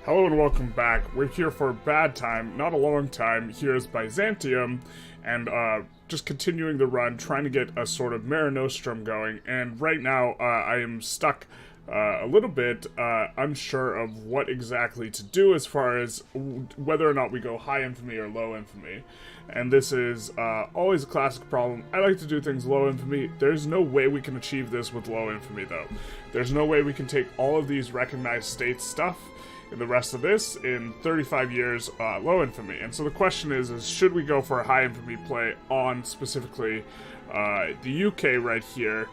Hello and welcome back. We're here for a bad time, not a long time. Here's Byzantium, and just continuing the run, trying to get a sort of Mare Nostrum going. And right now, I am stuck a little bit unsure of what exactly to do as far as whether or not we go high infamy or low infamy. And this is always a classic problem. I like to do things low infamy. There's no way we can achieve this with low infamy, though. There's no way we can take all of these recognized states stuff in the rest of this in 35 years low infamy. And so the question is should we go for a high infamy play on specifically the UK right here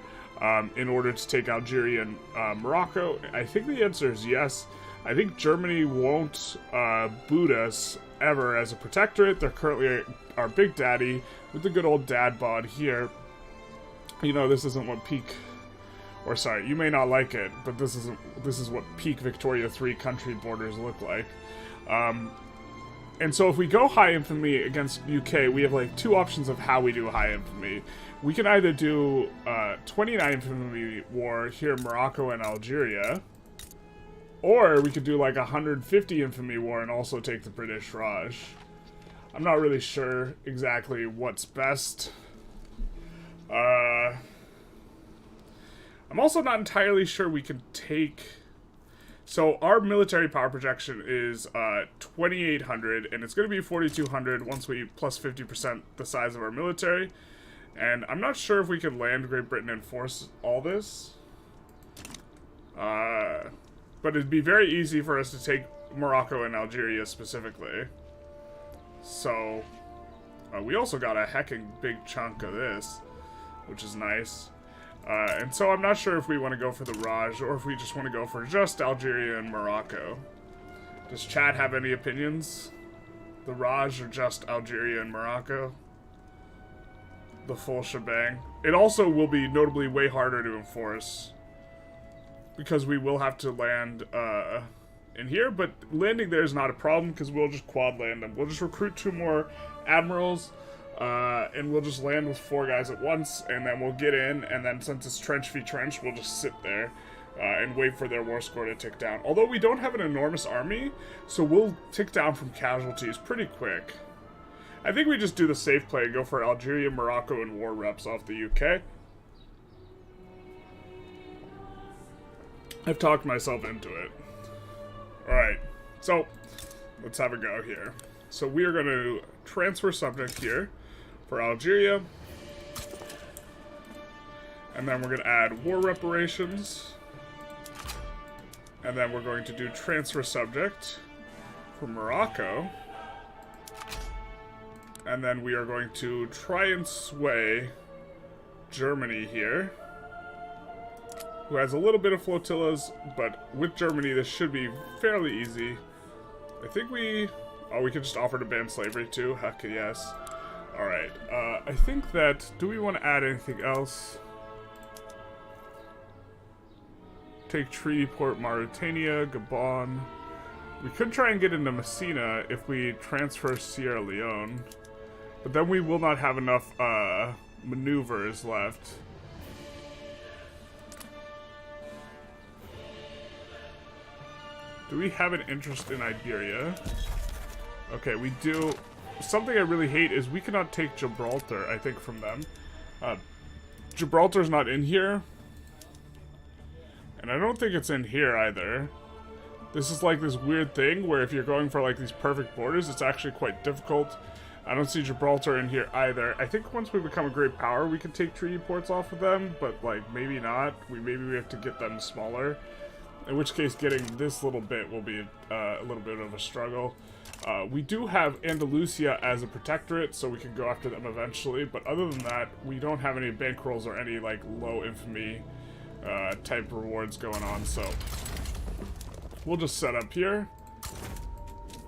in order to take Algeria and Morocco? I think the answer is yes. I think Germany won't boot us ever as a protectorate. They're currently our big daddy with the good old dad bod here. You know, this isn't what peak... Or sorry, you may not like it, but this is what peak Victoria 3 country borders look like. And so if we go high infamy against UK, we have like two options of how we do high infamy. We can either do 29 infamy war here in Morocco and Algeria, or we could do like 150 infamy war and also take the British Raj. I'm not really sure exactly what's best. I'm also not entirely sure we can take... So our military power projection is 2,800, and it's going to be 4,200 once we plus 50% the size of our military. And I'm not sure if we can land Great Britain and force all this. But it'd be very easy for us to take Morocco and Algeria specifically. So we also got a hecking big chunk of this, which is nice. And so I'm not sure if we want to go for the Raj or if we just want to go for just Algeria and Morocco. Does chat have any opinions? The Raj or just Algeria and Morocco? The full shebang. It also will be notably way harder to enforce because we will have to land in here, but landing there is not a problem because we'll just quad land them. We'll just recruit 2 more admirals. And we'll just land with 4 guys at once, and then we'll get in, and then since it's trench v trench, we'll just sit there and wait for their war score to tick down. Although we don't have an enormous army, so we'll tick down from casualties pretty quick. I think we just do the safe play and go for Algeria, Morocco, and war reps off the UK. I've talked myself into it. Alright, so let's have a go here. So we are going to transfer subject here for Algeria, and then we're going to add war reparations, and then we're going to do transfer subject for Morocco, and then we are going to try and sway Germany here, who has a little bit of flotillas, but with Germany this should be fairly easy. I think we could just offer to ban slavery too? Heck yes. Alright, I think that... Do we want to add anything else? Take Treaty Port Mauritania, Gabon. We could try and get into Messina if we transfer Sierra Leone. But then we will not have enough maneuvers left. Do we have an interest in Iberia? Okay, we do. Something I really hate is we cannot take Gibraltar, I think, from them. Gibraltar's not in here. And I don't think it's in here either. This is like this weird thing where if you're going for like these perfect borders, it's actually quite difficult. I don't see Gibraltar in here either. I think once we become a great power, we can take treaty ports off of them, but like maybe not. Maybe we have to get them smaller. In which case, getting this little bit will be a little bit of a struggle. We do have Andalusia as a protectorate, so we can go after them eventually, but other than that, we don't have any bankrolls or any, like, low infamy type rewards going on, so we'll just set up here.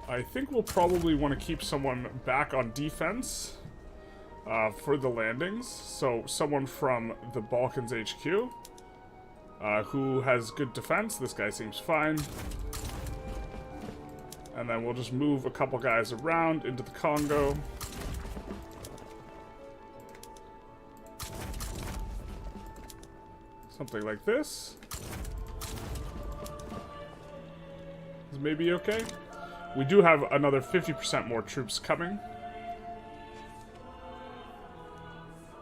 I think we'll probably want to keep someone back on defense for the landings, so someone from the Balkans HQ. Who has good defense. This guy seems fine. And then we'll just move a couple guys around into the Congo. Something like this. As may be okay. We do have another 50% more troops coming.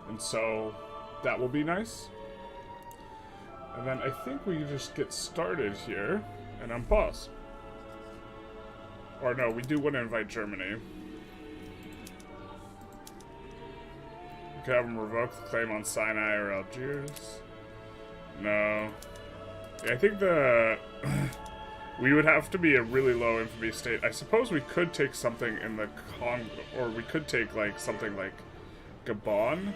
And so that will be nice. And then I think we just get started here and unpause. Or no, we do want to invite Germany. We could have them revoke the claim on Sinai or Algiers. No. Yeah, I think we would have to be a really low infamy state. I suppose we could take something in the Congo, or we could take like something like Gabon,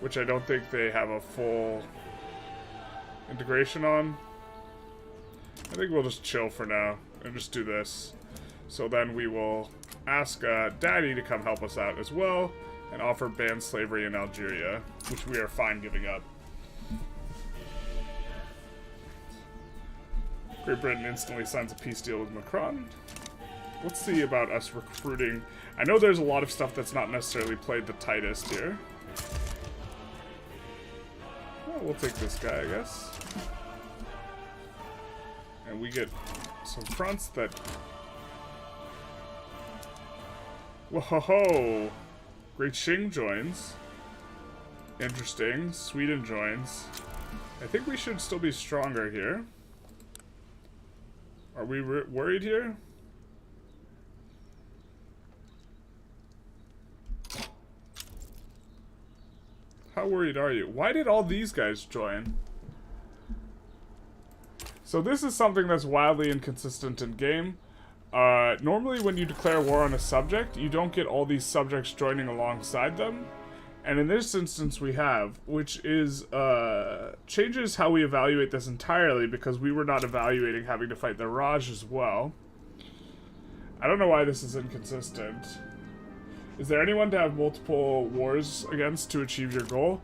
which I don't think they have a full integration on. I think we'll just chill for now and just do this. So then we will ask Daddy to come help us out as well and offer ban slavery in Algeria, which we are fine giving up. Great Britain instantly signs a peace deal with Macron. Let's see about us recruiting. I know there's a lot of stuff that's not necessarily played the tightest here. Well, we'll take this guy, I guess. And we get some fronts that... Whoa! Great Qing joins. Interesting. Sweden joins. I think we should still be stronger here. Are we worried here? How worried are you? Why did all these guys join? So this is something that's wildly inconsistent in game. Normally when you declare war on a subject, you don't get all these subjects joining alongside them. And in this instance we have, which is, changes how we evaluate this entirely because we were not evaluating having to fight the Raj as well. I don't know why this is inconsistent. Is there anyone to have multiple wars against to achieve your goal?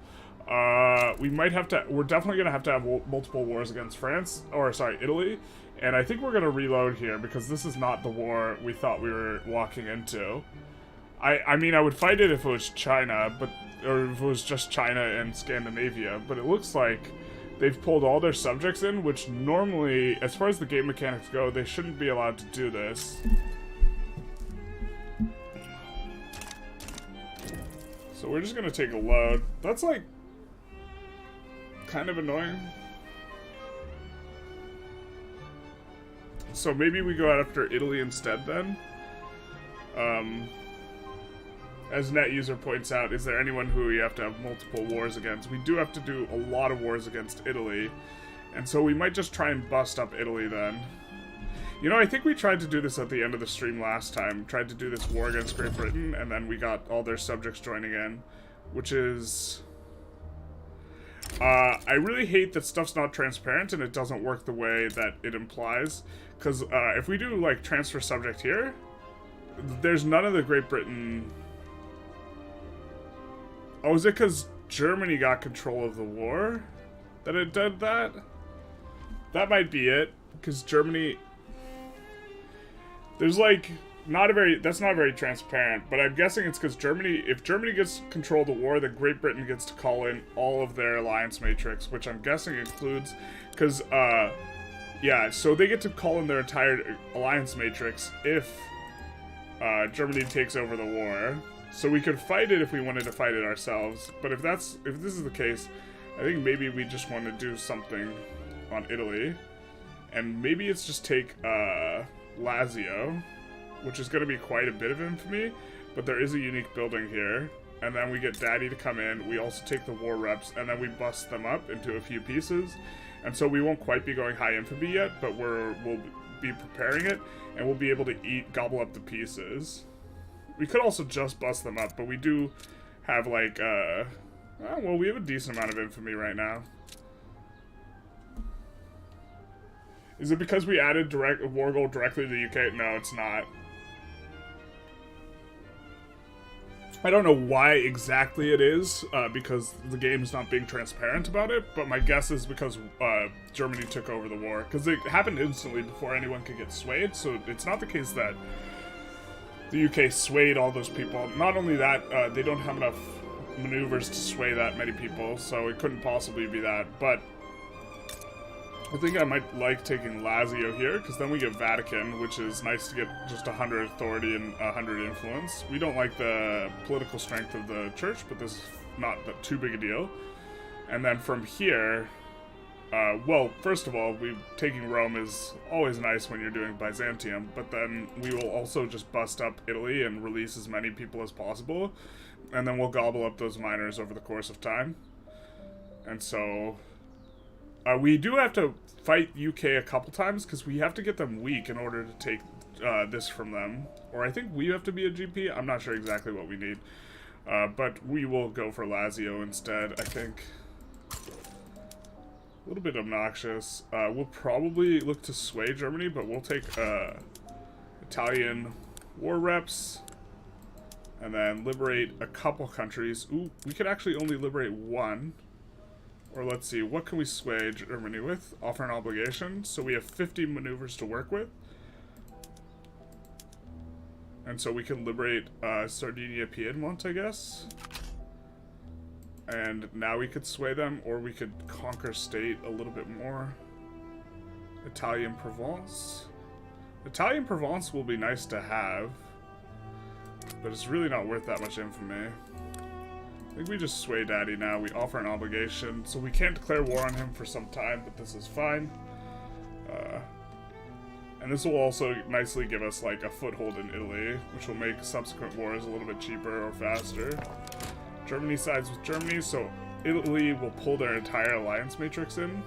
We might have to, we're definitely going to have multiple wars against France, or sorry, Italy. And I think we're going to reload here because this is not the war we thought we were walking into. I mean, I would fight it if it was China, but or if it was just China and Scandinavia, but it looks like they've pulled all their subjects in, which normally, as far as the game mechanics go, they shouldn't be allowed to do this. So we're just gonna take a load. That's like kind of annoying. So maybe we go after Italy instead then. As NetUser points out, is there anyone who we have to have multiple wars against? We do have to do a lot of wars against Italy. And so we might just try and bust up Italy then. You know, I think we tried to do this at the end of the stream last time. Tried to do this war against Great Britain, and then we got all their subjects joining in. Which is... I really hate that stuff's not transparent and it doesn't work the way that it implies. Because if we do, like, transfer subject here, there's none of the Great Britain... Oh, is it because Germany got control of the war that it did that? That might be it, because Germany... There's like, that's not very transparent, but I'm guessing it's because Germany, if Germany gets control of the war, then Great Britain gets to call in all of their alliance matrix, which I'm guessing includes, because, yeah, so they get to call in their entire alliance matrix if Germany takes over the war. So we could fight it if we wanted to fight it ourselves, but if this is the case, I think maybe we just want to do something on Italy, and maybe it's just take Lazio, which is going to be quite a bit of infamy, but there is a unique building here, and then we get Daddy to come in, we also take the war reps, and then we bust them up into a few pieces, and so we won't quite be going high infamy yet, but we'll be preparing it, and we'll be able to gobble up the pieces. We could also just bust them up, but we do have, like, well, we have a decent amount of infamy right now. Is it because we added war goal directly to the UK? No, it's not. I don't know why exactly it is, because the game's not being transparent about it, but my guess is because Germany took over the war. Because it happened instantly before anyone could get swayed, so it's not the case that the UK swayed all those people. Not only that, they don't have enough maneuvers to sway that many people, so it couldn't possibly be that. But I think I might like taking Lazio here, because then we get Vatican, which is nice to get just 100 authority and 100 influence. We don't like the political strength of the church, but this is not too big a deal. And then from here, well, first of all, taking Rome is always nice when you're doing Byzantium, but then we will also just bust up Italy and release as many people as possible, and then we'll gobble up those miners over the course of time. And so we do have to fight UK a couple times, because we have to get them weak in order to take this from them. Or I think we have to be a GP. I'm not sure exactly what we need. But we will go for Lazio instead, I think. A little bit obnoxious. We'll probably look to sway Germany, but we'll take Italian war reps. And then liberate a couple countries. Ooh, we could actually only liberate one. Or let's see, what can we sway Germany with? Offer an obligation. So we have 50 maneuvers to work with. And so we can liberate Sardinia Piedmont, I guess. And now we could sway them, or we could conquer state a little bit more. Italian Provence. Italian Provence will be nice to have, but it's really not worth that much infamy. I think we just sway Daddy now. We offer an obligation, so we can't declare war on him for some time, but this is fine. And this will also nicely give us like a foothold in Italy, which will make subsequent wars a little bit cheaper or faster. Germany sides with Germany, so Italy will pull their entire alliance matrix in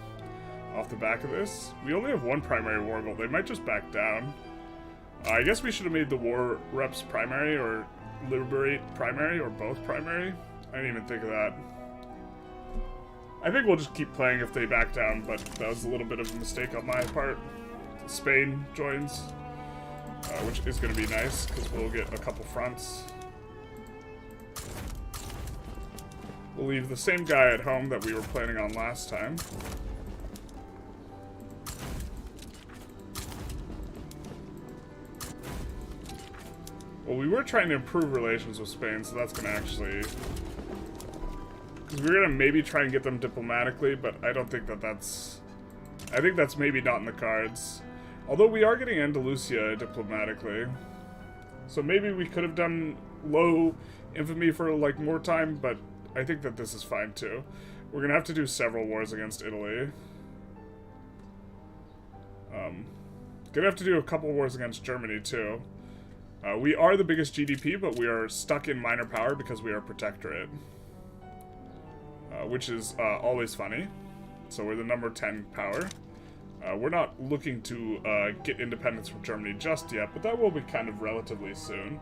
off the back of this. We only have one primary war goal. They might just back down. I guess we should have made the war reps primary, or liberate primary, or both primary. I didn't even think of that. I think we'll just keep playing if they back down, but that was a little bit of a mistake on my part. Spain joins, which is going to be nice, because we'll get a couple fronts. We'll leave the same guy at home that we were planning on last time. Well, we were trying to improve relations with Spain, so that's going to actually... Because we were going to maybe try and get them diplomatically, but I don't think that that's... I think that's maybe not in the cards. Although we are getting Andalusia diplomatically. So maybe we could have done low infamy for, like, more time, but I think that this is fine, too. We're going to have to do several wars against Italy. Going to have to do a couple wars against Germany, too. We are the biggest GDP, but we are stuck in minor power because we are protectorate. Which is always funny. So we're the number 10 power. We're not looking to get independence from Germany just yet, but that will be kind of relatively soon.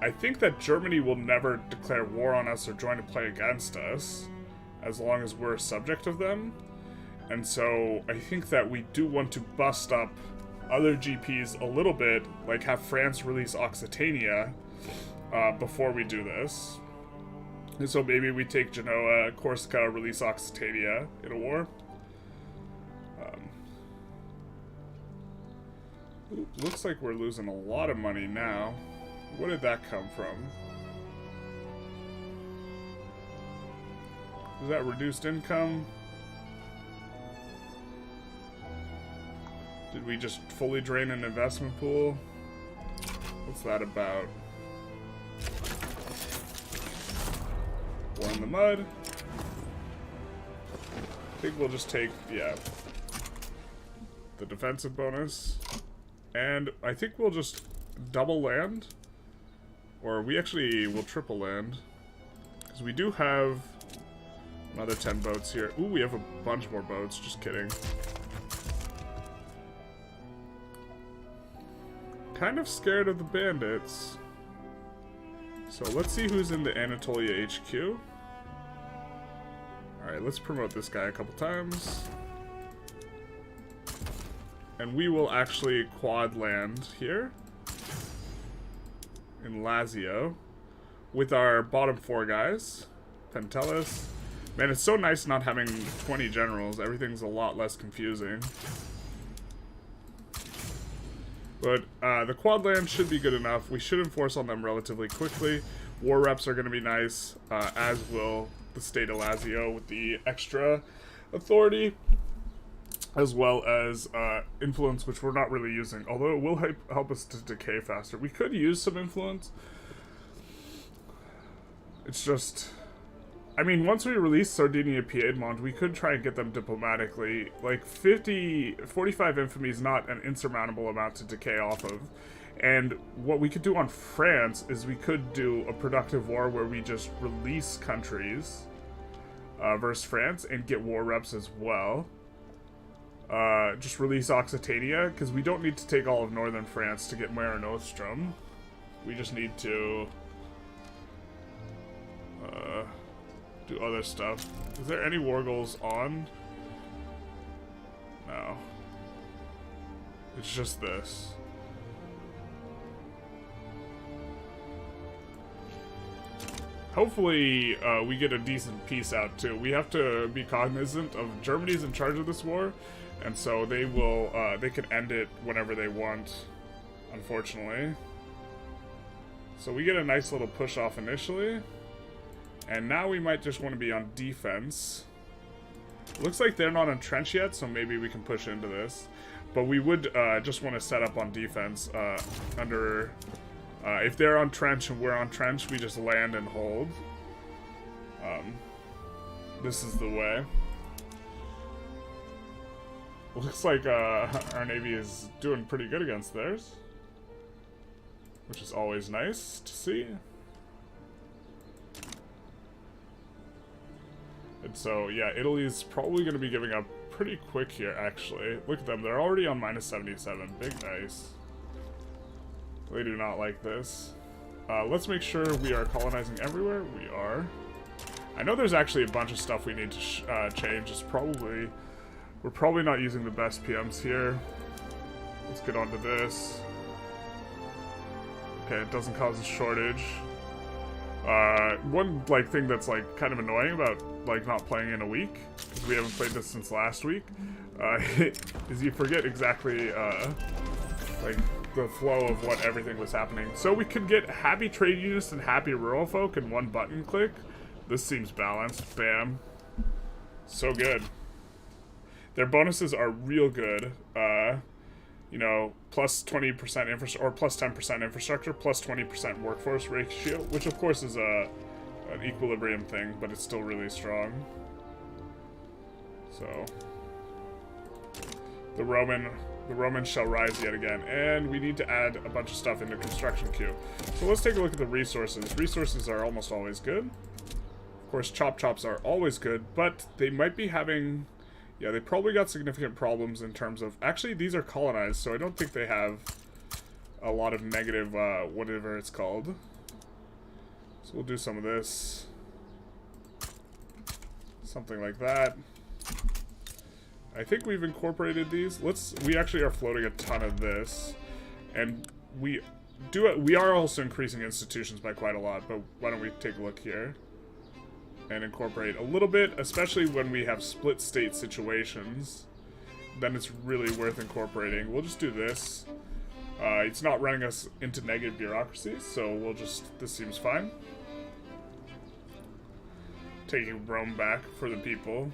I think that Germany will never declare war on us or join to play against us, as long as we're a subject of them. And so I think that we do want to bust up other GPs a little bit, like have France release Occitania before we do this. And so maybe we take Genoa, Corsica, release Occitania in a war. Looks like we're losing a lot of money now. Where did that come from? Is that reduced income? Did we just fully drain an investment pool? What's that about? War in the mud. I think we'll just take, yeah, the defensive bonus. And I think we'll just double land. Or we actually will triple land. Because we do have another 10 boats here. Ooh, we have a bunch more boats. Just kidding. Kind of scared of the bandits. So let's see who's in the Anatolia HQ. Alright, let's promote this guy a couple times. And we will actually quad land here in Lazio with our bottom 4 guys. Pentelis. Man, it's so nice not having 20 generals. Everything's a lot less confusing. But the quad land should be good enough. We should enforce on them relatively quickly. War reps are going to be nice, as will the state of Lazio with the extra authority. as well as influence, which we're not really using, although it will help us to decay faster. We could use some influence. It's just, I mean, once we release Sardinia Piedmont, we could try and get them diplomatically. Like 45 infamy is not an insurmountable amount to decay off of. And what we could do on France is we could do a productive war where we just release countries versus France and get war reps as well. Just release Occitania, because we don't need to take all of northern France to get Mare Nostrum. We just need to do other stuff. Is there any war goals on? No. It's just this. Hopefully, we get a decent peace out, too. We have to be cognizant of Germany's in charge of this war, and so they will, they can end it whenever they want, unfortunately. So we get a nice little push off initially. And now we might just want to be on defense. Looks like they're not entrenched yet, so maybe we can push into this. But we would just want to set up on defense under... if they're on trench and we're on trench, we just land and hold. This is the way. Looks like our navy is doing pretty good against theirs, which is always nice to see. And so, yeah, Italy's probably going to be giving up pretty quick here, actually. Look at them. They're already on minus 77. Big nice. They do not like this. Let's make sure we are colonizing everywhere. We are. I know there's actually a bunch of stuff we need to change. We're probably not using the best PMs here. Let's get on to this. Okay, it doesn't cause a shortage. One thing that's kind of annoying about not playing in a week, because we haven't played this since last week, is you forget exactly the flow of what everything was happening. So we could get happy trade unionists and happy rural folk in one button click. This seems balanced. Bam. So good. Their bonuses are real good. You know, plus 20% infrastructure, or plus 10% infrastructure, plus 20% workforce ratio, which of course is an equilibrium thing, but it's still really strong. So, the Romans shall rise yet again, and we need to add a bunch of stuff into construction queue. So let's take a look at the resources. Resources are almost always good. Of course, chops are always good, but they might be having... Yeah, they probably got significant problems in terms of... Actually, these are colonized, so I don't think they have a lot of negative, whatever it's called. So we'll do some of this. Something like that. I think we've incorporated these. We actually are floating a ton of this. And we are also increasing institutions by quite a lot, but why don't we take a look here? And incorporate a little bit, especially when we have split state situations. Then it's really worth incorporating. We'll just do this. It's not running us into negative bureaucracies, so we'll just... This seems fine. Taking Rome back for the people.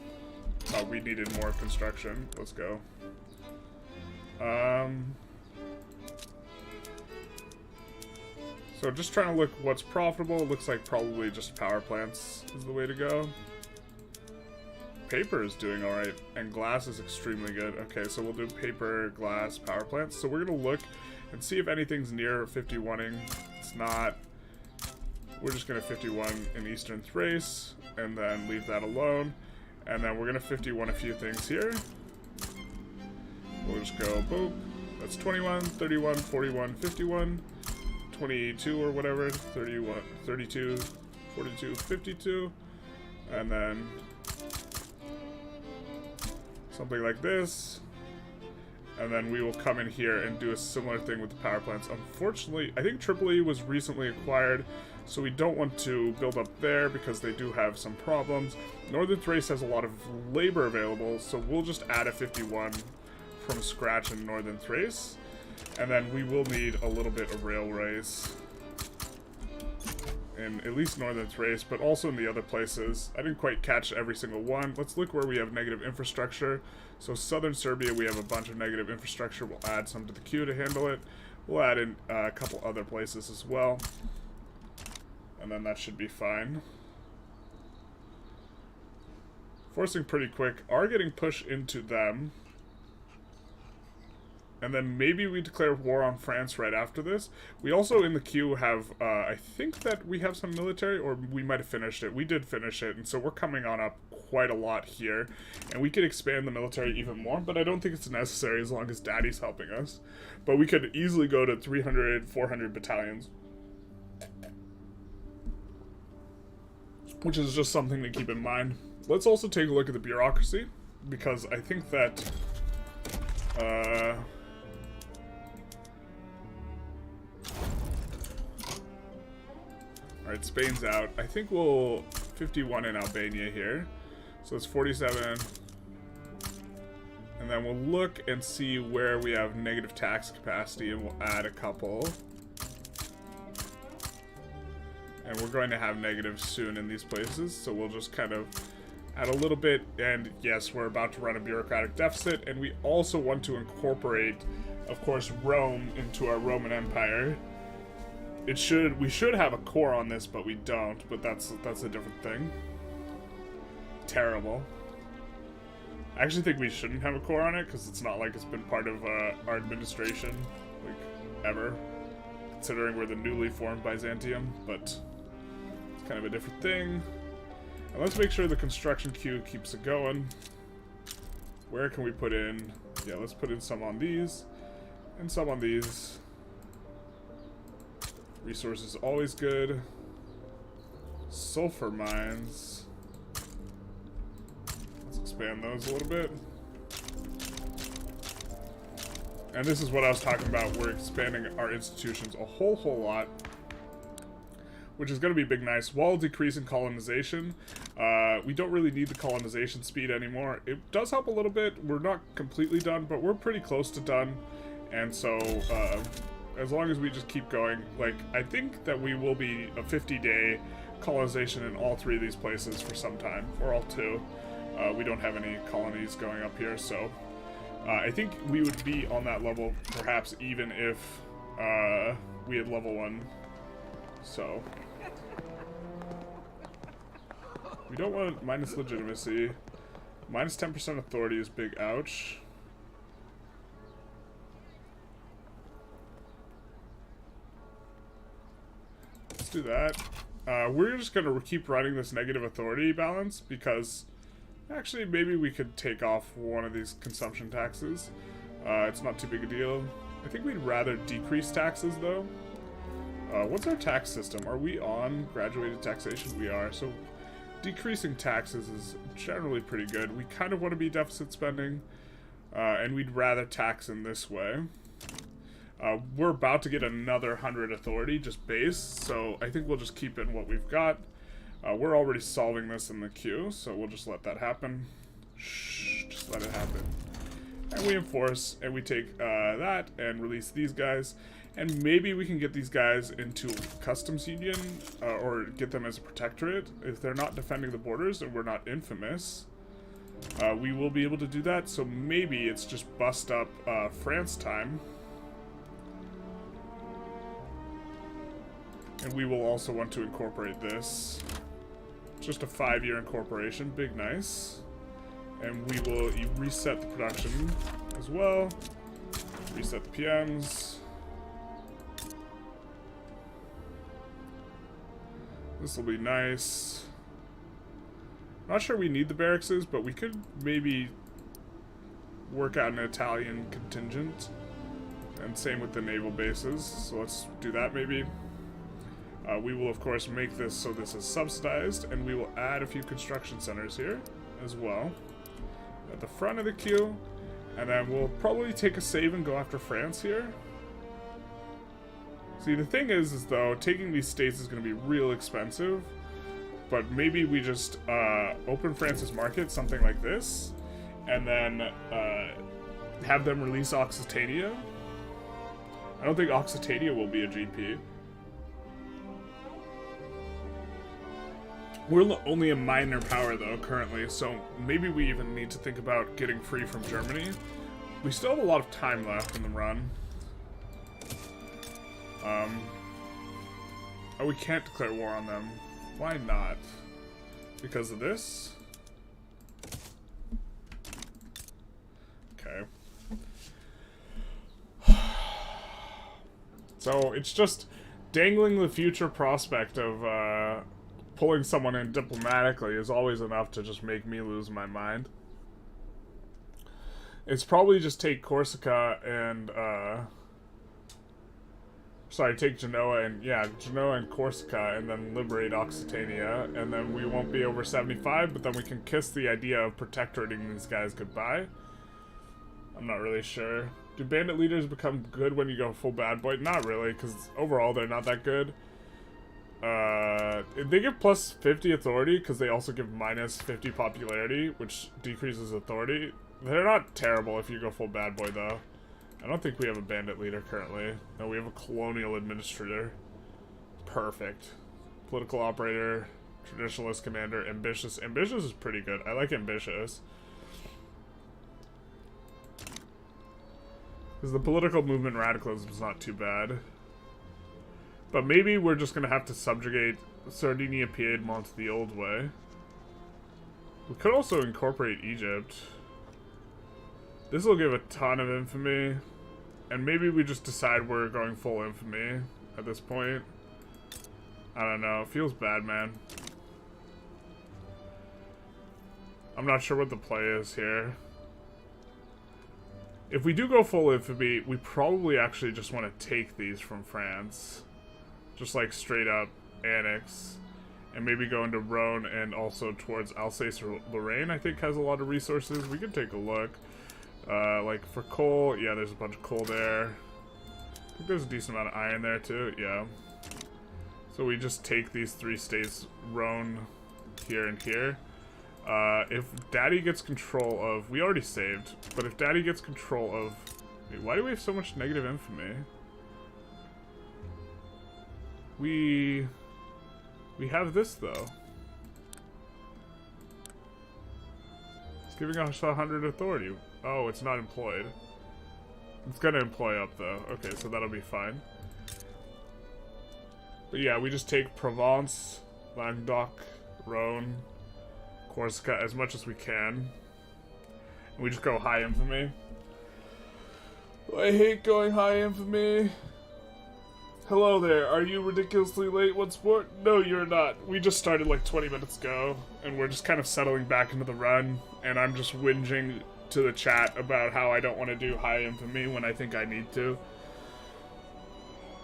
We needed more construction. Let's go. So just trying to look what's profitable. It looks like probably just power plants is the way to go. Paper is doing alright, and glass is extremely good. Okay, so we'll do paper, glass, power plants. So we're going to look and see if anything's near 51ing. It's not. We're just going to 51 in Eastern Thrace, and then leave that alone. And then we're going to 51 a few things here. We'll just go, boop. That's 21, 31, 41, 51. 22 or whatever, 31, 32, 42, 52, and then something like this, and then we will come in here and do a similar thing with the power plants. Unfortunately, I think Tripoli was recently acquired, so we don't want to build up there because they do have some problems. Northern Thrace has a lot of labor available, so we'll just add a 51 from scratch in Northern Thrace. And then we will need a little bit of railways. in at least northern Thrace, but also in the other places. I didn't quite catch every single one. Let's look where we have negative infrastructure. So southern Serbia, we have a bunch of negative infrastructure. We'll add some to the queue to handle it. We'll add in a couple other places as well. And then that should be fine. Forcing pretty quick. Are getting pushed into them. And then maybe we declare war on France right after this. We also in the queue have, I think that we have some military, or we might have finished it. We did finish it, and so we're coming on up quite a lot here. And we could expand the military even more, but I don't think it's necessary as long as Daddy's helping us. But we could easily go to 300, 400 battalions. Which is just something to keep in mind. Let's also take a look at the bureaucracy, because I think that... Alright, Spain's out. I think we'll 51 in Albania here. So it's 47. And then we'll look and see where we have negative tax capacity, and we'll add a couple. And we're going to have negatives soon in these places, so we'll just kind of add a little bit. And yes, we're about to run a bureaucratic deficit, and we also want to incorporate, of course, Rome into our Roman Empire. We should have a core on this, but we don't. But that's a different thing. Terrible. I actually think we shouldn't have a core on it, because it's not like it's been part of our administration, like, ever. Considering we're the newly formed Byzantium, but it's kind of a different thing. And let's make sure the construction queue keeps it going. Where can we put in? Yeah, let's put in some on these, and some on these. Resources always good. Sulfur mines. Let's expand those a little bit. And this is what I was talking about. We're expanding our institutions a whole lot, which is going to be big nice, while decreasing colonization. We don't really need the colonization speed anymore. It does help a little bit. We're not completely done, but we're pretty close to done. And so, as long as we just keep going, like, I think that we will be a 50-day colonization in all three of these places for some time, or all two. We don't have any colonies going up here, so I think we would be on that level, perhaps even if we had level 1. So we don't want minus legitimacy. Minus 10% authority is big ouch. Let's do that. We're just going to keep running this negative authority balance, because actually maybe we could take off one of these consumption taxes. It's not too big a deal. I think we'd rather decrease taxes though. What's our tax system? Are we on graduated taxation? We are. So decreasing taxes is generally pretty good. We kind of want to be deficit spending, and we'd rather tax in this way. We're about to get another 100 authority, just base, so I think we'll just keep in what we've got. We're already solving this in the queue, so we'll just let that happen. Shh, just let it happen. And we enforce, and we take that, and release these guys. And maybe we can get these guys into customs union, or get them as a protectorate. If they're not defending the borders and we're not infamous, we will be able to do that. So maybe it's just bust up France time. And we will also want to incorporate this. Just a 5-year incorporation, big nice. And we will reset the production as well. Reset the PMs. This will be nice. Not sure we need the barracks, but we could maybe work out an Italian contingent. And same with the naval bases. So let's do that maybe. We will of course make this so this is subsidized, and we will add a few construction centers here as well at the front of the queue, and then we'll probably take a save and go after France here. See, the thing is though, taking these states is going to be real expensive, but maybe we just open France's market, something like this, and then have them release Occitania. I don't think Occitania will be a GP. We're only a minor power, though, currently, so maybe we even need to think about getting free from Germany. We still have a lot of time left in the run. Oh, we can't declare war on them. Why not? Because of this? Okay. So, it's just dangling the future prospect of, pulling someone in diplomatically is always enough to just make me lose my mind. It's probably just take Corsica and, sorry, take Genoa and, yeah, Genoa and Corsica, and then liberate Occitania, and then we won't be over 75, but then we can kiss the idea of protectorating these guys goodbye. I'm not really sure. Do bandit leaders become good when you go full bad boy? Not really, because overall they're not that good. They give plus 50 authority, because they also give minus 50 popularity, which decreases authority. They're not terrible if you go full bad boy, though. I don't think we have a bandit leader currently. No, we have a colonial administrator. Perfect. Political operator, traditionalist commander, ambitious. Ambitious is pretty good. I like ambitious. Because the political movement radicalism is not too bad. But maybe we're just going to have to subjugate Sardinia Piedmont the old way. We could also incorporate Egypt. This will give a ton of infamy. And maybe we just decide we're going full infamy at this point. I don't know. It feels bad, man. I'm not sure what the play is here. If we do go full infamy, we probably actually just want to take these from France. Just like straight up annex. And maybe go into Rhone and also towards Alsace or Lorraine, I think has a lot of resources. We could take a look. Like for coal, yeah, there's a bunch of coal there. I think there's a decent amount of iron there too, yeah. So we just take these three states, Rhone, here and here. If Daddy gets control of, we already saved, but if Daddy gets control of, wait, why do we have so much negative infamy? We have this though. It's giving us 100 authority. Oh, it's not employed. It's gonna employ up though. Okay, so that'll be fine. But yeah, we just take Provence, Languedoc, Rhone, Corsica as much as we can. And we just go high infamy. I hate going high infamy. Hello there, are you ridiculously late once more? No, you're not. We just started like 20 minutes ago, and we're just kind of settling back into the run, and I'm just whinging to the chat about how I don't want to do high infamy when I think I need to.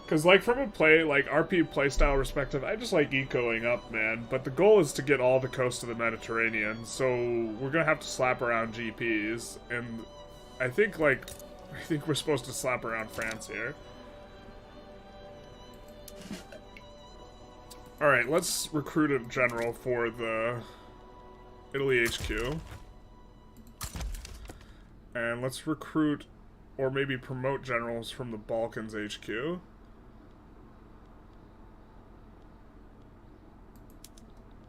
Because, like, from a play, like, RP playstyle perspective, I just like ecoing up, man. But the goal is to get all the coast of the Mediterranean, so we're gonna have to slap around GPs, and I think we're supposed to slap around France here. Alright, let's recruit a general for the Italy HQ. And let's recruit, or maybe promote generals from the Balkans HQ.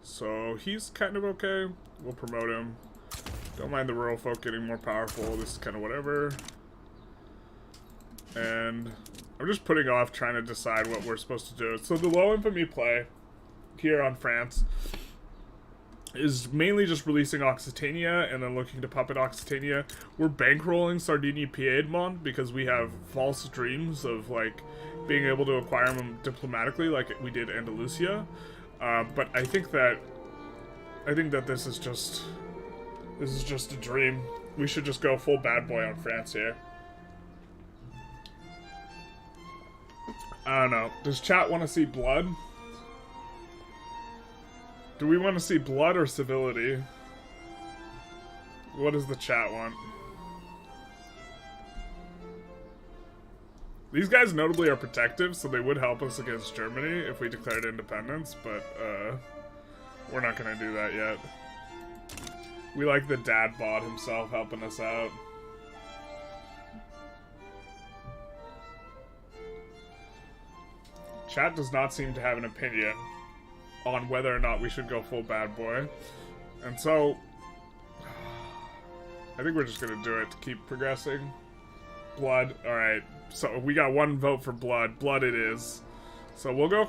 So he's kind of okay. We'll promote him. Don't mind the rural folk getting more powerful. This is kind of whatever. And I'm just putting off trying to decide what we're supposed to do. So the low infamy play here on France is mainly just releasing Occitania and then looking to puppet Occitania. We're bankrolling Sardinia Piedmont because we have false dreams of like being able to acquire them diplomatically like we did Andalusia. But I think that this is just a dream. We should just go full bad boy on France here. I don't know. Does chat want to see blood? Do we want to see blood or civility? What does the chat want? These guys notably are protective, so they would help us against Germany if we declared independence, but we're not gonna do that yet. We like the dad bod himself helping us out. Chat does not seem to have an opinion on whether or not we should go full bad boy. And so, I think we're just gonna do it to keep progressing. Blood, alright. So we got one vote for blood. Blood it is. So we'll go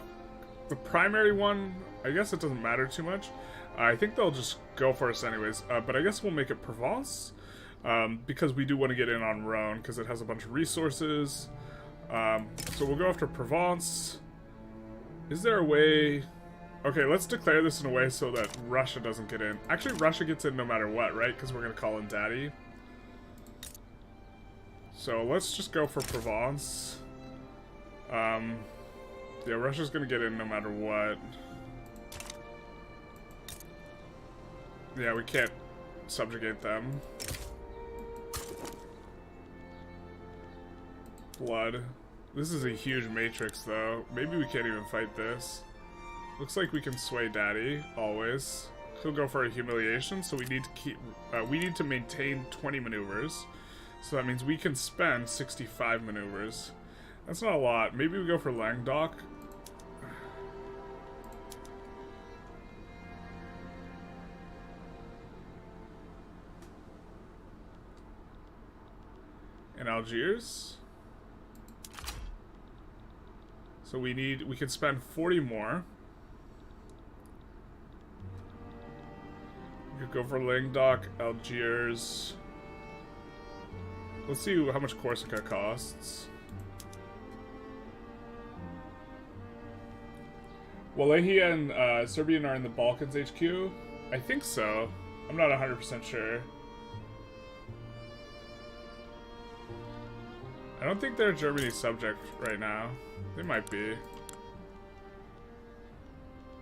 the primary one. I guess it doesn't matter too much. I think they'll just go for us anyways. But I guess we'll make it Provence. Because we do want to get in on Rhone, because it has a bunch of resources. So we'll go after Provence. Is there a way... Okay, let's declare this in a way so that Russia doesn't get in. Actually, Russia gets in no matter what, right? Because we're going to call in Daddy. So let's just go for Provence. Yeah, Russia's going to get in no matter what. Yeah, we can't subjugate them. Blood. This is a huge matrix, though. Maybe we can't even fight this. Looks like we can sway Daddy, always. He'll go for a humiliation, so we need to keep... we need to maintain 20 maneuvers. So that means we can spend 65 maneuvers. That's not a lot. Maybe we go for Languedoc. And Algiers. So we can spend 40 more. We could go for Languedoc, Algiers. Let's see how much Corsica costs. Wallachia and Serbian are in the Balkans HQ? I think so. I'm not 100% sure. I don't think they're Germany's subject right now. They might be.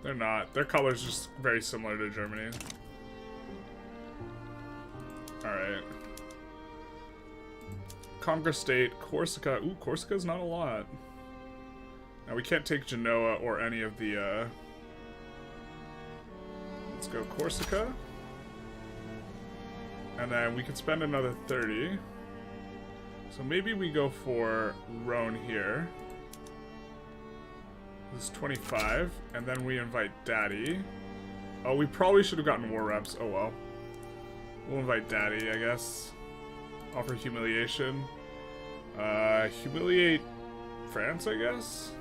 They're not. Their color's just very similar to Germany. Alright. Conquer state, Corsica. Ooh, Corsica's not a lot. Now we can't take Genoa or any of the, Let's go Corsica. And then we can spend another 30. So maybe we go for Rhone here. This is 25. And then we invite Daddy. Oh, we probably should have gotten war reps. Oh well. We'll invite Daddy, I guess. Offer humiliation. Humiliate France, I guess?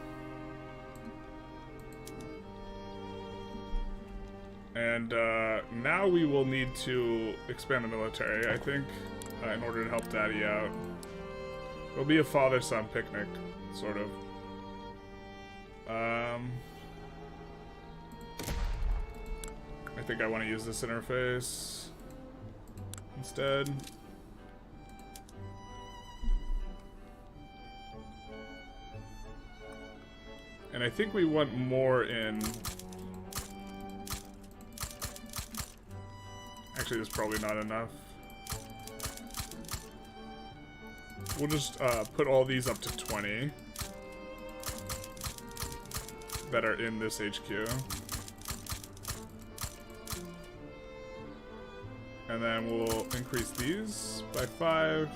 And now we will need to expand the military, I think, in order to help Daddy out. It'll be a father-son picnic, sort of. I think I want to use this interface instead. And I think we want more in... Actually, that's probably not enough. We'll just put all these up to 20 that are in this HQ. And then we'll increase these by 5.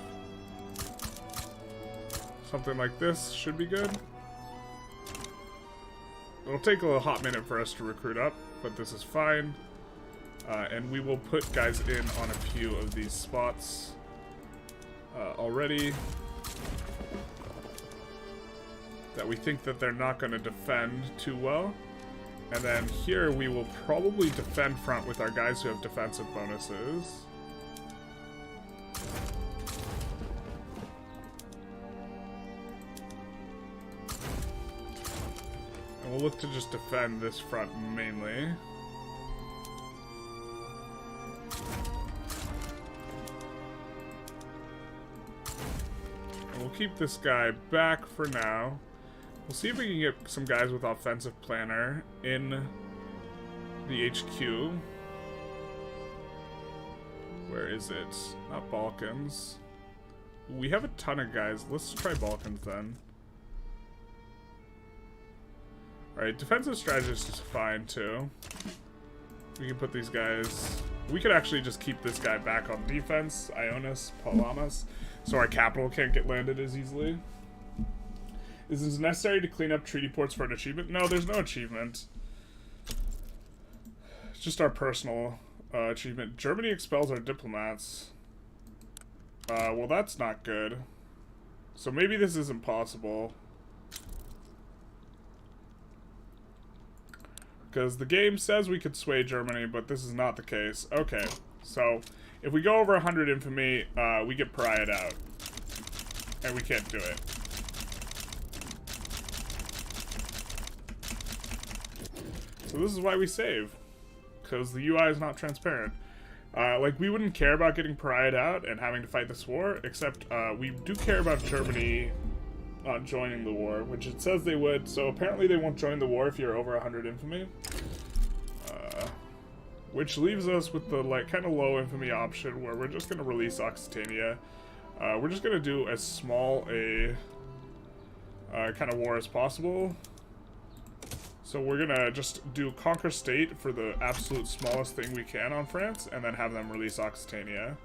Something like this should be good. It'll take a little hot minute for us to recruit up, but this is fine. And we will put guys in on a few of these spots already that we think that they're not going to defend too well. And then here we will probably defend front with our guys who have defensive bonuses. And we'll look to just defend this front mainly. And we'll keep this guy back for now. We'll see if we can get some guys with offensive planner in the HQ. Where is it? Not Balkans. We have a ton of guys. Let's try Balkans then. Alright, defensive strategist is fine too. We can put these guys... We could actually just keep this guy back on defense, Ionis, Palamas, so our capital can't get landed as easily. Is it necessary to clean up treaty ports for an achievement? No, there's no achievement. just our personal achievement. Germany expels our diplomats. Well, that's not good. So maybe this isn't possible. Because the game says we could sway Germany, but this is not the case. Okay, so if we go over 100 infamy, we get pariah'd out. And we can't do it. So this is why we save. Because the UI is not transparent. Like, we wouldn't care about getting pariah'd out and having to fight this war, except we do care about Germany not joining the war, which it says they would, so apparently they won't join the war if you're over 100 infamy. Which leaves us with the, like, kind of low infamy option where we're just going to release Occitania. We're just going to do as small a kind of war as possible. So we're going to just do Conquer State for the absolute smallest thing we can on France, and then have them release Occitania.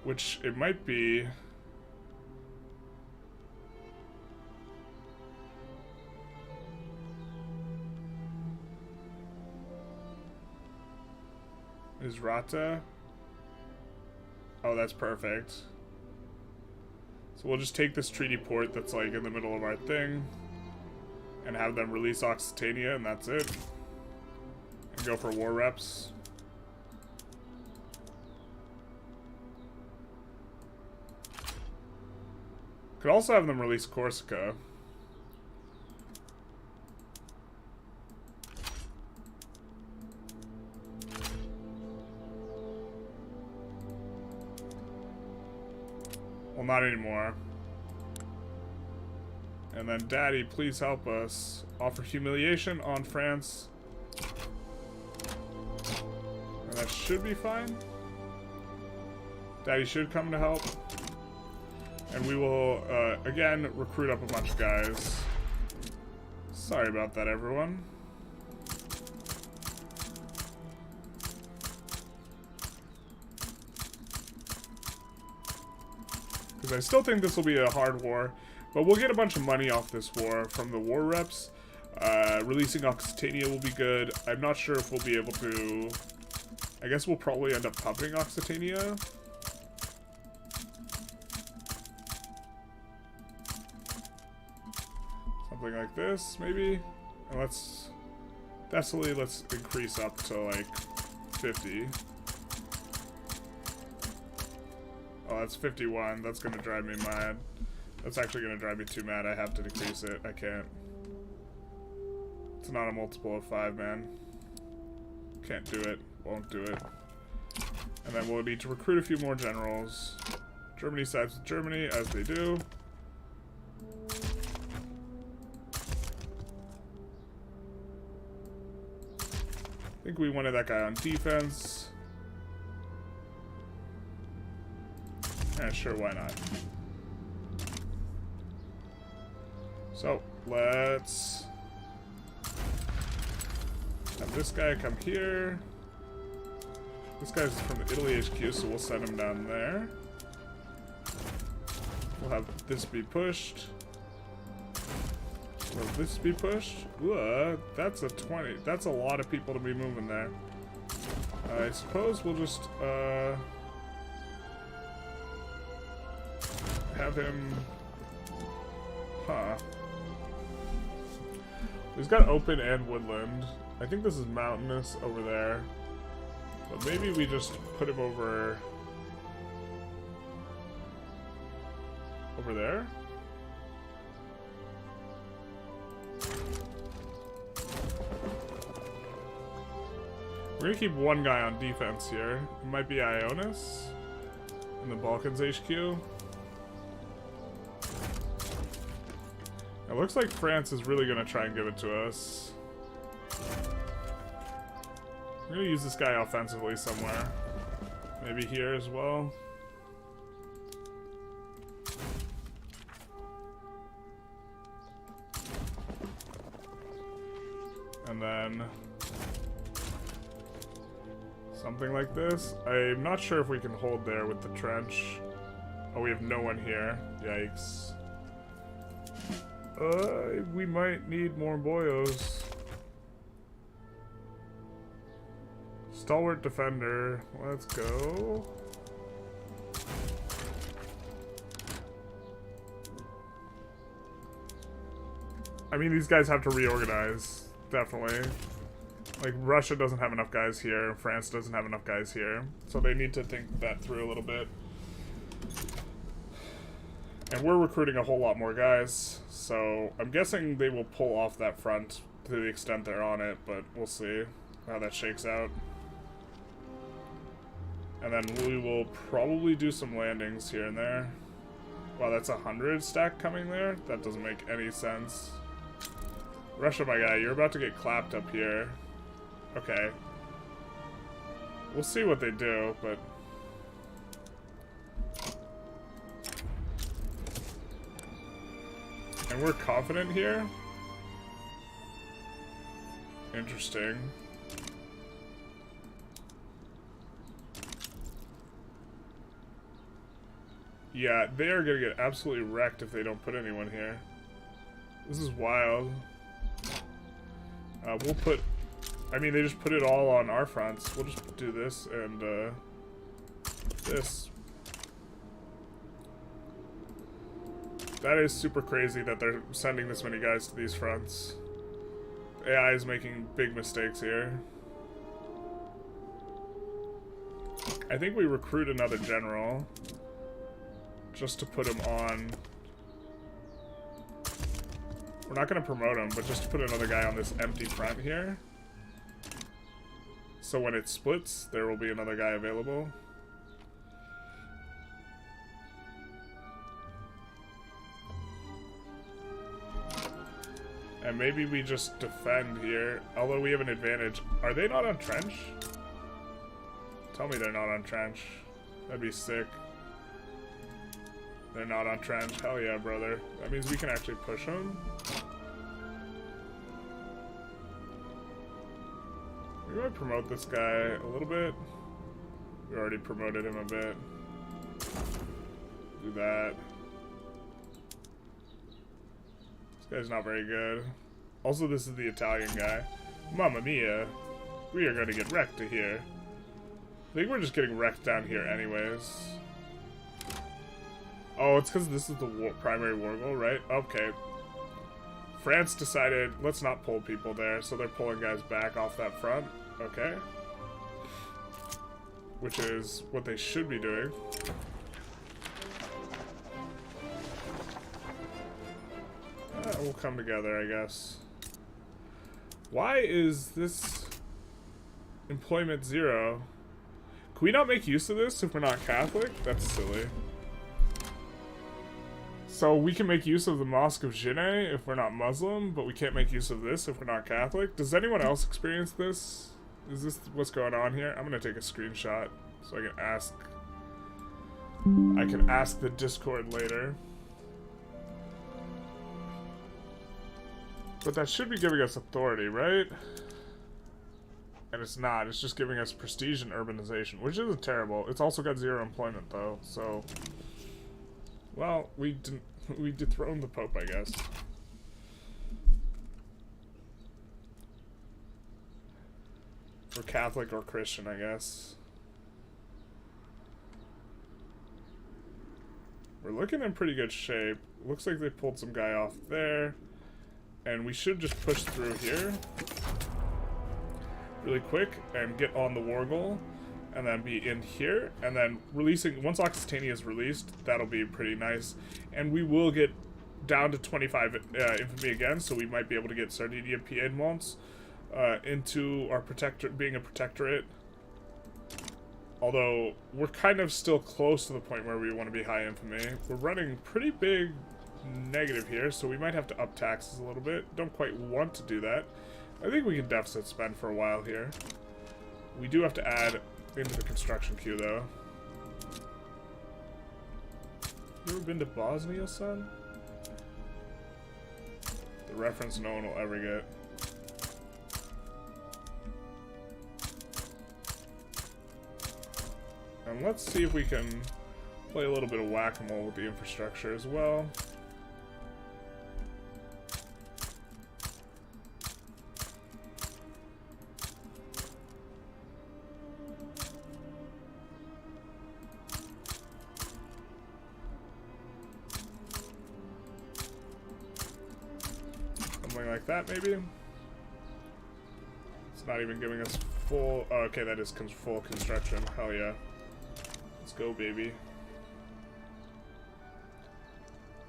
Which it might be... Is Rata? Oh, that's perfect. So we'll just take this treaty port that's like in the middle of our thing and have them release Occitania, and that's it. And go for war reps. Could also have them release Corsica. Well, not anymore. And then, Daddy, please help us. Offer humiliation on France. And that should be fine. Daddy should come to help. And we will, again, recruit up a bunch of guys. Sorry about that, everyone. Because I still think this will be a hard war. But we'll get a bunch of money off this war from the war reps. Releasing Occitania will be good. I'm not sure if we'll be able to... I guess we'll probably end up pumping Occitania. Something like this, maybe? And let's... Thessaly, let's increase up to, like, 50. Oh, that's 51. That's gonna drive me mad. That's actually gonna drive me too mad. I have to decrease it. I can't. It's not a multiple of 5, man. Can't do it. Won't do it. And then we'll need to recruit a few more generals. Germany sides with Germany, as they do. I think we wanted that guy on defense. Yeah, sure, why not? So, let's have this guy come here. This guy's from the Italy HQ, so we'll send him down there. We'll have this be pushed. Will this be pushed? Ooh, that's a 20. That's a lot of people to be moving there. I suppose we'll just, have him... Huh. He's got open and woodland. I think this is mountainous over there. But maybe we just put him over... over there? We're gonna keep one guy on defense here. It might be Ionis in the Balkans HQ. It looks like France is really gonna try and give it to us. We're gonna use this guy offensively somewhere. Maybe here as well. And then... something like this. I'm not sure if we can hold there with the trench. Oh, we have no one here. Yikes. We might need more boyos. Stalwart defender. Let's go. I mean, these guys have to reorganize. Definitely. Like, Russia doesn't have enough guys here. France doesn't have enough guys here. So they need to think that through a little bit. And we're recruiting a whole lot more guys. So I'm guessing they will pull off that front to the extent they're on it. But we'll see how that shakes out. And then we will probably do some landings here and there. Wow, that's 100 stack coming there? That doesn't make any sense. Russia, my guy, you're about to get clapped up here. Okay. We'll see what they do, but... And we're confident here? Interesting. Yeah, they are gonna get absolutely wrecked if they don't put anyone here. This is wild. We'll put... I mean, they just put it all on our fronts. We'll just do this and, this. That is super crazy that they're sending this many guys to these fronts. AI is making big mistakes here. I think we recruit another general. Just to put him on... We're not going to promote him, but just to put another guy on this empty front here. So when it splits, there will be another guy available. And maybe we just defend here, although we have an advantage. Are they not on trench? Tell me they're not on trench. That'd be sick. They're not on trench. Hell yeah, brother. That means we can actually push them. We might promote this guy a little bit. We already promoted him a bit. Do that. This guy's not very good. Also, this is the Italian guy. Mamma mia. We are going to get wrecked to here. I think we're just getting wrecked down here anyways. Oh, it's because this is the primary war goal, right? Okay. France decided, let's not pull people there, so they're pulling guys back off that front. Okay. Which is what they should be doing. We'll come together, I guess. Why is this employment 0? Can we not make use of this if we're not Catholic? That's silly. So we can make use of the Mosque of Quinine if we're not Muslim, but we can't make use of this if we're not Catholic. Does anyone else experience this? Is this what's going on here? I'm gonna take a screenshot so I can ask the Discord later. But that should be giving us authority, right? And it's not. It's just giving us prestige and urbanization, which isn't terrible. It's also got 0 employment though, so... Well, we dethroned the Pope, I guess. Or Catholic or Christian, I guess. We're looking in pretty good shape. Looks like they pulled some guy off there. And we should just push through here really quick and get on the war goal. And then be in here, and then releasing, once Occitania is released, that'll be pretty nice. And we will get down to 25 infamy again, so we might be able to get Sardinia Piedmont into our being a protectorate. Although, we're kind of still close to the point where we want to be high infamy. We're running pretty big negative here, so we might have to up taxes a little bit. Don't quite want to do that. I think we can deficit spend for a while here. We do have to add into the construction queue, though. You ever been to Bosnia, son? The reference no one will ever get. And let's see if we can play a little bit of whack-a-mole with the infrastructure as well. something like that, maybe? It's not even giving us full... Oh, okay, that is full construction. Hell yeah. Let's go, baby.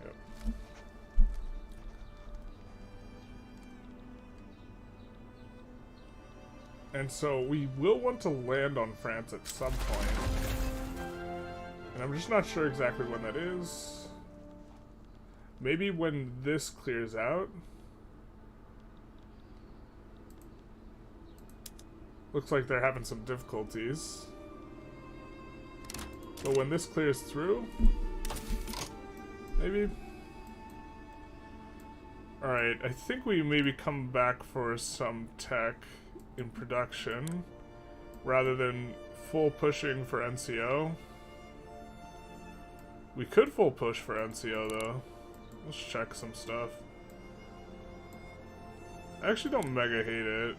Yep. And so we will want to land on France at some point. And I'm just not sure exactly when that is. Maybe when this clears out. Looks like they're having some difficulties. But when this clears through, maybe. Alright, I think we maybe come back for some tech in production rather than full pushing for NCO. We could full push for NCO though. Let's check some stuff. I actually don't mega hate it.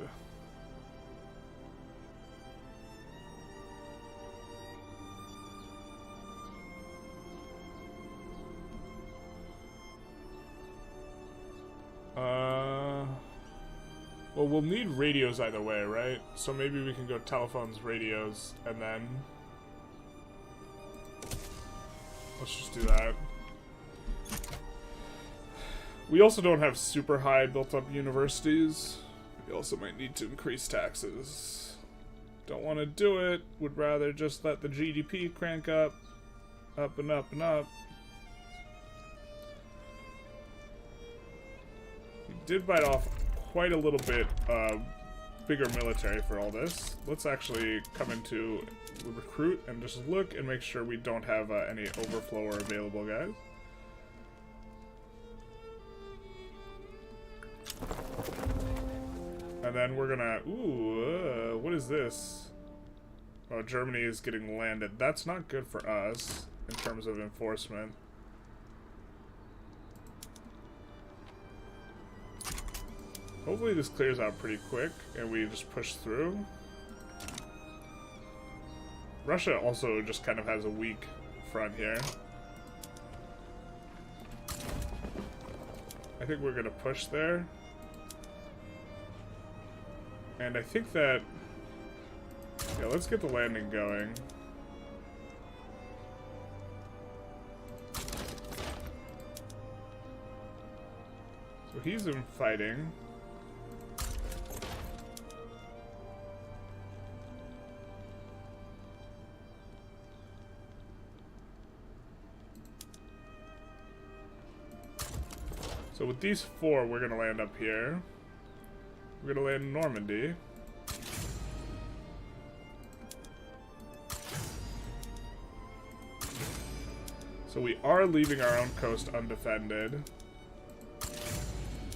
Well, we'll need radios either way, right? So maybe we can go telephones, radios, and then... Let's just do that. We also don't have super high built-up universities. We also might need to increase taxes. Don't want to do it. Would rather just let the GDP crank up. Up and up and up. We did bite off quite a little bit bigger military for all this. Let's actually come into recruit and just look and make sure we don't have any overflow or available guys. And then we're gonna... Ooh, what is this? Oh, Germany is getting landed. That's not good for us in terms of enforcement. Hopefully this clears out pretty quick and we just push through. Russia also just kind of has a weak front here. I think we're gonna push there. And I think that... Yeah, let's get the landing going. So he's in fighting. So with these four, we're gonna land up here. We're gonna land in Normandy. So we are leaving our own coast undefended,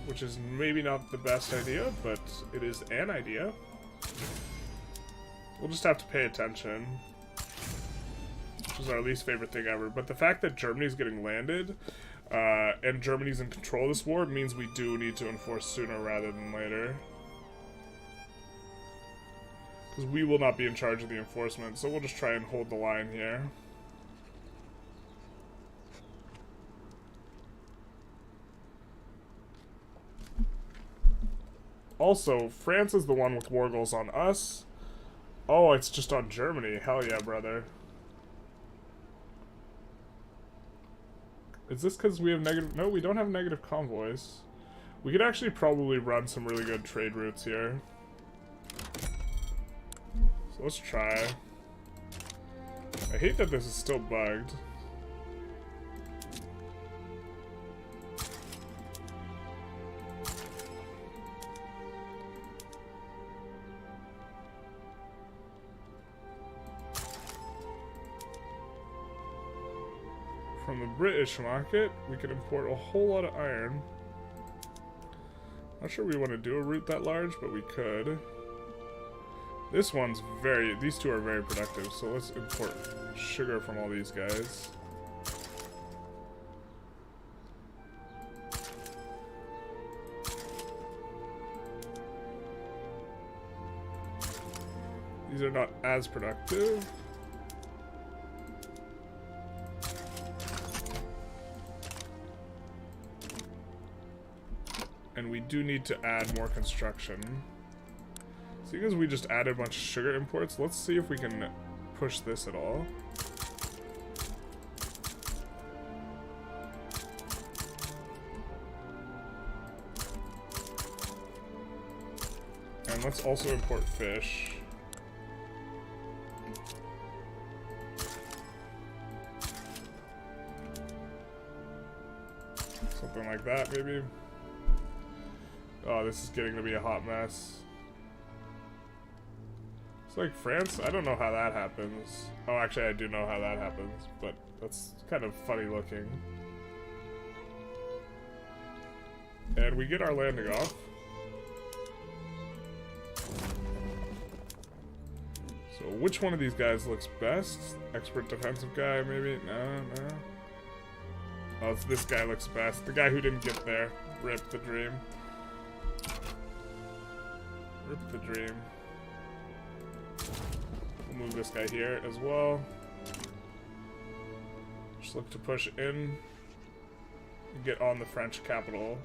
which is maybe not the best idea, but it is an idea. We'll just have to pay attention, which is our least favorite thing ever. But the fact that Germany's getting landed, and Germany's in control of this war means we do need to enforce sooner rather than later. Because we will not be in charge of the enforcement, so we'll just try and hold the line here. Also, France is the one with war goals on us. Oh, it's just on Germany. Hell yeah, brother. Is this because we have negative... No, we don't have negative convoys. We could actually probably run some really good trade routes here. So let's try. I hate that this is still bugged. From the British market, we could import a whole lot of iron. Not sure we want to do a route that large, but we could. This one's very... These two are very productive, so let's import sugar from all these guys. These are not as productive. And we do need to add more construction. Seeing as we just added a bunch of sugar imports, let's see if we can push this at all. And let's also import fish. Something like that, maybe. Oh, this is getting to be a hot mess. It's like France? I don't know how that happens. Oh, actually, I do know how that happens, but that's kind of funny looking. And we get our landing off. So which one of these guys looks best? Expert defensive guy, maybe? No. Oh, it's this guy looks best. The guy who didn't get there. Rip the dream. Rip the dream. We'll move this guy here as well. Just look to push in and get on the French capital.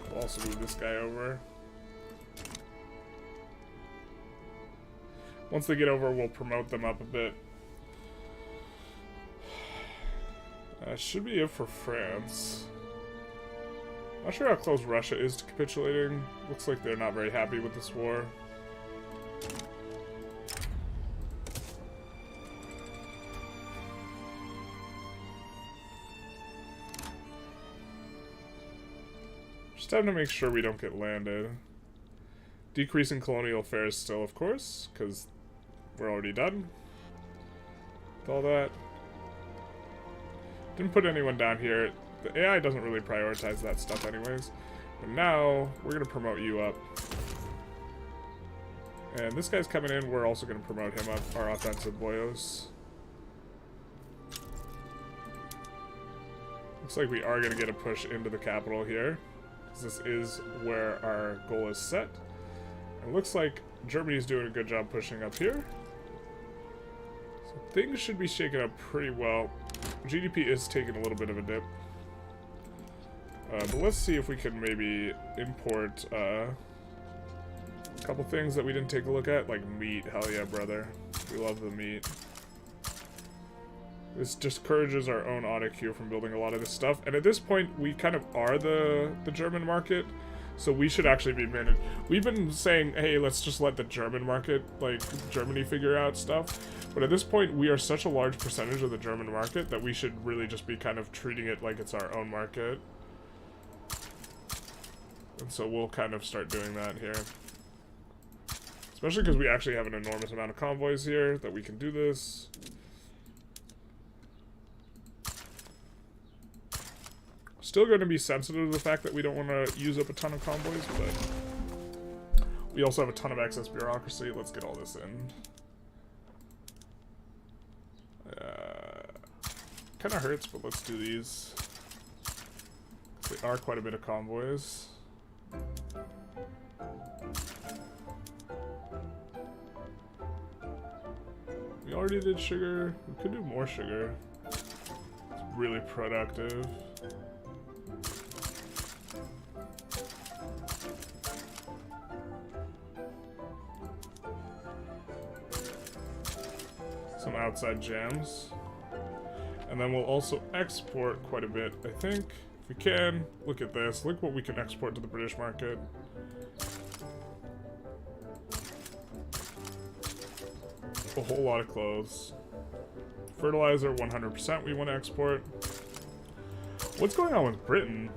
We'll also move this guy over. Once they get over, we'll promote them up a bit. Should be it for France. Not sure how close Russia is to capitulating. Looks like they're not very happy with this war. Just having to make sure we don't get landed. Decreasing colonial affairs still, of course, because we're already done with all that. Didn't put anyone down here. The AI doesn't really prioritize that stuff anyways. But now, we're going to promote you up. And this guy's coming in, we're also going to promote him up, our offensive boyos. Looks like we are going to get a push into the capital here, because this is where our goal is set. It looks like Germany's doing a good job pushing up here. So things should be shaken up pretty well. GDP is taking a little bit of a dip. But let's see if we can maybe import a couple things that we didn't take a look at, like meat. Hell yeah, brother. We love the meat. This discourages our own audit queue from building a lot of this stuff. And at this point, we kind of are the German market. So we should actually be managed. We've been saying, hey, let's just let the German market, like Germany, figure out stuff. But at this point, we are such a large percentage of the German market that we should really just be kind of treating it like it's our own market. And so we'll kind of start doing that here. Especially because we actually have an enormous amount of convoys here that we can do this. Still going to be sensitive to the fact that we don't want to use up a ton of convoys, but we also have a ton of excess bureaucracy. Let's get all this in. Kind of hurts, but let's do these. They are quite a bit of convoys. We already did sugar. We could do more sugar. It's really productive. Some outside jams. And then we'll also export quite a bit, I think. If we can, look at this. Look what we can export to the British market. A whole lot of clothes. Fertilizer, 100% we want to export. What's going on with Britain?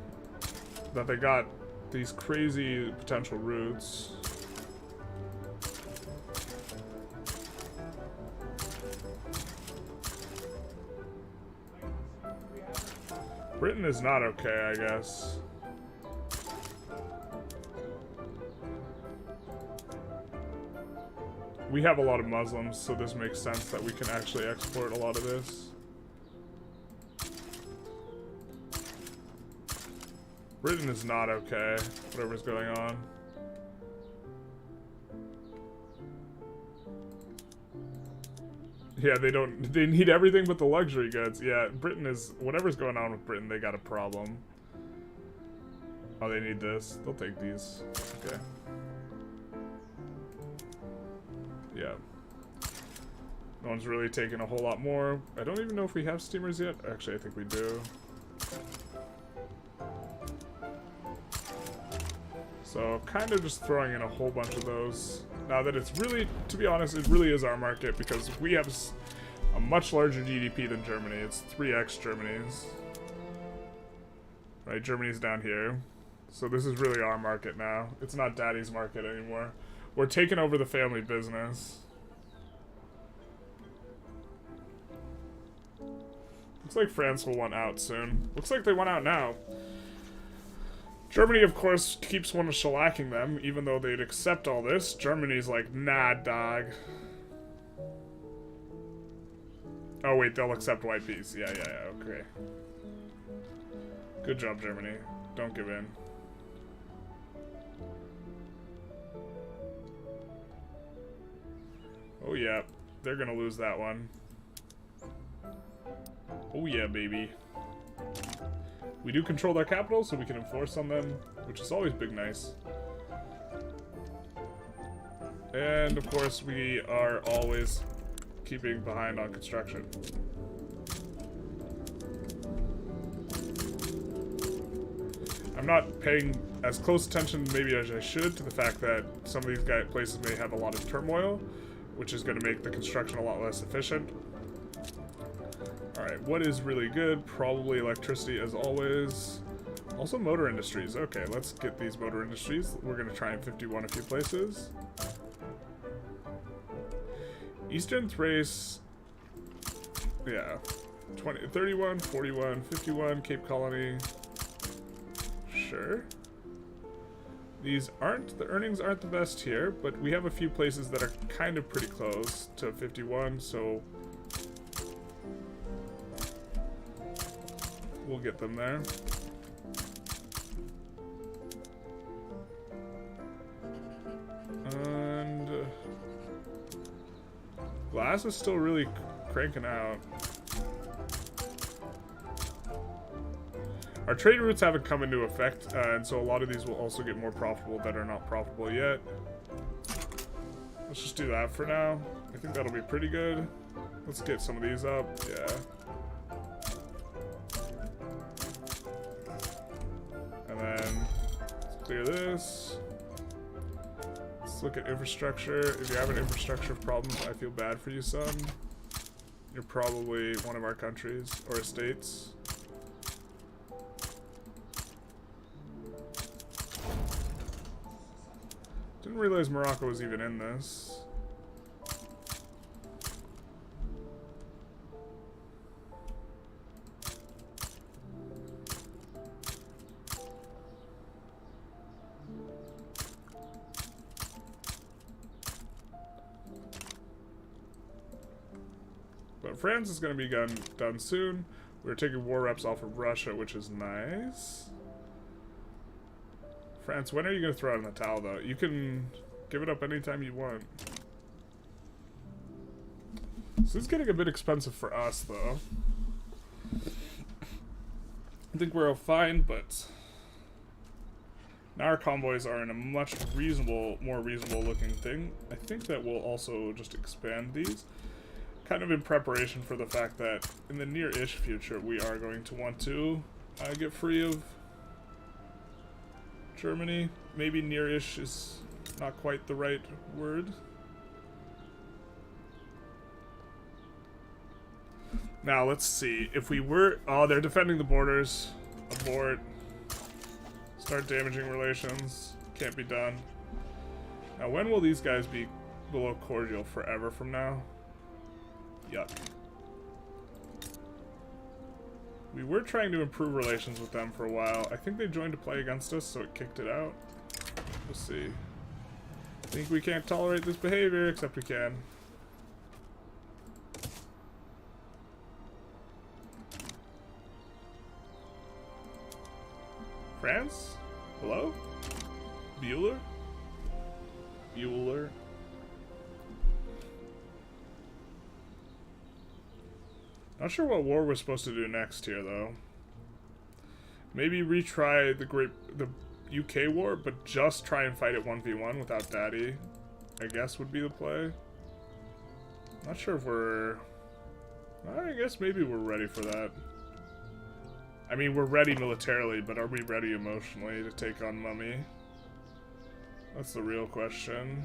That they got these crazy potential routes. Britain is not okay, I guess. We have a lot of Muslims, so this makes sense that we can actually export a lot of this. Britain is not okay, whatever's going on. Yeah, they need everything but the luxury goods. Yeah, Britain is, whatever's going on with Britain, they got a problem. Oh, they need this. They'll take these. Okay. Yeah. No one's really taking a whole lot more. I don't even know if we have steamers yet. Actually, I think we do. So, kind of just throwing in a whole bunch of those. Now that it's really, to be honest, it really is our market because we have a much larger GDP than Germany. It's 3x Germany's. Right, Germany's down here. So this is really our market now. It's not Daddy's market anymore. We're taking over the family business. Looks like France will want out soon. Looks like they want out now. Germany, of course, keeps one shellacking them, even though they'd accept all this. Germany's like, nah, dog. Oh, wait, they'll accept white peace. Yeah, okay. Good job, Germany. Don't give in. Oh, yeah. They're gonna lose that one. Oh, yeah, baby. We do control their capital, so we can enforce on them, which is always big nice. And, of course, we are always keeping behind on construction. I'm not paying as close attention maybe as I should to the fact that some of these places may have a lot of turmoil, which is going to make the construction a lot less efficient. Alright, what is really good? Probably electricity as always. Also motor industries. Okay, let's get these motor industries. We're going to try and 51 a few places. Eastern Thrace. Yeah. 20, 31, 41, 51, Cape Colony. Sure. These aren't, the earnings aren't the best here, but we have a few places that are kind of pretty close to 51, so we'll get them there. And glass is still really cranking out. Our trade routes haven't come into effect, and so a lot of these will also get more profitable that are not profitable yet. Let's just do that for now. I think that'll be pretty good. Let's get some of these up. Yeah. And then let's clear this. Let's look at infrastructure. If you're having infrastructure problems, I feel bad for you, son. You're probably one of our countries or states. Didn't realize Morocco was even in this. But France is going to be done soon. We're taking war reps off of Russia, which is nice. France, when are you going to throw out in the towel, though? You can give it up anytime you want. This is getting a bit expensive for us, though. I think we're all fine, but now our convoys are in a much more reasonable looking thing. I think that we'll also just expand these, kind of in preparation for the fact that in the near-ish future, we are going to want to get free of Germany. Maybe near-ish is not quite the right word. Now, let's see. If we were... Oh, they're defending the borders. Abort. Start damaging relations. Can't be done. Now, when will these guys be below cordial? Forever from now? Yuck. We were trying to improve relations with them for a while. I think they joined to play against us, so it kicked it out. We'll see. I think we can't tolerate this behavior, except we can. France? Hello? Bueller? Bueller? Not sure what war we're supposed to do next here, though. Maybe retry the UK war, but just try and fight it 1v1 without Daddy, I guess would be the play. Not sure if we're... I guess maybe we're ready for that. I mean, we're ready militarily, but are we ready emotionally to take on Mummy? That's the real question.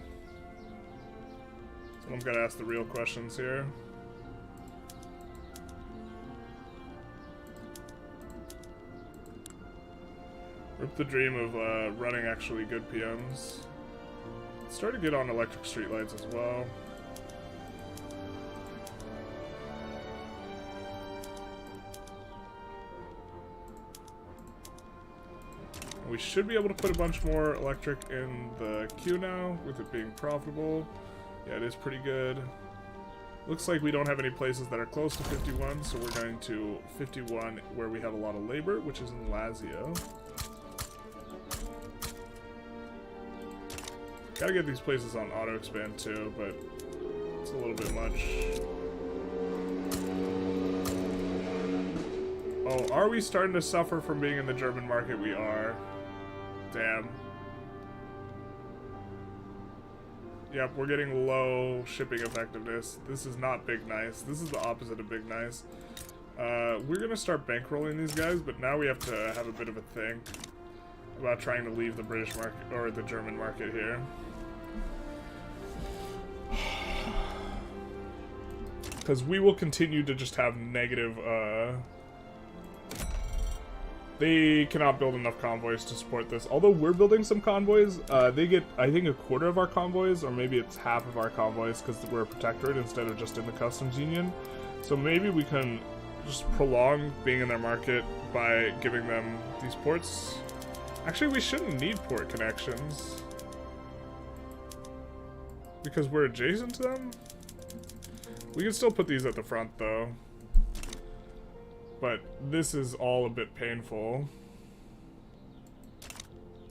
Someone's got to ask the real questions here. Rip the dream of running actually good PMs. Start to get on electric streetlights as well. We should be able to put a bunch more electric in the queue now, with it being profitable. Yeah, it is pretty good. Looks like we don't have any places that are close to 51, so we're going to 51 where we have a lot of labor, which is in Lazio. Gotta get these places on auto expand too, but it's a little bit much. Oh, are we starting to suffer from being in the German market? We are. Damn. Yep, we're getting low shipping effectiveness. This is not big nice. This is the opposite of big nice. We're gonna start bankrolling these guys, but now we have to have a bit of a think about trying to leave the British market, or the German market here. Because we will continue to just have negative, they cannot build enough convoys to support this. Although we're building some convoys, they get, I think, a quarter of our convoys, or maybe it's half of our convoys because we're a protectorate instead of just in the customs union. So maybe we can just prolong being in their market by giving them these ports. Actually, we shouldn't need port connections because we're adjacent to them. We can still put these at the front, though. But this is all a bit painful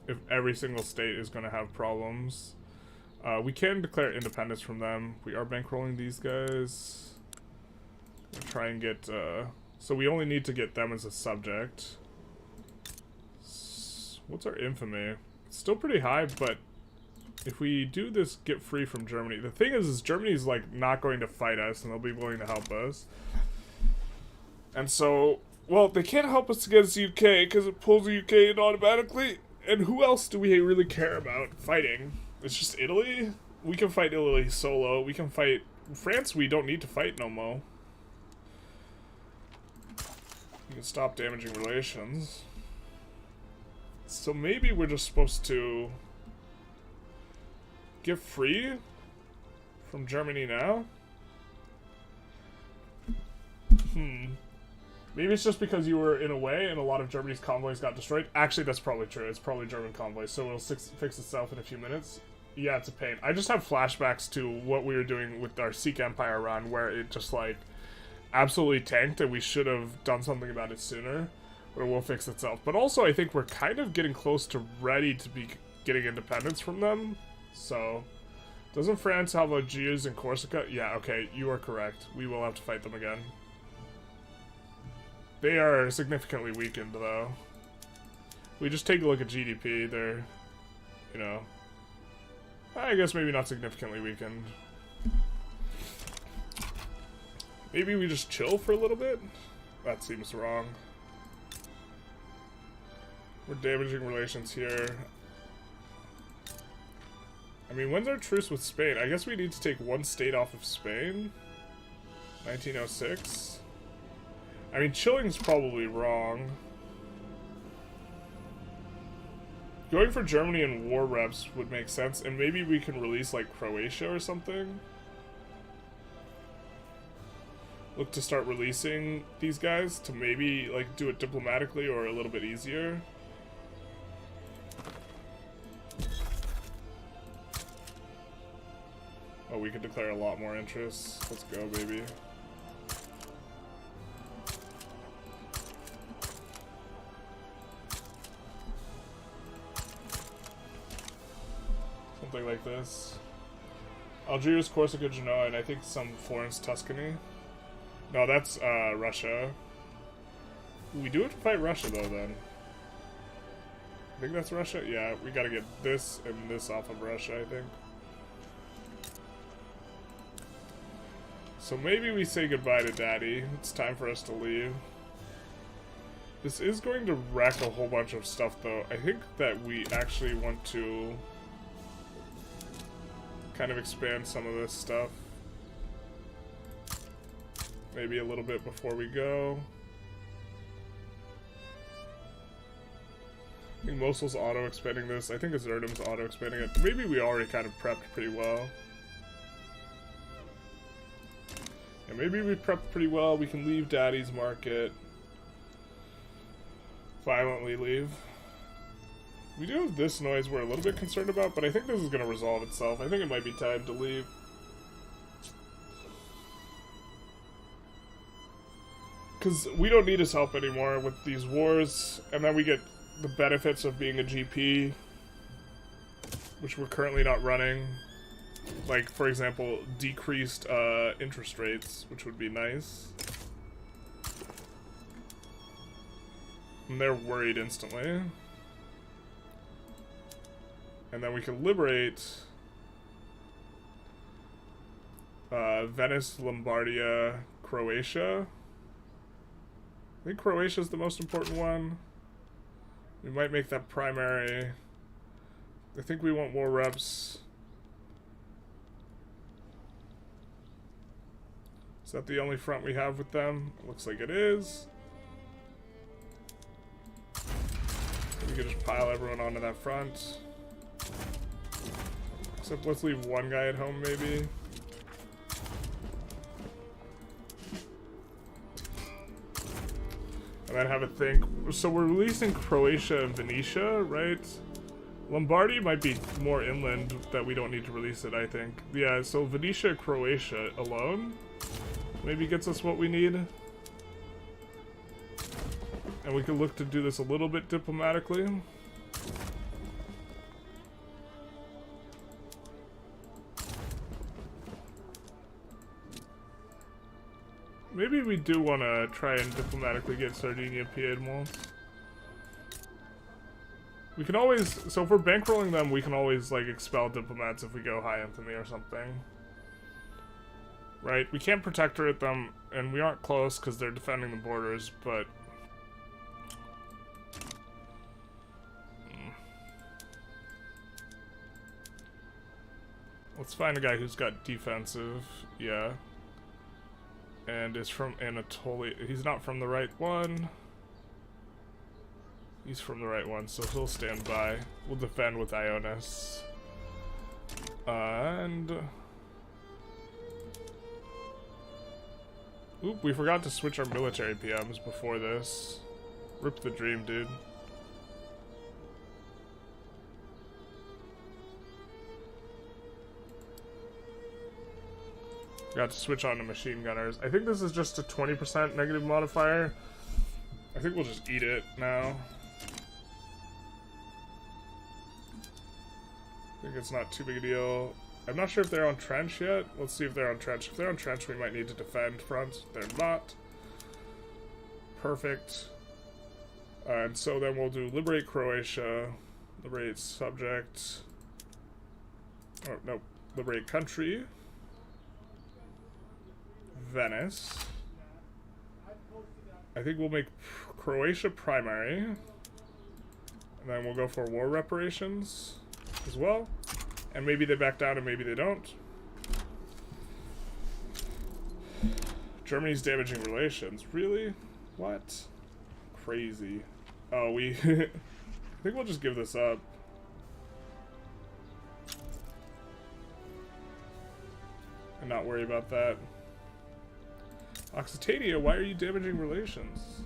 if every single state is going to have problems. We can declare independence from them. We are bankrolling these guys. We'll try and get... so we only need to get them as a subject. What's our infamy? It's still pretty high, but if we do this get free from Germany... The thing is Germany's like not going to fight us and they'll be willing to help us. And so, well, they can't help us against the UK because it pulls the UK in automatically. And who else do we really care about fighting? It's just Italy? We can fight Italy solo. We can fight France. We don't need to fight no more. We can stop damaging relations. So maybe we're just supposed to get free from Germany now? Maybe it's just because you were in a way and a lot of Germany's convoys got destroyed. Actually, that's probably true. It's probably German convoys, so it'll fix itself in a few minutes. Yeah, it's a pain. I just have flashbacks to what we were doing with our Sikh Empire run, where it just, like, absolutely tanked, and we should have done something about it sooner, but it will fix itself. But also, I think we're kind of getting close to ready to be getting independence from them, so... Doesn't France have a Jews in Corsica? Yeah, okay, you are correct. We will have to fight them again. They are significantly weakened, though. We just take a look at GDP, they're, you know, I guess maybe not significantly weakened. Maybe we just chill for a little bit? That seems wrong. We're damaging relations here. I mean, when's our truce with Spain? I guess we need to take one state off of Spain. 1906. I mean, chilling's probably wrong. Going for Germany and war reps would make sense, and maybe we can release, like, Croatia or something. Look to start releasing these guys to maybe, like, do it diplomatically or a little bit easier. Oh, we could declare a lot more interest. Let's go, baby. Something like this. Algiers, Corsica, Genoa, and I think some Florence, Tuscany. No, that's Russia. We do have to fight Russia though then. I think that's Russia? Yeah, we gotta get this and this off of Russia, I think. So maybe we say goodbye to Daddy. It's time for us to leave. This is going to wreck a whole bunch of stuff though. I think that we actually want to kind of expand some of this stuff. Maybe a little bit before we go. I think Mosul's auto-expanding this. I think Azerdum's auto-expanding it. Maybe we already kind of prepped pretty well. Yeah, maybe we prepped pretty well. We can leave Daddy's market. Violently leave. We do have this noise we're a little bit concerned about, but I think this is going to resolve itself. I think it might be time to leave. Because we don't need his help anymore with these wars, and then we get the benefits of being a GP, which we're currently not running. Like, for example, decreased interest rates, which would be nice. And they're worried instantly. And then we can liberate Venice, Lombardia, Croatia. I think Croatia is the most important one. We might make that primary. I think we want war reps. Is that the only front we have with them? It looks like it is. We can just pile everyone onto that front. Except let's leave one guy at home, maybe. And then have a think. So we're releasing Croatia and Venetia, right? Lombardy might be more inland that we don't need to release it, I think. Yeah, so Venetia, Croatia alone maybe gets us what we need. And we can look to do this a little bit diplomatically. Maybe we do want to try and diplomatically get Sardinia, Piedmont. We can always, so if we're bankrolling them, we can always like expel diplomats if we go high infamy or something. Right? We can't protectorate them, and we aren't close because they're defending the borders, but... Let's find a guy who's got defensive, yeah. And is from Anatolia. He's not from the right one. He's from the right one, so he'll stand by. We'll defend with Ionis. And... Oop, we forgot to switch our military PMs before this. Rip the dream, dude. Got to switch on to machine gunners. I think this is just a 20% negative modifier. I think we'll just eat it now. I think it's not too big a deal. I'm not sure if they're on trench yet. Let's see if they're on trench. If they're on trench, we might need to defend front. They're not. Perfect. And so then we'll do liberate Croatia, liberate subject. Oh, no, liberate country. Venice. I think we'll make Croatia primary. And then we'll go for war reparations as well. And maybe they back down and maybe they don't. Germany's damaging relations. Really? What? Crazy. Oh, we... I think we'll just give this up. And not worry about that. Occitania, why are you damaging relations?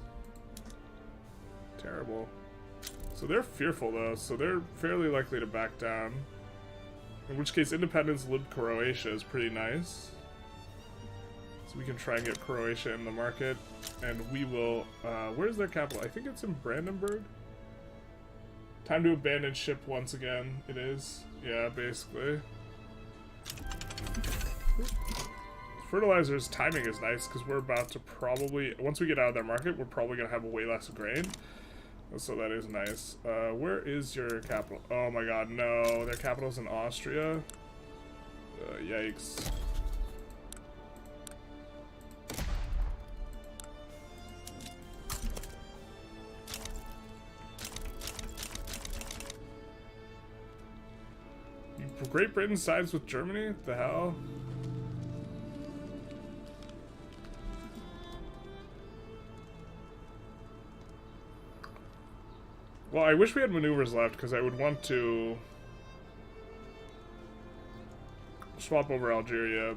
Terrible. So they're fearful though, so they're fairly likely to back down. In which case, independence lib Croatia is pretty nice. So we can try and get Croatia in the market. And we will, where's their capital? I think it's in Brandenburg? Time to abandon ship once again. It is. Yeah, basically. Fertilizers timing is nice because we're about to probably, once we get out of their market, we're probably going to have way less grain. So that is nice. Where is your capital? Oh my god, no. Their capital's in Austria? Yikes. Great Britain sides with Germany? What the hell? Well, I wish we had maneuvers left, because I would want to swap over Algeria,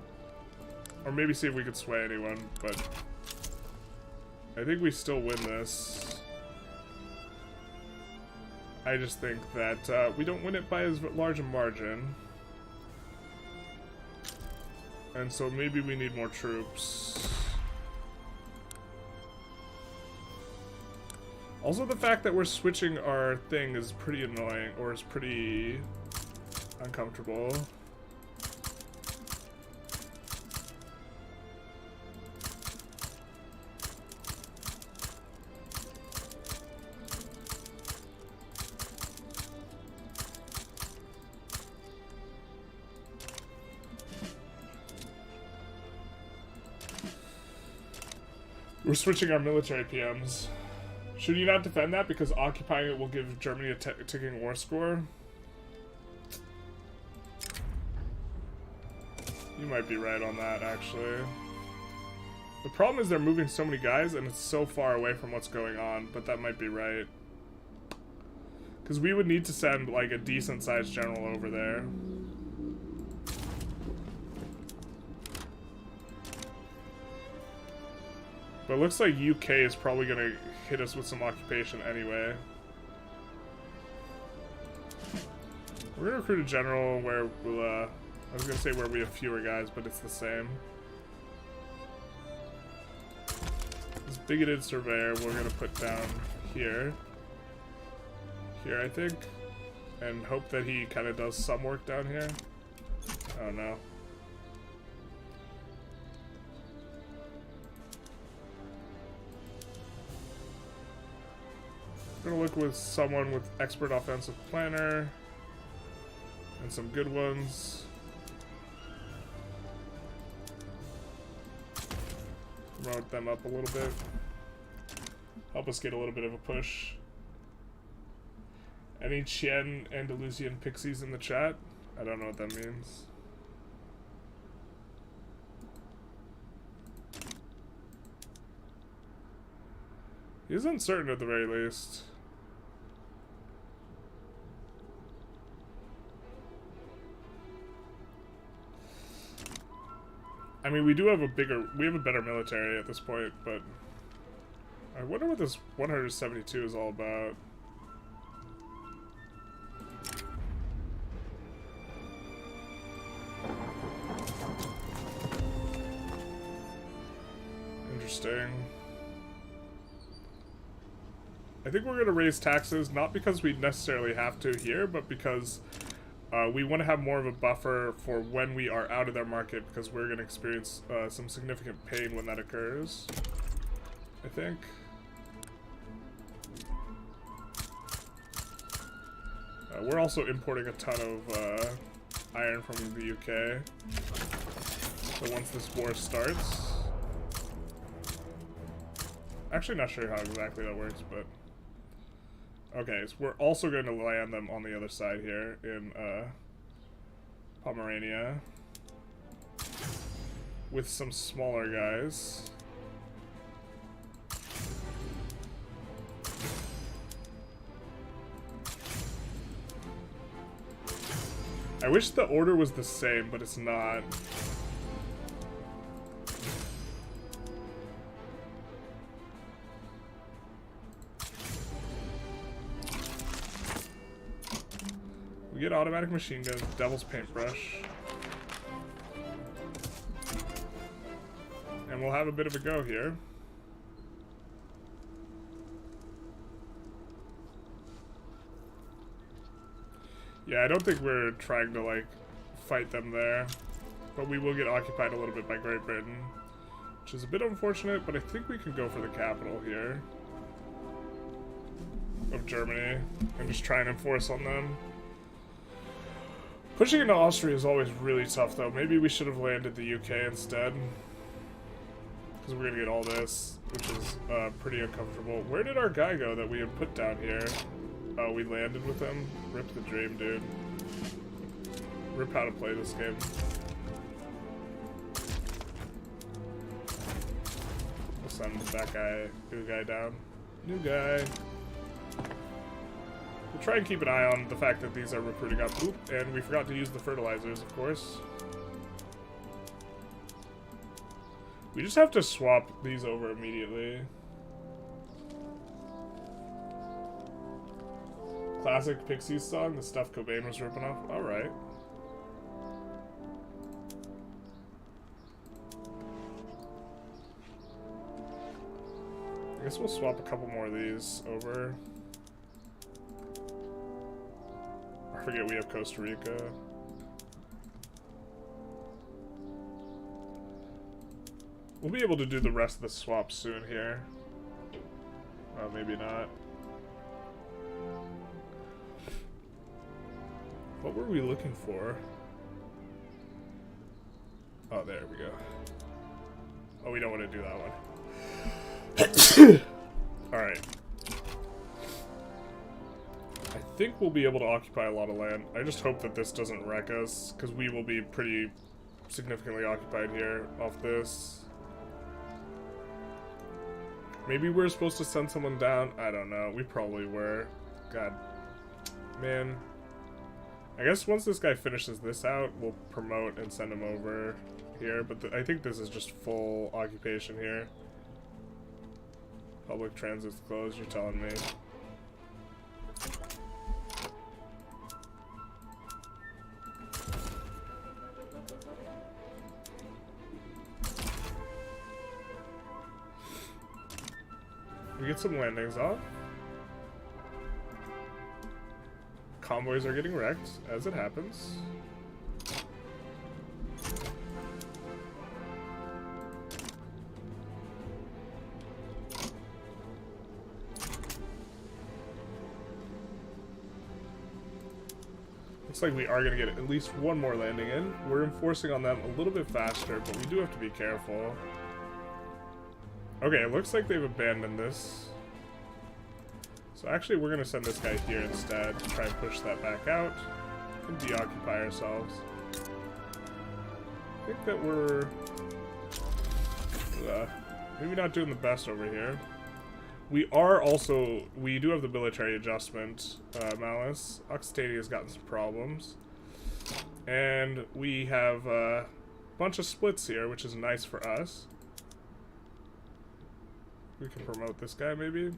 or maybe see if we could sway anyone, but I think we still win this. I just think that we don't win it by as large a margin, and so maybe we need more troops. Also, the fact that we're switching our thing is pretty annoying, or is pretty uncomfortable. We're switching our military PMs. Should you not defend that because occupying it will give Germany a ticking war score? You might be right on that, actually. The problem is they're moving so many guys and it's so far away from what's going on, but that might be right. Because we would need to send, like, a decent-sized general over there. But it looks like UK is probably going to hit us with some occupation anyway. We're going to recruit a general where we'll, I was going to say where we have fewer guys, but it's the same. This bigoted surveyor we're going to put down here. Here, I think. And hope that he kind of does some work down here. Oh no. We're gonna look with someone with expert offensive planner and some good ones. Promote them up a little bit. Help us get a little bit of a push. Any Chien Andalusian pixies in the chat? I don't know what that means. He's uncertain at the very least. I mean, we do have a better military at this point, but I wonder what this 172 is all about. Interesting. I think we're going to raise taxes, not because we necessarily have to here, but because we want to have more of a buffer for when we are out of their market, because we're going to experience some significant pain when that occurs, I think. We're also importing a ton of iron from the UK. So once this war starts... Actually not sure how exactly that works, but... Okay, so we're also going to land them on the other side here in Pomerania with some smaller guys. I wish the order was the same, but it's not. We get automatic machine guns, devil's paintbrush. And we'll have a bit of a go here. Yeah, I don't think we're trying to, like, fight them there. But we will get occupied a little bit by Great Britain, which is a bit unfortunate, but I think we can go for the capital here of Germany and just try and enforce on them. Pushing into Austria is always really tough, though. Maybe we should have landed the UK instead, because we're going to get all this, which is pretty uncomfortable. Where did our guy go that we had put down here? Oh, we landed with him? Rip the dream, dude. Rip how to play this game. We'll send that guy, new guy down. New guy. We'll try and keep an eye on the fact that these are recruiting up. Oop, and we forgot to use the fertilizers, of course. We just have to swap these over immediately. Classic Pixies song, the stuff Cobain was ripping off. Alright. I guess we'll swap a couple more of these over. I forget we have Costa Rica. We'll be able to do the rest of the swaps soon here. Maybe not. What were we looking for? Oh, there we go. Oh, we don't want to do that one. Alright. I think we'll be able to occupy a lot of land. I just hope that this doesn't wreck us, because we will be pretty significantly occupied here off this. Maybe we're supposed to send someone down? I don't know. We probably were. God. Man. I guess once this guy finishes this out, we'll promote and send him over here. But I think this is just full occupation here. Public transit's closed, you're telling me. We get some landings off. Convoys are getting wrecked, as it happens. Looks like we are going to get at least one more landing in. We're enforcing on them a little bit faster, but we do have to be careful. Okay, it looks like they've abandoned this. So actually we're going to send this guy here instead to try and push that back out and deoccupy ourselves. I think that we're maybe not doing the best over here. We are also, we do have the military adjustment, Malice. Occitanea's gotten some problems. And we have a bunch of splits here, which is nice for us. We can promote this guy, maybe.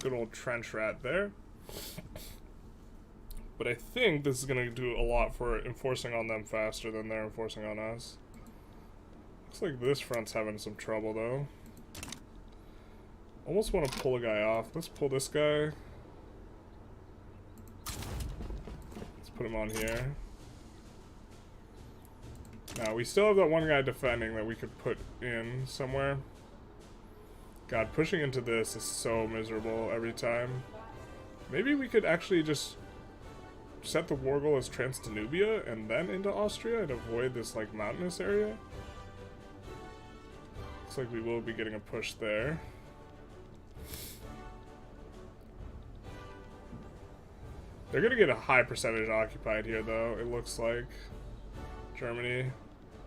Good old trench rat there. But I think this is going to do a lot for enforcing on them faster than they're enforcing on us. Looks like this front's having some trouble, though. Almost want to pull a guy off. Let's pull this guy. Let's put him on here. Now, we still have that one guy defending that we could put in somewhere. God, pushing into this is so miserable every time. Maybe we could actually just set the war goal as Transdanubia and then into Austria and avoid this, like, mountainous area. Looks like we will be getting a push there. They're gonna get a high percentage occupied here, though, it looks like. Germany.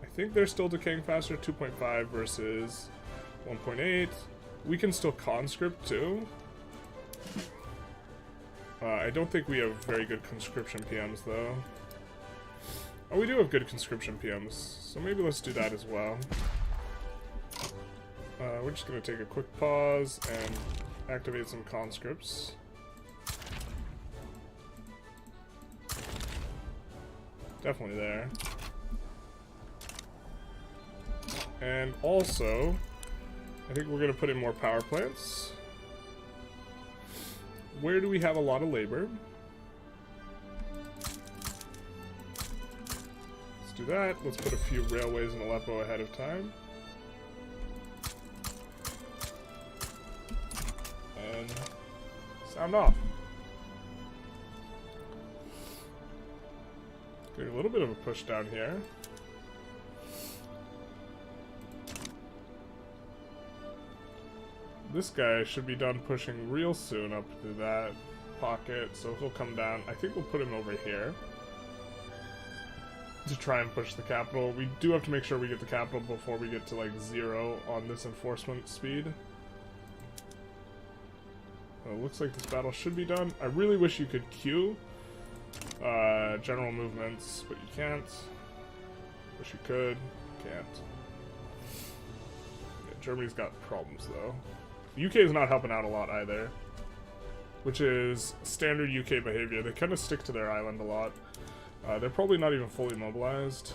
I think they're still decaying faster, 2.5 versus 1.8. We can still conscript, too. I don't think we have very good conscription PMs, though. Oh, we do have good conscription PMs, so maybe let's do that as well. We're just going to take a quick pause and activate some conscripts. Definitely there. And also, I think we're going to put in more power plants. Where do we have a lot of labor? do that. Let's put a few railways in Aleppo ahead of time. And sound off. Getting a little bit of a push down here. This guy should be done pushing real soon up to that pocket, so he'll come down. I think we'll put him over here to try and push the capital. We do have to make sure we get the capital before we get to like 0 on this enforcement speed. Well, it looks like this battle should be done. I really wish you could queue general movements, but you can't. Wish you could. Can't. Yeah, Germany's got problems though. The UK is not helping out a lot either, which is standard UK behavior. They kind of stick to their island a lot. They're probably not even fully mobilized.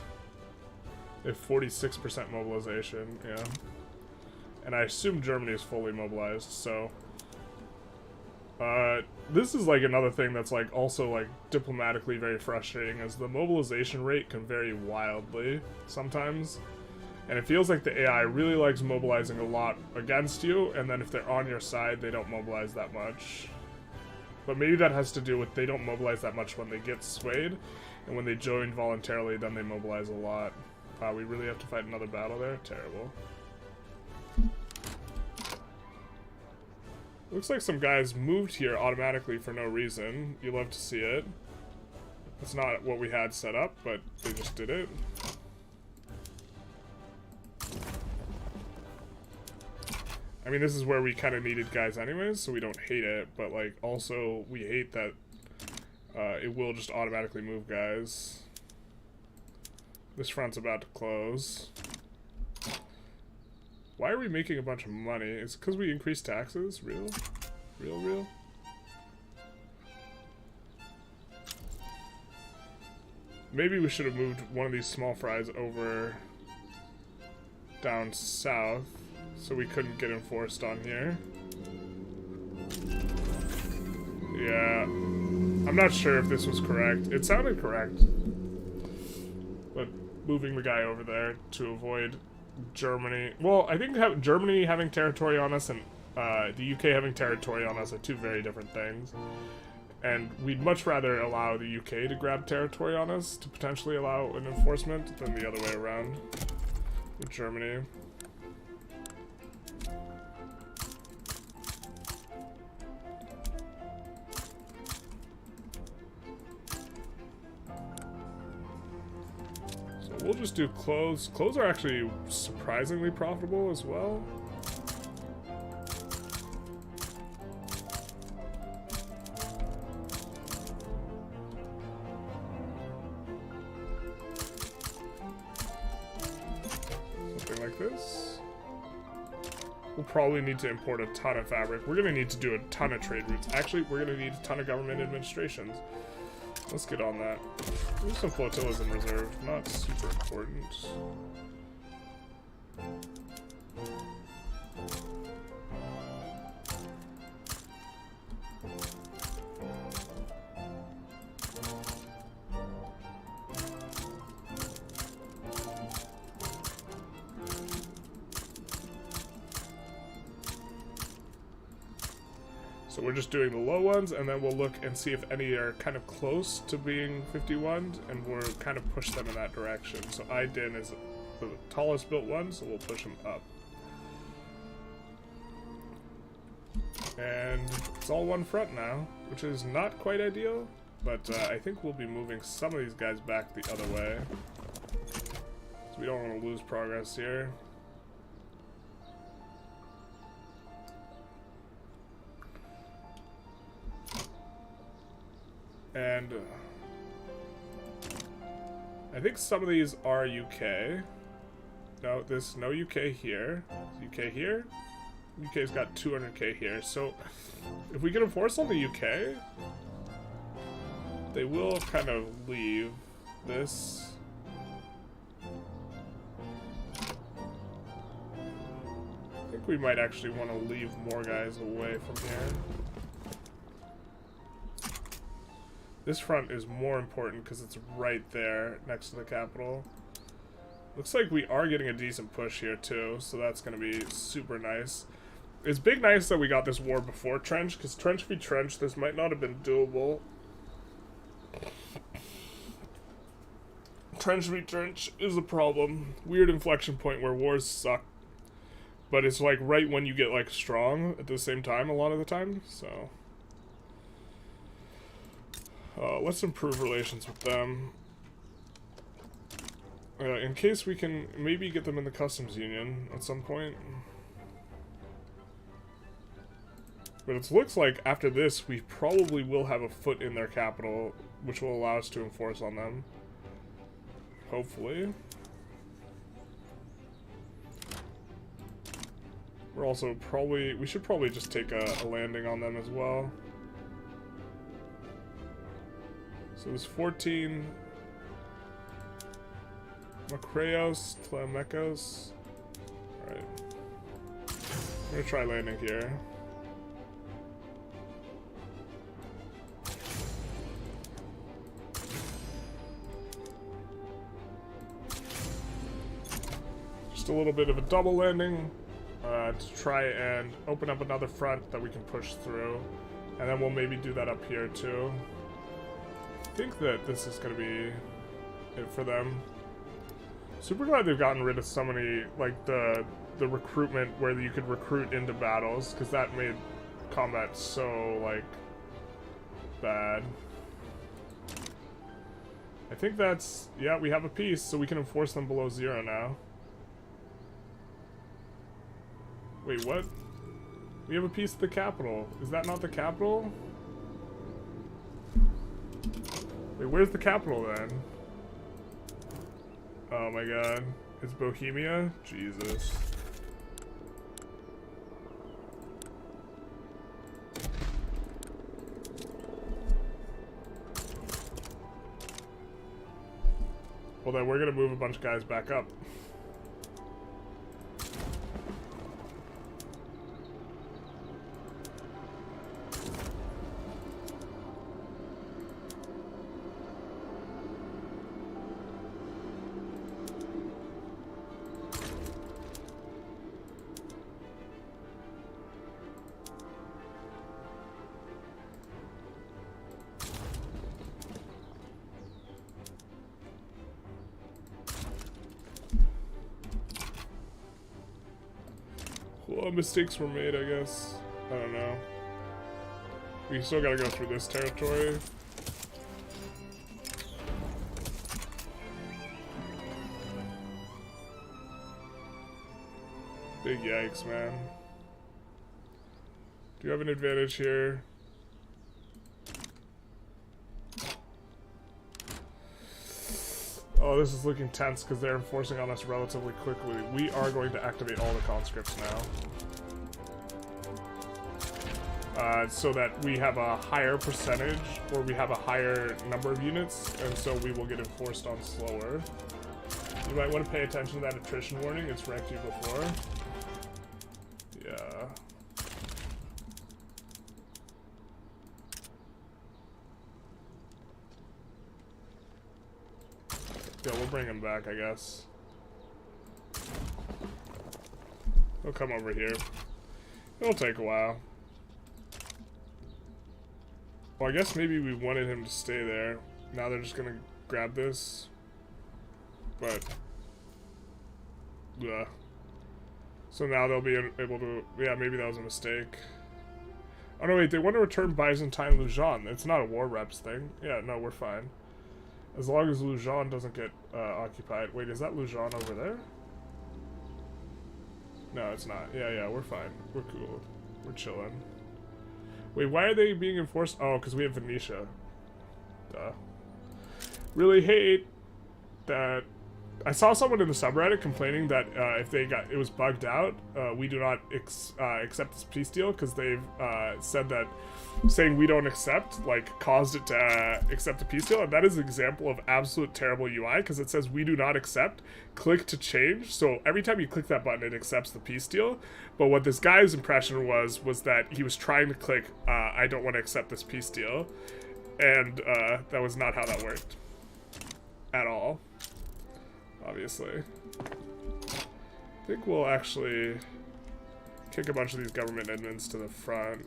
They have 46% mobilization, yeah. And I assume Germany is fully mobilized, so... this is like another thing that's like also like diplomatically very frustrating, is the mobilization rate can vary wildly sometimes. And it feels like the AI really likes mobilizing a lot against you, and then if they're on your side, they don't mobilize that much. But maybe that has to do with they don't mobilize that much when they get swayed, and when they join voluntarily, then they mobilize a lot. Wow, we really have to fight another battle there? Terrible. Looks like some guys moved here automatically for no reason. You love to see it. It's not what we had set up, but they just did it. I mean, this is where we kind of needed guys anyways, so we don't hate it, but like also we hate that it will just automatically move guys. This front's about to close. Why are we making a bunch of money? Is it because we increased taxes? Real? Real? Maybe we should have moved one of these small fries over down south, so we couldn't get enforced on here. Yeah. I'm not sure if this was correct. It sounded correct. But moving the guy over there to avoid Germany... Well, I think Germany having territory on us and the UK having territory on us are two very different things. And we'd much rather allow the UK to grab territory on us to potentially allow an enforcement than the other way around with Germany. We'll just do clothes. Clothes are actually surprisingly profitable as well. Something like this. We'll probably need to import a ton of fabric. We're going to need to do a ton of trade routes. Actually, we're going to need a ton of government administrations. Let's get on that. There's some flotillas in reserve, not super important. So we're just doing the low ones, and then we'll look and see if any are kind of close to being 51, and we'll kind of push them in that direction. So Aydin is the tallest built one, so we'll push him up. And it's all one front now, which is not quite ideal, but I think we'll be moving some of these guys back the other way. So we don't want to lose progress here. And I think some of these are UK. No, there's no UK here. UK here? UK's got 200k here. So if we can enforce on the UK, they will kind of leave this. I think we might actually want to leave more guys away from here. This front is more important because it's right there next to the capital. Looks like we are getting a decent push here too, so that's going to be super nice. It's big nice that we got this war before Trench, because Trench v Trench, this might not have been doable. Trench v Trench is a problem. Weird inflection point where wars suck. But it's like right when you get like strong at the same time a lot of the time, so... let's improve relations with them. In case we can maybe get them in the customs union at some point. But it looks like after this we probably will have a foot in their capital, which will allow us to enforce on them. Hopefully. We're also probably... we should probably just take a landing on them as well. So there's 14... Macreos, Tlamecos. Alright. I'm gonna try landing here. Just a little bit of a double landing to try and open up another front that we can push through. And then we'll maybe do that up here too. I think that this is going to be it for them. Super glad they've gotten rid of so many, like the recruitment where you could recruit into battles, because that made combat so, like, bad. I think that's, yeah, we have a peace, so we can enforce them below 0 now. Wait, what? We have a piece of the capital. Is that not the capital? Wait, where's the capital then? Oh my god. It's Bohemia? Jesus. Well then, we're gonna move a bunch of guys back up. Well, mistakes were made, I guess. I don't know. We still gotta go through this territory. Big yikes, man. Do you have an advantage here? Oh, this is looking tense because they're enforcing on us relatively quickly. We are going to activate all the conscripts now. So that we have a higher percentage, or we have a higher number of units, and so we will get enforced on slower. You might want to pay attention to that attrition warning. It's wrecked you before. Yeah. Yeah, we'll bring him back, I guess. He'll come over here. It'll take a while. Well, I guess maybe we wanted him to stay there. Now they're just gonna grab this. But... yeah. So now they'll be able to... yeah, maybe that was a mistake. Oh no, wait, they want to return Byzantine Lujan. It's not a war reps thing. Yeah, no, we're fine. As long as Lujan doesn't get occupied. Wait, is that Lujan over there? No, it's not. Yeah, we're fine. We're cool. We're chilling. Wait, why are they being enforced? Oh, because we have Venetia. Duh. Really hate that... I saw someone in the subreddit complaining that if they got... it was bugged out, we do not accept this peace deal, because they've said that saying we don't accept, like, caused it to accept a peace deal, and that is an example of absolute terrible UI, because it says we do not accept, click to change, so every time you click that button it accepts the peace deal, but what this guy's impression was that he was trying to click I don't want to accept this peace deal, And that was not how that worked. At all. Obviously. I think we'll actually kick a bunch of these government admins to the front.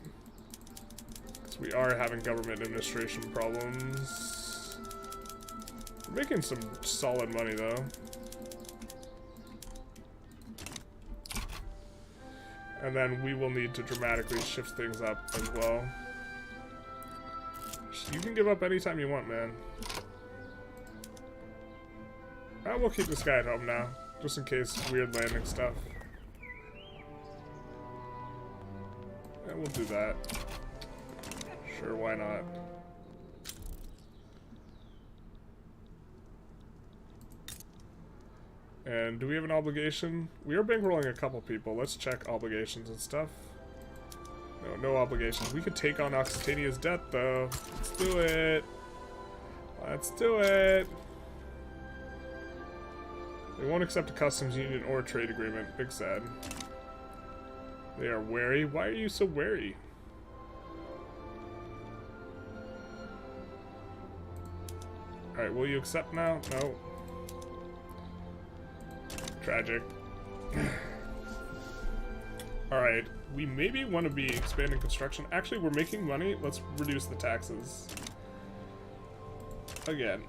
Because we are having government administration problems. We're making some solid money though. And then we will need to dramatically shift things up as well. You can give up anytime you want, man. We'll keep this guy at home now, just in case weird landing stuff. And we'll do that. Sure, why not? And do we have an obligation? We are bankrolling a couple people. Let's check obligations and stuff. No, no obligations. We could take on Occitania's debt, though. Let's do it. Let's do it. They won't accept a customs union or a trade agreement. Big sad. They are wary. Why are you so wary? Alright, will you accept now? No. Tragic. Alright, we maybe want to be expanding construction. Actually, we're making money. Let's reduce the taxes. Again.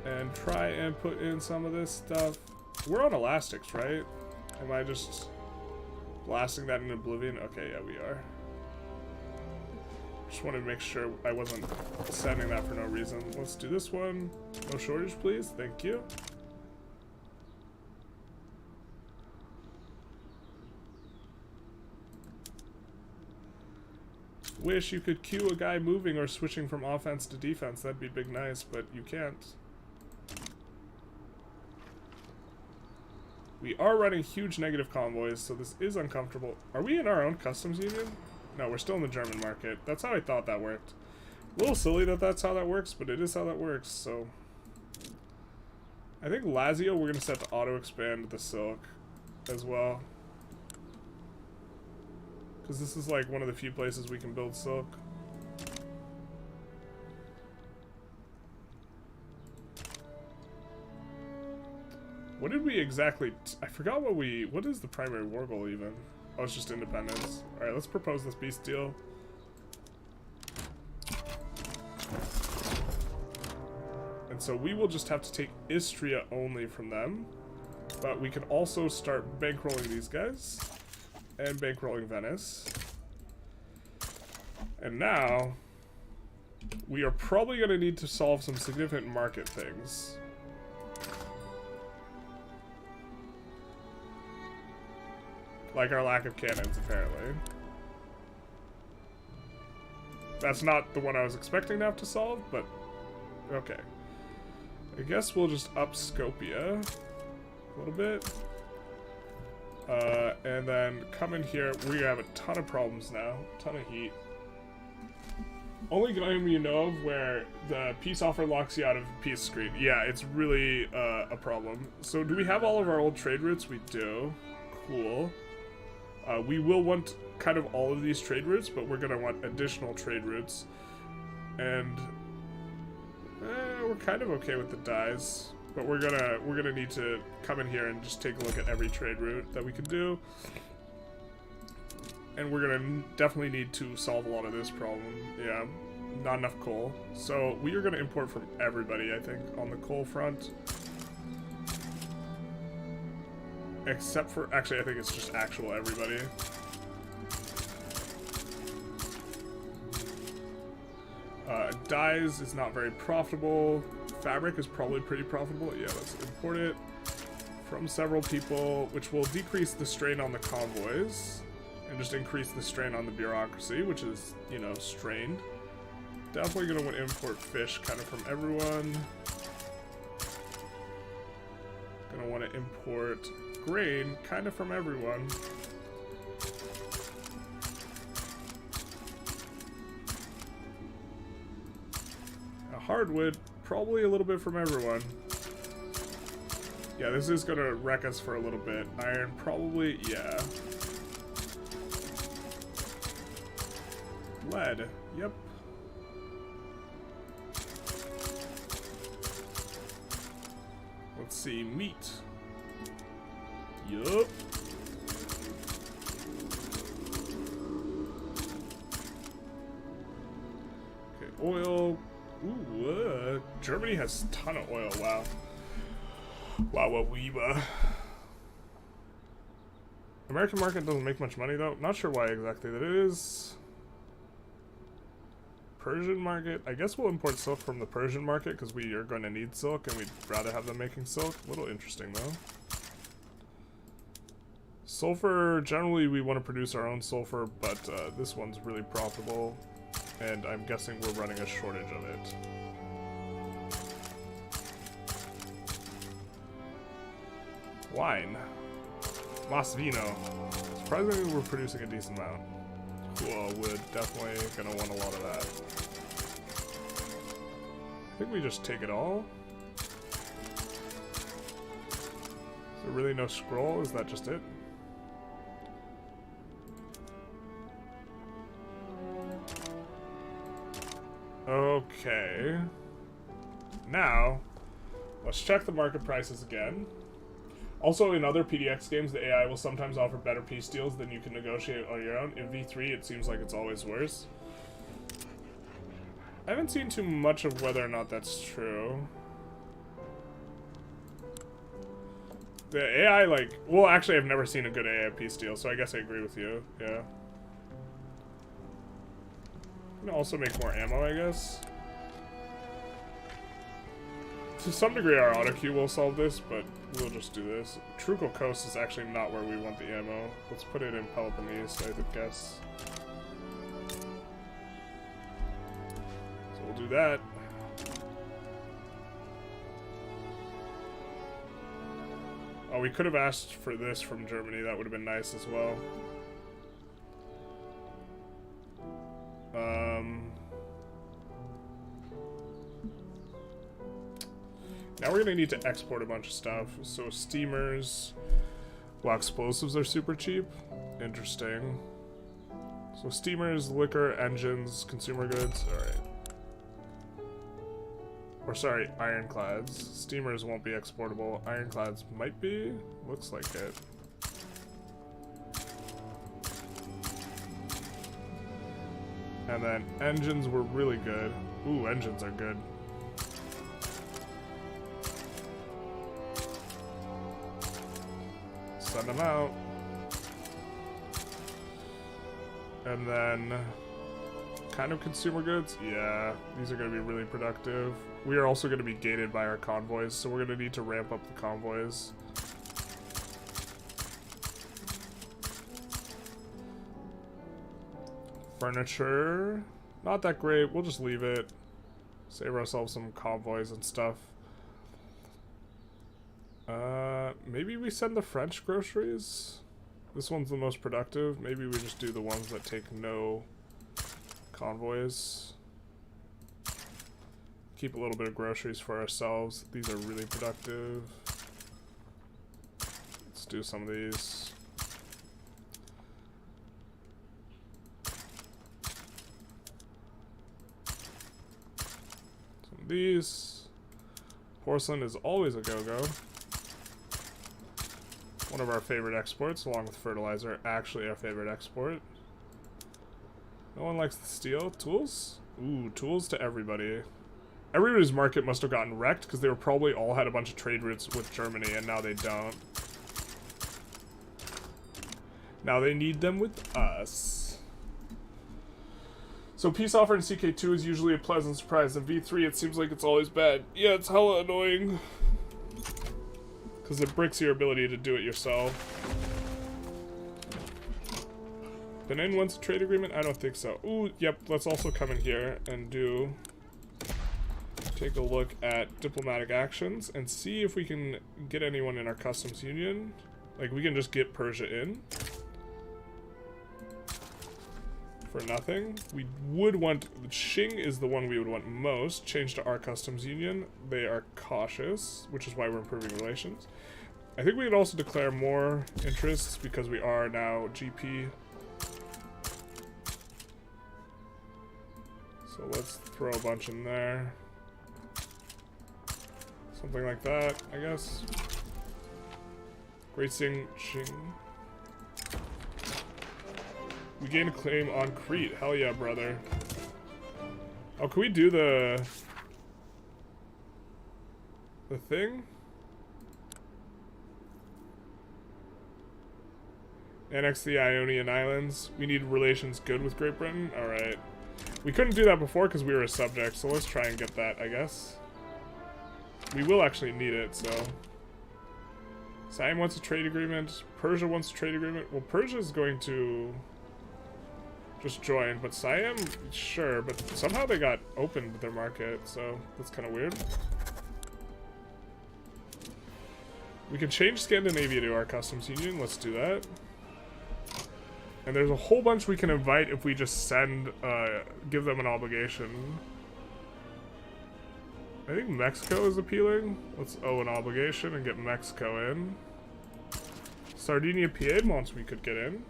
And try and put in some of this stuff. We're on elastics, right? Am I just blasting that in oblivion? Okay, yeah, we are. Just wanted to make sure I wasn't sending that for no reason. Let's do this one. No shortage, please. Thank you. Wish you could cue a guy moving or switching from offense to defense. That'd be big nice, but you can't. We are running huge negative convoys, so this is uncomfortable. Are we in our own customs union? No, we're still in the German market. That's how I thought that worked. A little silly that that's how that works, but it is how that works, so... I think Lazio we're going to set to auto-expand the silk as well. Because this is like one of the few places we can build silk. What did we exactly... I forgot what we... What is the primary war goal even? Oh, it's just independence. Alright, let's propose this peace deal. And so we will just have to take Istria only from them. But we can also start bankrolling these guys. And bankrolling Venice. And now... we are probably going to need to solve some significant market things. Like our lack of cannons, apparently. That's not the one I was expecting to have to solve, but... okay. I guess we'll just up Scopia a little bit. And then come in here. We have a ton of problems now. A ton of heat. Only game you know of where the peace offer locks you out of peace screen. Yeah, it's really a problem. So do we have all of our old trade routes? We do. Cool. We will want kind of all of these trade routes, but we're gonna want additional trade routes. And we're kind of okay with the dyes, but we're gonna need to come in here and just take a look at every trade route that we can do. And we're gonna definitely need to solve a lot of this problem. Yeah, not enough coal. So we are gonna import from everybody, I think, on the coal front. Except for, actually, I think it's just actual everybody. Dyes is not very profitable. Fabric is probably pretty profitable. Yeah, let's import it from several people, which will decrease the strain on the convoys and just increase the strain on the bureaucracy, which is, you know, strained. Definitely gonna want to import fish kind of from everyone. Gonna want to import grain kind of from everyone. Hardwood, probably a little bit from everyone. Yeah, this is gonna wreck us for a little bit. Iron, probably, yeah. Lead. Yep. Let's see. Meat. Yup. Okay, oil. Ooh, Germany has a ton of oil. Wow. Wow, what weeba. American market doesn't make much money though. Not sure why exactly that is. Persian market. I guess we'll import silk from the Persian market because we are going to need silk and we'd rather have them making silk. A little interesting though. Sulfur, generally we want to produce our own sulfur, but this one's really profitable and I'm guessing we're running a shortage of it. Wine. Mas Vino. Surprisingly, we're producing a decent amount. Cool, wood. Definitely gonna want a lot of that. I think we just take it all. Is there really no scroll? Is that just it? Okay. Now, let's check the market prices again. Also, in other PDX games, the AI will sometimes offer better peace deals than you can negotiate on your own. In V3, it seems like it's always worse. I haven't seen too much of whether or not that's true. The AI, like... Well, actually, I've never seen a good AI peace deal, so I guess I agree with you. Yeah. You can also make more ammo, I guess. To some degree, our auto queue will solve this, but we'll just do this. Trucal Coast is actually not where we want the ammo. Let's put it in Peloponnese, I would guess. So we'll do that. Oh, we could have asked for this from Germany. That would have been nice as well. Now we're gonna need to export a bunch of stuff. So steamers, well, explosives are super cheap. Interesting. So steamers, liquor, engines, consumer goods. All right. Or sorry, ironclads. Steamers won't be exportable. Ironclads might be. Looks like it. And then engines were really good. Ooh, engines are good. Send them out. And then kind of consumer goods. Yeah, these are going to be really productive. We are also going to be gated by our convoys, so we're going to need to ramp up the convoys. Furniture, not that great. We'll just leave it. Save ourselves some convoys and stuff. Maybe we send the French groceries. This one's the most productive. Maybe we just do the ones that take no convoys. Keep a little bit of groceries for ourselves. These are really productive. Let's do some of these. Some of these. Porcelain is always a go-go. One of our favorite exports, along with fertilizer, actually our favorite export. No one likes the steel. Tools? Ooh, tools to everybody. Everybody's market must have gotten wrecked because they were probably all had a bunch of trade routes with Germany and now they don't. Now they need them with us. So peace offer in CK2 is usually a pleasant surprise. In V3 it seems like it's always bad. Yeah, it's hella annoying. Because it bricks your ability to do it yourself. Benin wants a trade agreement? I don't think so. Ooh, yep, let's also come in here and take a look at diplomatic actions and see if we can get anyone in our customs union. Like, we can just get Persia in. For nothing. We would want... Qing is the one we would want most. Change to our customs union. They are cautious, which is why we're improving relations. I think we could also declare more interests because we are now GP. So let's throw a bunch in there. Something like that, I guess. Great Qing. We gain a claim on Crete. Hell yeah, brother. Oh, can we do the thing? Annex the Ionian Islands. We need relations good with Great Britain. Alright. We couldn't do that before because we were a subject, so let's try and get that, I guess. We will actually need it, so... Siam wants a trade agreement. Persia wants a trade agreement. Well, Persia is going to just join, but Siam, sure, but somehow they got opened with their market, so that's kind of weird. We can change Scandinavia to our customs union. Let's do that. And there's a whole bunch we can invite if we just send, give them an obligation. I think Mexico is appealing. Let's owe an obligation and get Mexico in. Sardinia Piedmont we could get in.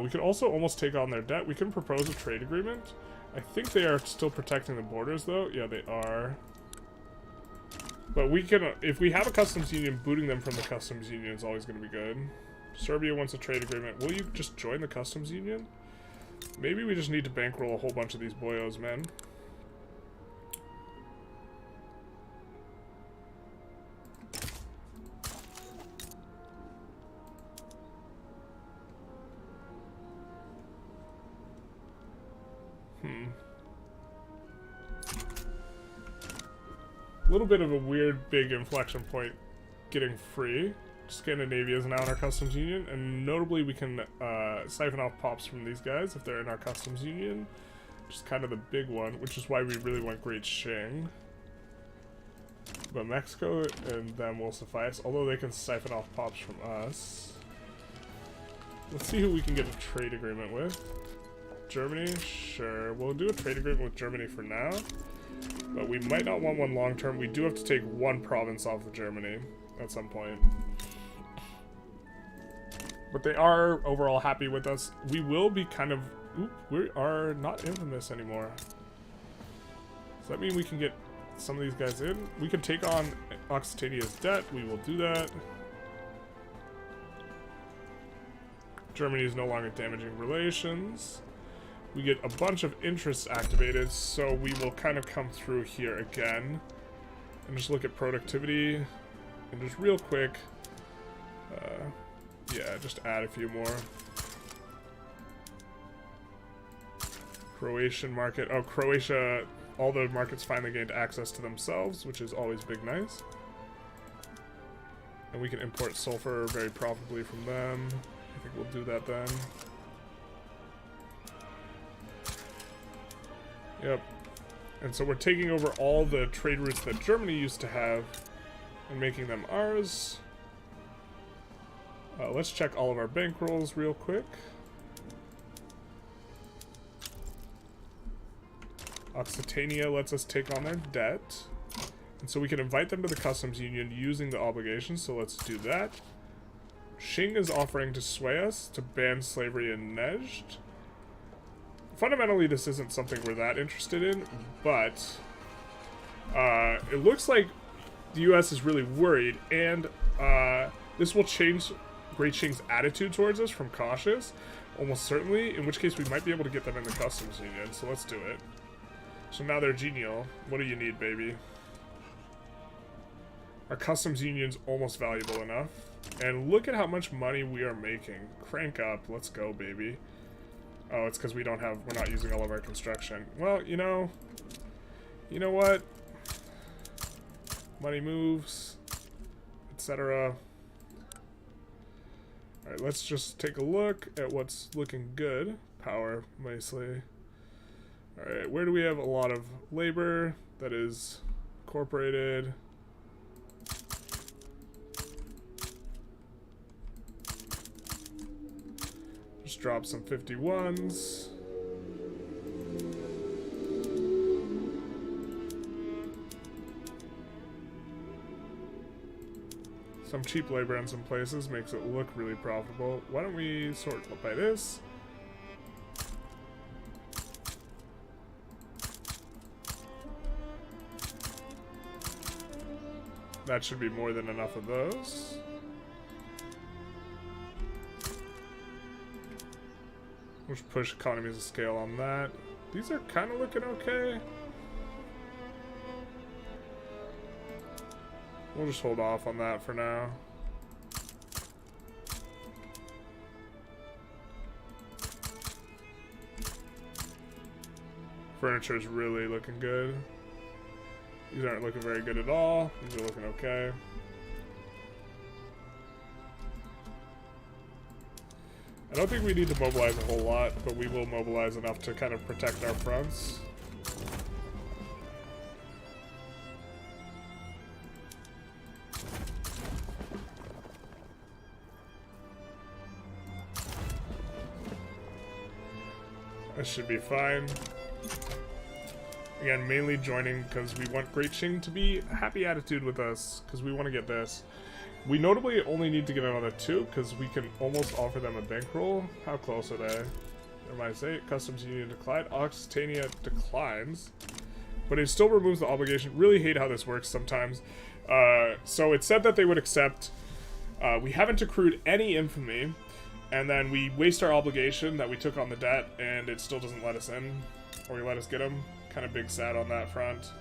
We could also almost take on their debt. We can propose a trade agreement. I think they are still protecting the borders though. Yeah, they are. But we can, if we have a customs union, booting them from the customs union is always going to be good. Serbia wants a trade agreement. Will you just join the customs union? Maybe we just need to bankroll a whole bunch of these boyos, man. A little bit of a weird big inflection point getting free. Scandinavia is now in our customs union, and notably we can siphon off pops from these guys if they're in our customs union, which is kind of the big one, which is why we really want Great Qing. But Mexico and them will suffice, although they can siphon off pops from us. Let's see who we can get a trade agreement with. Germany? Sure. We'll do a trade agreement with Germany for now, but we might not want one long term. We do have to take one province off of Germany at some point. But they are overall happy with us. We will be kind of... Oop, we are not infamous anymore. Does that mean we can get some of these guys in? We can take on Occitania's debt. We will do that. Germany is no longer damaging relations. We get a bunch of interests activated, so we will kind of come through here again and just look at productivity and just real quick, yeah, just add a few more. Croatian market. Oh, Croatia, all the markets finally gained access to themselves, which is always big nice. And we can import sulfur very profitably from them. I think we'll do that then. Yep. And so we're taking over all the trade routes that Germany used to have and making them ours. Let's check all of our bankrolls real quick. Occitania lets us take on their debt. And so we can invite them to the customs union using the obligations, so let's do that. Qing is offering to sway us to ban slavery in Nejd. Fundamentally, this isn't something we're that interested in, but it looks like the US is really worried, and this will change Great Qing's attitude towards us from cautious, almost certainly, in which case we might be able to get them in the customs union, so let's do it. So now they're genial. What do you need, baby? Our customs union's almost valuable enough. And look at how much money we are making. Crank up. Let's go, baby. Oh, it's because we're not using all of our construction. Well, you know what? Money moves, etc. Alright, let's just take a look at what's looking good. Power, mostly. Alright, where do we have a lot of labor that is incorporated? Just drop some 51s. Some cheap labor in some places makes it look really profitable. Why don't we sort by this? That should be more than enough of those. We'll just push economies of scale on that. These are kind of looking okay. We'll just hold off on that for now. Furniture is really looking good. These aren't looking very good at all. These are looking okay. I don't think we need to mobilize a whole lot, but we will mobilize enough to kind of protect our fronts. This should be fine. Again, mainly joining because we want Great Qing to be a happy attitude with us, because we want to get this. We notably only need to get another 2, because we can almost offer them a bankroll. How close are they? Remind say Customs Union declined. Occitania declines. But it still removes the obligation. Really hate how this works sometimes. So it said that they would accept. We haven't accrued any infamy. And then we waste our obligation that we took on the debt, and it still doesn't let us in. Or we let us get them. Kind of big sad on that front.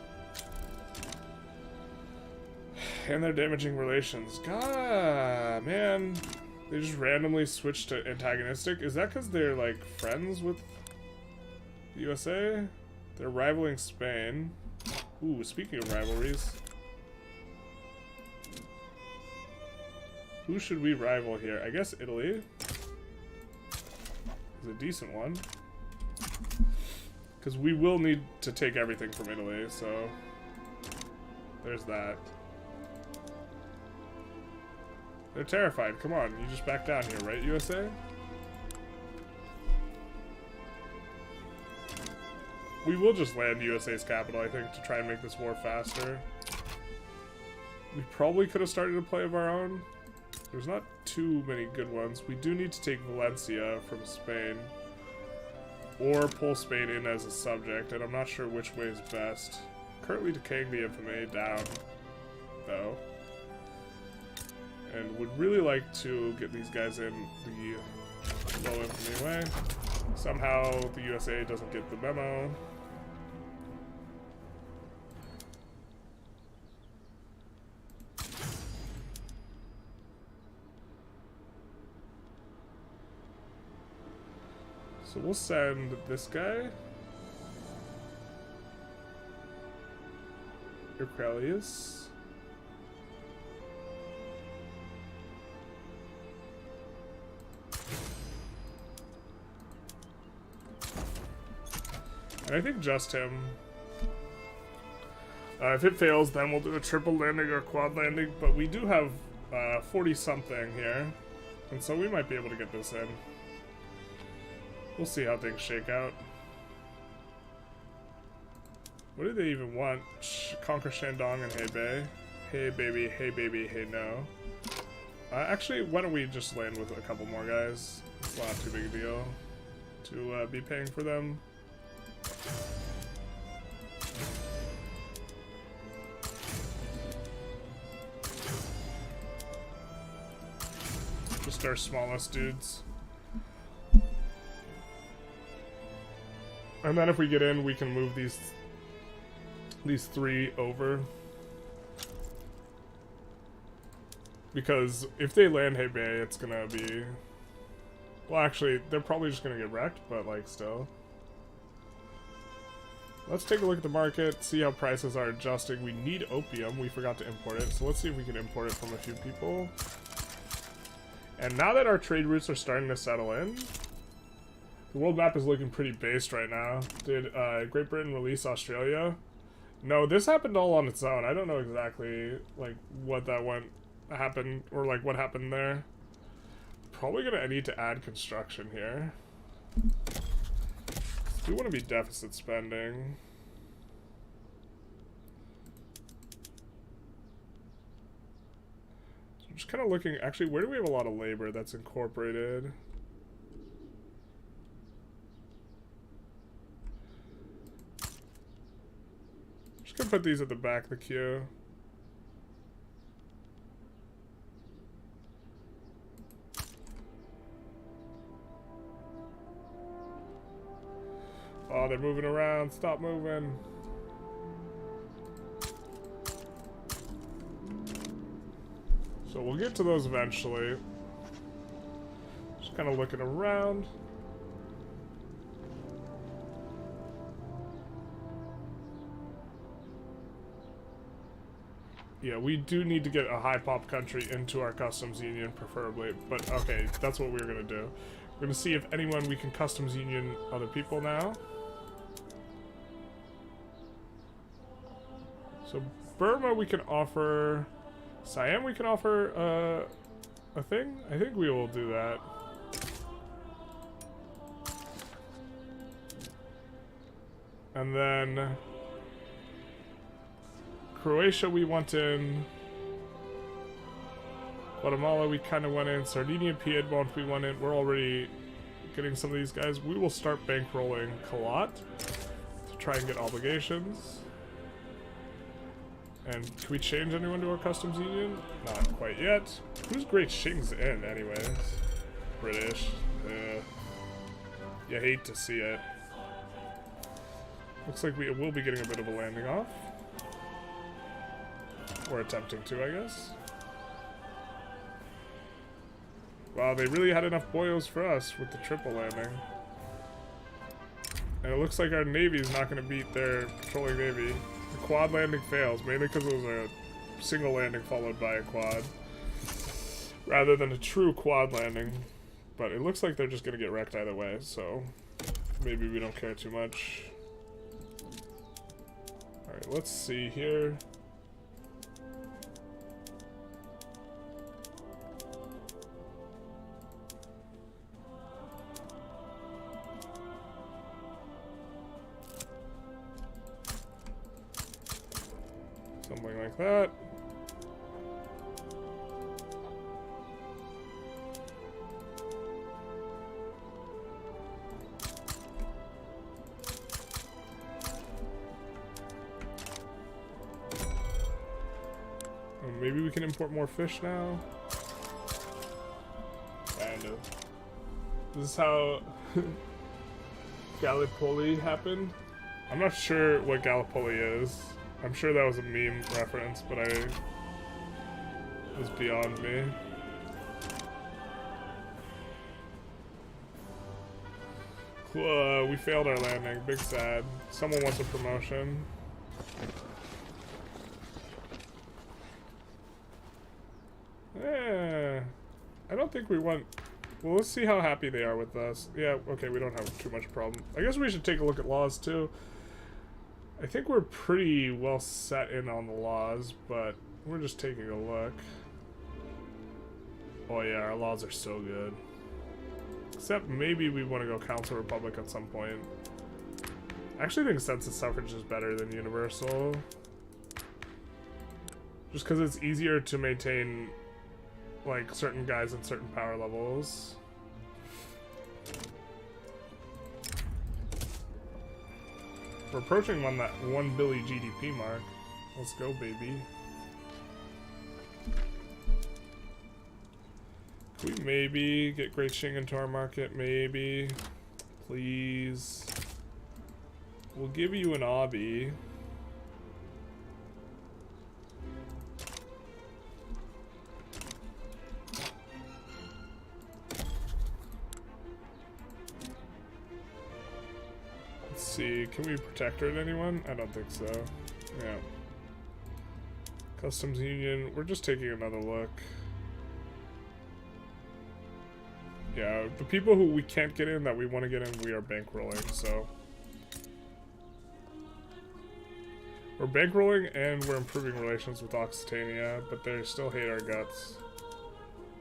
And they're damaging relations. God, man. They just randomly switched to antagonistic. Is that because they're, like, friends with the USA? They're rivaling Spain. Ooh, speaking of rivalries. Who should we rival here? I guess Italy is a decent one. Because we will need to take everything from Italy, so there's that. They're terrified. Come on, you just back down here, right, USA? We will just land USA's capital, I think, to try and make this war faster. We probably could have started a play of our own. There's not too many good ones. We do need to take Valencia from Spain. Or pull Spain in as a subject, and I'm not sure which way is best. Currently decaying the infamy down, though. And would really like to get these guys in the low infamy way. Somehow the USA doesn't get the memo. So we'll send this guy. Eucralius. And I think just him. If it fails, then we'll do a triple landing or quad landing, but we do have 40-something here, and so we might be able to get this in. We'll see how things shake out. What do they even want? Conquer Shandong and Hebei. Hey baby, hey no. Actually, why don't we just land with a couple more guys? It's not too big a deal to be paying for them. Just our smallest dudes. And then if we get in, we can move these 3 over. Because if they land Hebei, it's gonna be... Well, actually, they're probably just gonna get wrecked, but, like, still. Let's take a look at the market, see how prices are adjusting. We need opium. We forgot to import it, so let's see if we can import it from a few people. And now that our trade routes are starting to settle in, the world map is looking pretty based right now. Did Great Britain release Australia? No, this happened all on its own. I don't know exactly like what happened or like what happened there. Probably gonna need to add construction here. Do want to be deficit spending. So I'm just kind of looking. Actually, where do we have a lot of labor that's incorporated? Just gonna put these at the back of the queue. Oh, they're moving around. Stop moving. So we'll get to those eventually. Just kind of looking around. Yeah, we do need to get a high pop country into our customs union, preferably. But okay, that's what we're gonna do. We're gonna see if anyone we can customs union other people now. So Burma we can offer. Siam we can offer a thing? I think we will do that. And then Croatia we want in. Guatemala we kind of went in. Sardinia, Piedmont we went in. We're already getting some of these guys. We will start bankrolling Kalat to try and get obligations. And can we change anyone to our customs union? Not quite yet. Who's Great Qing's in anyways? British. You hate to see it. Looks like we will be getting a bit of a landing off. Or attempting to, I guess. Wow, they really had enough boyos for us with the triple landing. And it looks like our navy is not going to beat their patrolling navy. The quad landing fails, mainly because it was a single landing followed by a quad. Rather than a true quad landing. But it looks like they're just going to get wrecked either way, so maybe we don't care too much. Alright, let's see here. Something like that. Maybe we can import more fish now. Kind of. This is how Gallipoli happened. I'm not sure what Gallipoli is. I'm sure that was a meme reference, but it was beyond me. We failed our landing. Big sad. Someone wants a promotion. I don't think we want... Well, let's see how happy they are with us. Yeah, okay, we don't have too much problem. I guess we should take a look at laws, too. I think we're pretty well set in on the laws, but we're just taking a look. Oh yeah, our laws are so good. Except maybe we want to go Council Republic at some point. I actually think census suffrage is better than universal. Just because it's easier to maintain, like, certain guys in certain power levels. We're approaching that 1 billion GDP mark. Let's go, baby. Can we maybe get Great Qing into our market? Maybe. Please. We'll give you an obby. See, can we protect her at anyone? I don't think so. Yeah. Customs Union, we're just taking another look. Yeah, the people who we can't get in that we want to get in, we are bankrolling, so. We're bankrolling and we're improving relations with Occitania, but they still hate our guts.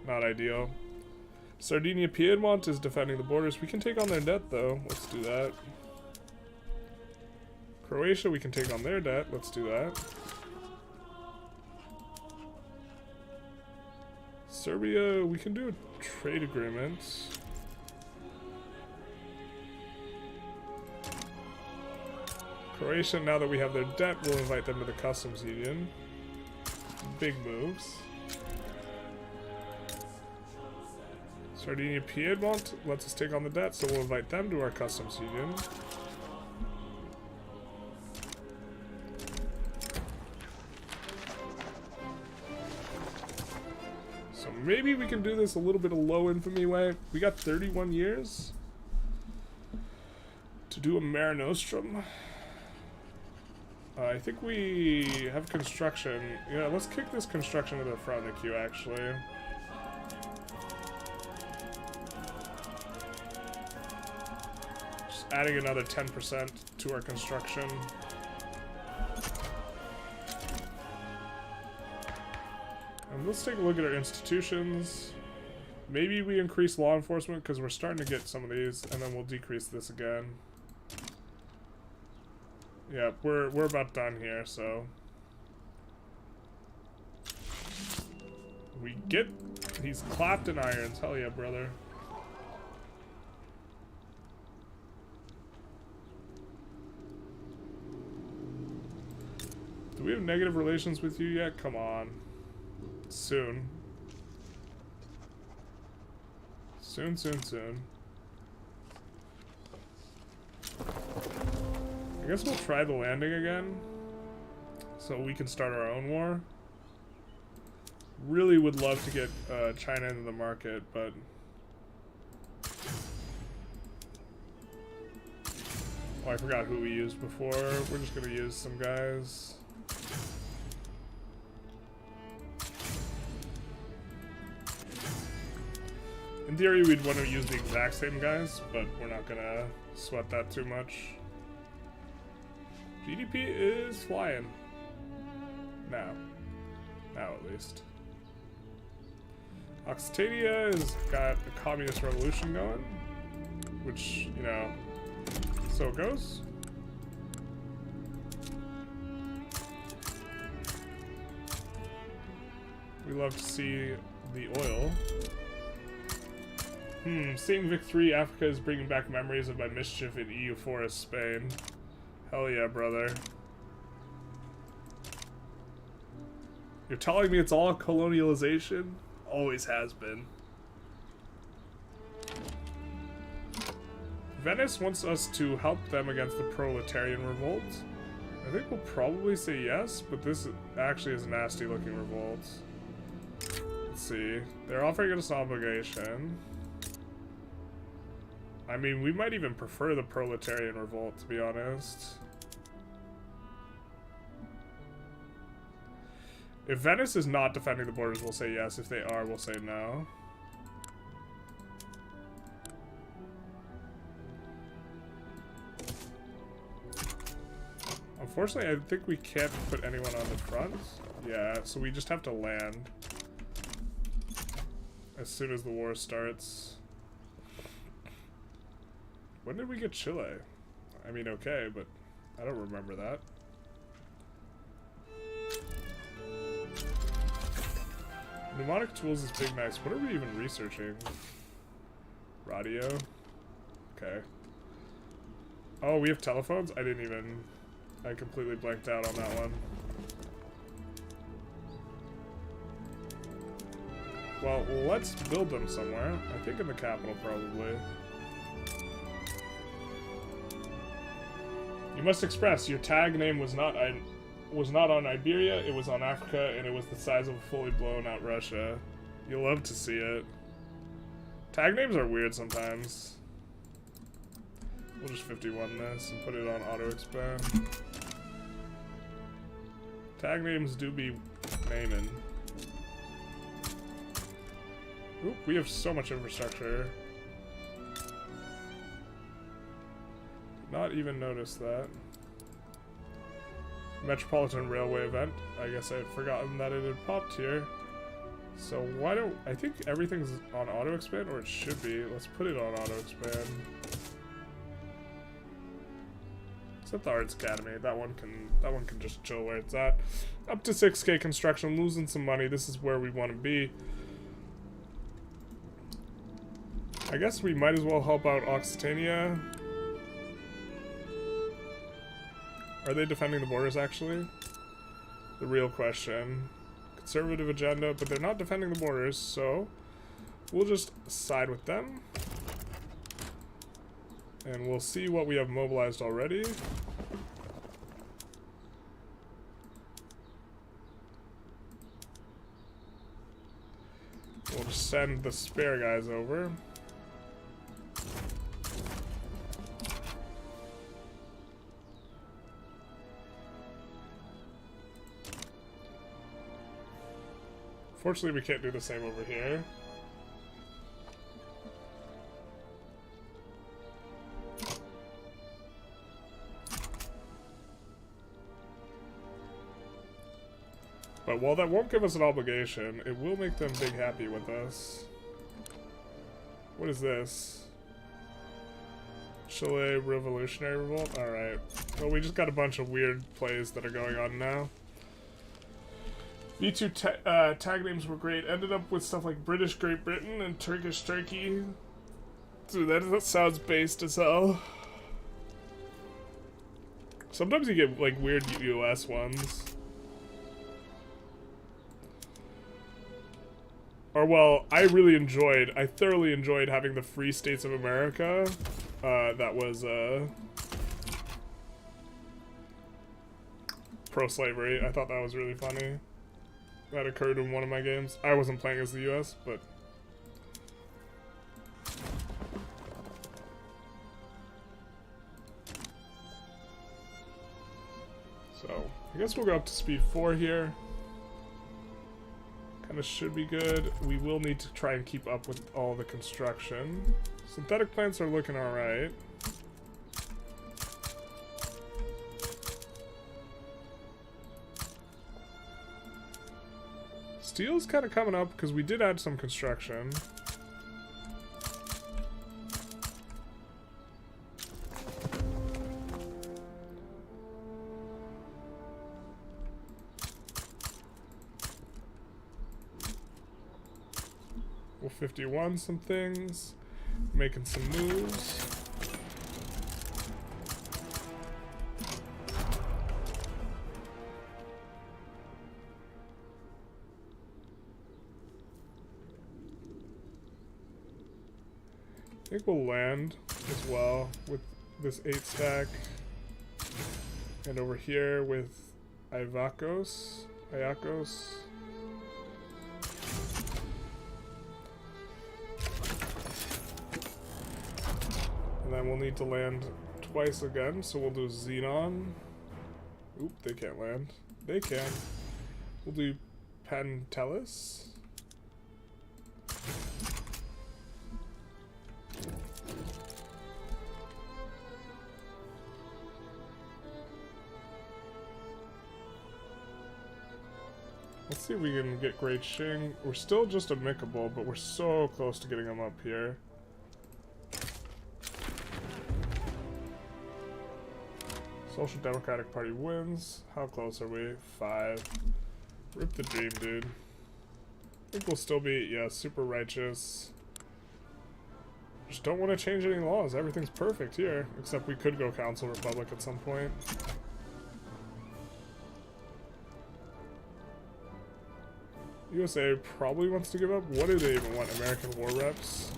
Not ideal. Sardinia Piedmont is defending the borders. We can take on their debt, though. Let's do that. Croatia, we can take on their debt. Let's do that. Serbia, we can do a trade agreement. Croatia, now that we have their debt, we'll invite them to the customs union. Big moves. Sardinia Piedmont lets us take on the debt, so we'll invite them to our customs union. maybe we can do this a little bit of low infamy way. We got 31 years to do a Mare Nostrum. I think we have construction. Yeah, let's kick this construction to the front of the queue, actually. Just adding another 10% to our construction. And let's take a look at our institutions. Maybe we increase law enforcement because we're starting to get some of these, and then we'll decrease this again. Yeah, we're about done here, so we get these clapped in irons. Hell yeah, brother. Do we have negative relations with you yet? Come on. Soon. Soon, soon, soon. I guess we'll try the landing again, so we can start our own war. Really would love to get China into the market, but oh, I forgot who we used before. We're just gonna use some guys. In theory, we'd want to use the exact same guys, but we're not gonna sweat that too much. GDP is flying. Now at least. Occitania has got a communist revolution going, which, you know, so it goes. We love to see the oil. Seeing Vic 3, Africa is bringing back memories of my mischief in EU Forest, Spain. Hell yeah, brother. You're telling me it's all colonialization? Always has been. Venice wants us to help them against the proletarian revolt. I think we'll probably say yes, but this actually is a nasty looking revolt. Let's see. They're offering us an obligation. I mean, we might even prefer the proletarian revolt, to be honest. If Venice is not defending the borders, we'll say yes. If they are, we'll say no. Unfortunately, I think we can't put anyone on the front. Yeah, so we just have to land as soon as the war starts. When did we get Chile? I mean, okay, but I don't remember that. Mnemonic tools is big nice. What are we even researching? Radio? Okay. Oh, we have telephones? I completely blanked out on that one. Well, let's build them somewhere. I think in the capital, probably. You must express your tag name was not on Iberia, it was on Africa, and it was the size of a fully blown out Russia. You'll love to see it. Tag names are weird sometimes. We'll just 51 this and put it on auto expand. Tag names do be naming. Oop, we have so much infrastructure. Not even noticed that. Metropolitan Railway event. I guess I had forgotten that it had popped here. So why don't... I think everything's on auto expand, or it should be. Let's put it on auto expand. Except the Arts Academy. That one can just chill where it's at. Up to 6K construction, losing some money. This is where we want to be. I guess we might as well help out Occitania. Are they defending the borders, actually? The real question. Conservative agenda, but they're not defending the borders, so we'll just side with them. And we'll see what we have mobilized already. We'll send the spare guys over. Fortunately, we can't do the same over here. But while that won't give us an obligation, it will make them big happy with us. What is this? Chile Revolutionary Revolt? Alright. Well, we just got a bunch of weird plays that are going on now. V2 tag names were great. Ended up with stuff like British Great Britain and Turkish Turkey. Dude, that sounds based as hell. Sometimes you get like weird US ones. Or well, I thoroughly enjoyed having the Free States of America. That was pro-slavery. I thought that was really funny. That occurred in one of my games. I wasn't playing as the US, but... So, I guess we'll go up to speed 4 here. Kinda should be good. We will need to try and keep up with all the construction. Synthetic plants are looking alright. Steel's kind of coming up because we did add some construction. We'll 51 some things, making some moves. I think we'll land as well with this 8 stack. And over here with Ayakos. And then we'll need to land twice again, so we'll do Xenon. Oop, they can't land. They can. We'll do Pantelis. Let's see if we can get Great Shing. We're still just amicable, but we're so close to getting them up here. Social Democratic Party wins. How close are we? 5. Rip the dream, dude. I think we'll still be, yeah, super righteous. Just don't want to change any laws. Everything's perfect here. Except we could go Council Republic at some point. USA probably wants to give up. What do they even want? American war reps?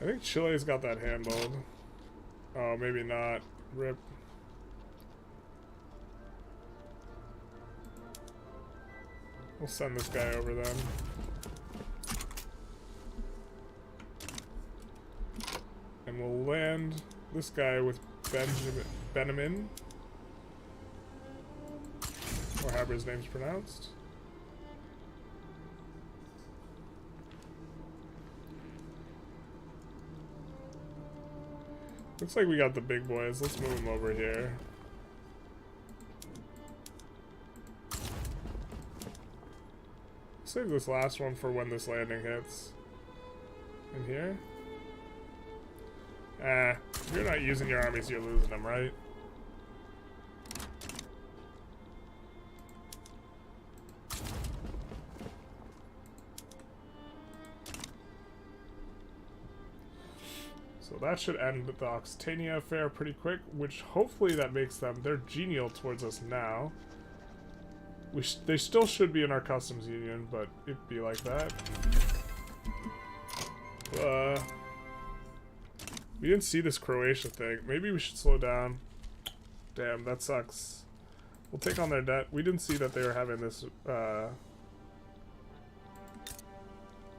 I think Chile's got that handled. Oh, maybe not. Rip. We'll send this guy over then. And we'll land this guy with Benjamin, or however his name's pronounced. Looks like we got the big boys. Let's move them over here. Save this last one for when this landing hits. In here? If you're not using your armies, you're losing them, right? So that should end the Occitania affair pretty quick, which hopefully that makes them, they're genial towards us now. They still should be in our customs union, but it'd be like that. We didn't see this Croatia thing. Maybe we should slow down. Damn, that sucks. We'll take on their debt. We didn't see that they were having this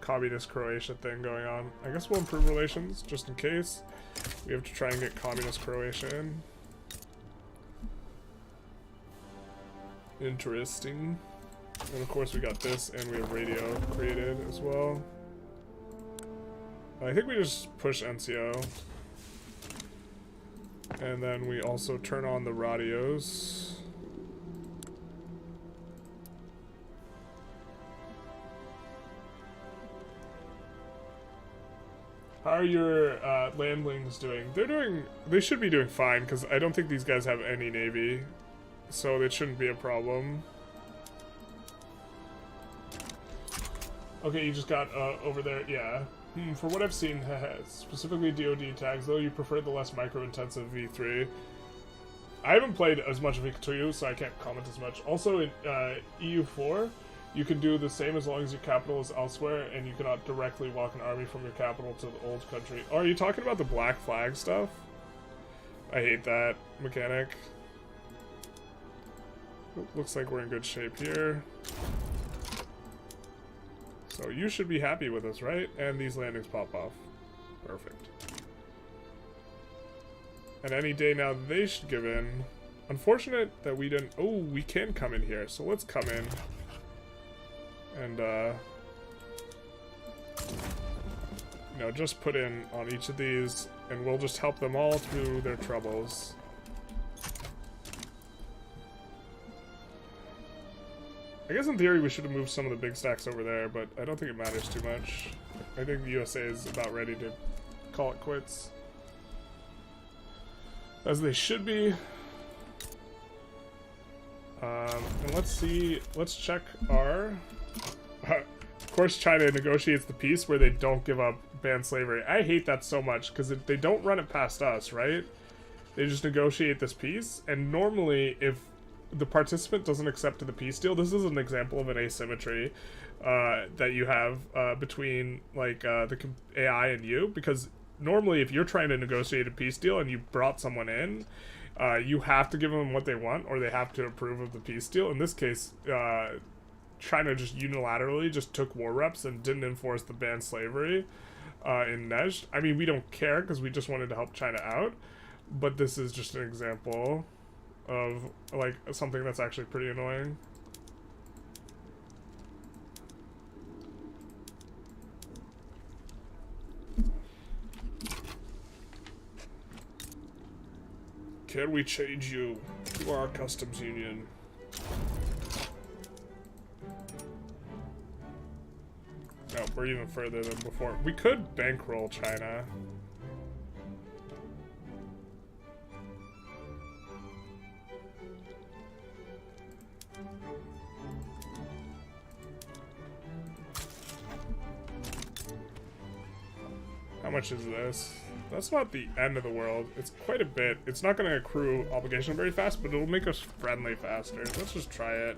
communist Croatia thing going on. I guess we'll improve relations just in case. We have to try and get communist Croatia in. Interesting. And of course we got this, and we have radio created as well. I think we just push NCO. And then we also turn on the radios. How are your landlings doing? They should be doing fine, because I don't think these guys have any navy. So it shouldn't be a problem. Okay, you just got over there, yeah. For what I've seen, specifically DoD tags, though you prefer the less micro-intensive V3. I haven't played as much V2, so I can't comment as much. Also, in EU4, you can do the same as long as your capital is elsewhere, and you cannot directly walk an army from your capital to the old country. Oh, are you talking about the Black Flag stuff? I hate that mechanic. Looks like we're in good shape here. So you should be happy with us, right? And these landings pop off. Perfect. And any day now they should give in. Unfortunate that we didn't... Oh, we can come in here. So let's come in. And, you know, just put in on each of these. And we'll just help them all through their troubles. I guess in theory we should have moved some of the big stacks over there, but I don't think it matters too much. I think the USA is about ready to call it quits. As they should be. And let's see, let's check our... of course China negotiates the peace where they don't give up ban slavery. I hate that so much, because they don't run it past us, right? They just negotiate this peace, and normally if the participant doesn't accept the peace deal, this is an example of an asymmetry that you have between like the AI and you, because normally if you're trying to negotiate a peace deal and you brought someone in, you have to give them what they want, or they have to approve of the peace deal. In this case, China just unilaterally just took war reps and didn't enforce the ban slavery in Nejd. I mean, we don't care because we just wanted to help China out, but this is just an example of like something that's actually pretty annoying. Can we change you to our customs union? No, we're even further than before. We could bankroll China. How much is this? That's not the end of the world. It's quite a bit. It's not going to accrue obligation very fast, but it'll make us friendly faster. Let's just try it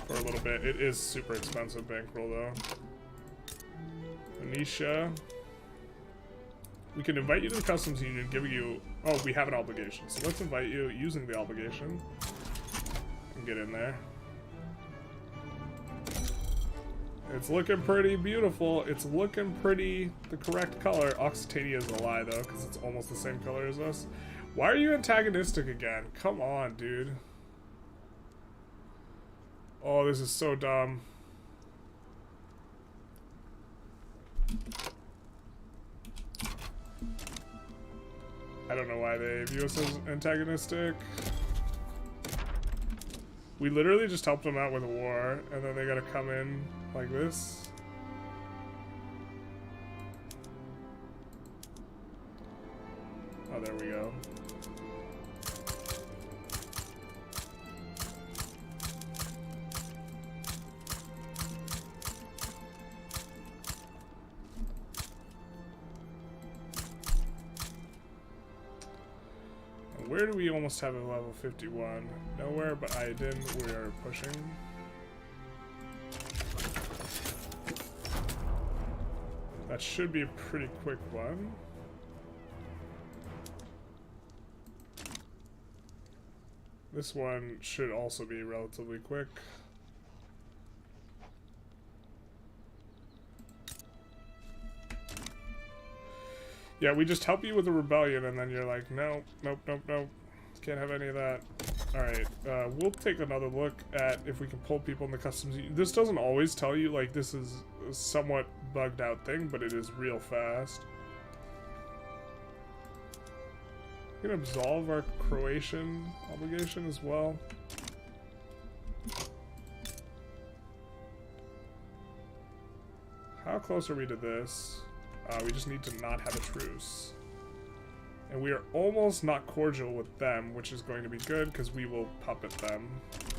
for a little bit. It is super expensive bankroll, though. Venetia. We can invite you to the customs union, giving you... Oh, we have an obligation. So let's invite you using the obligation. And get in there. It's looking pretty beautiful. It's looking pretty the correct color. Occitania is a lie, though, because it's almost the same color as us. Why are you antagonistic again? Come on, dude. Oh, this is so dumb. I don't know why they view us as antagonistic. We literally just helped them out with a war, and then they gotta come in like this. Oh, there we go. Where do we almost have a level 51? Nowhere, but Aydin, we are pushing. That should be a pretty quick one. This one should also be relatively quick. Yeah, we just help you with a rebellion, and then you're like, no, nope, nope, nope. Can't have any of that. Alright, we'll take another look at if we can pull people in the customs. This doesn't always tell you, like, this is a somewhat bugged out thing, but it is real fast. We can absolve our Croatian obligation as well. How close are we to this? We just need to not have a truce. And we are almost not cordial with them, which is going to be good, because we will puppet them.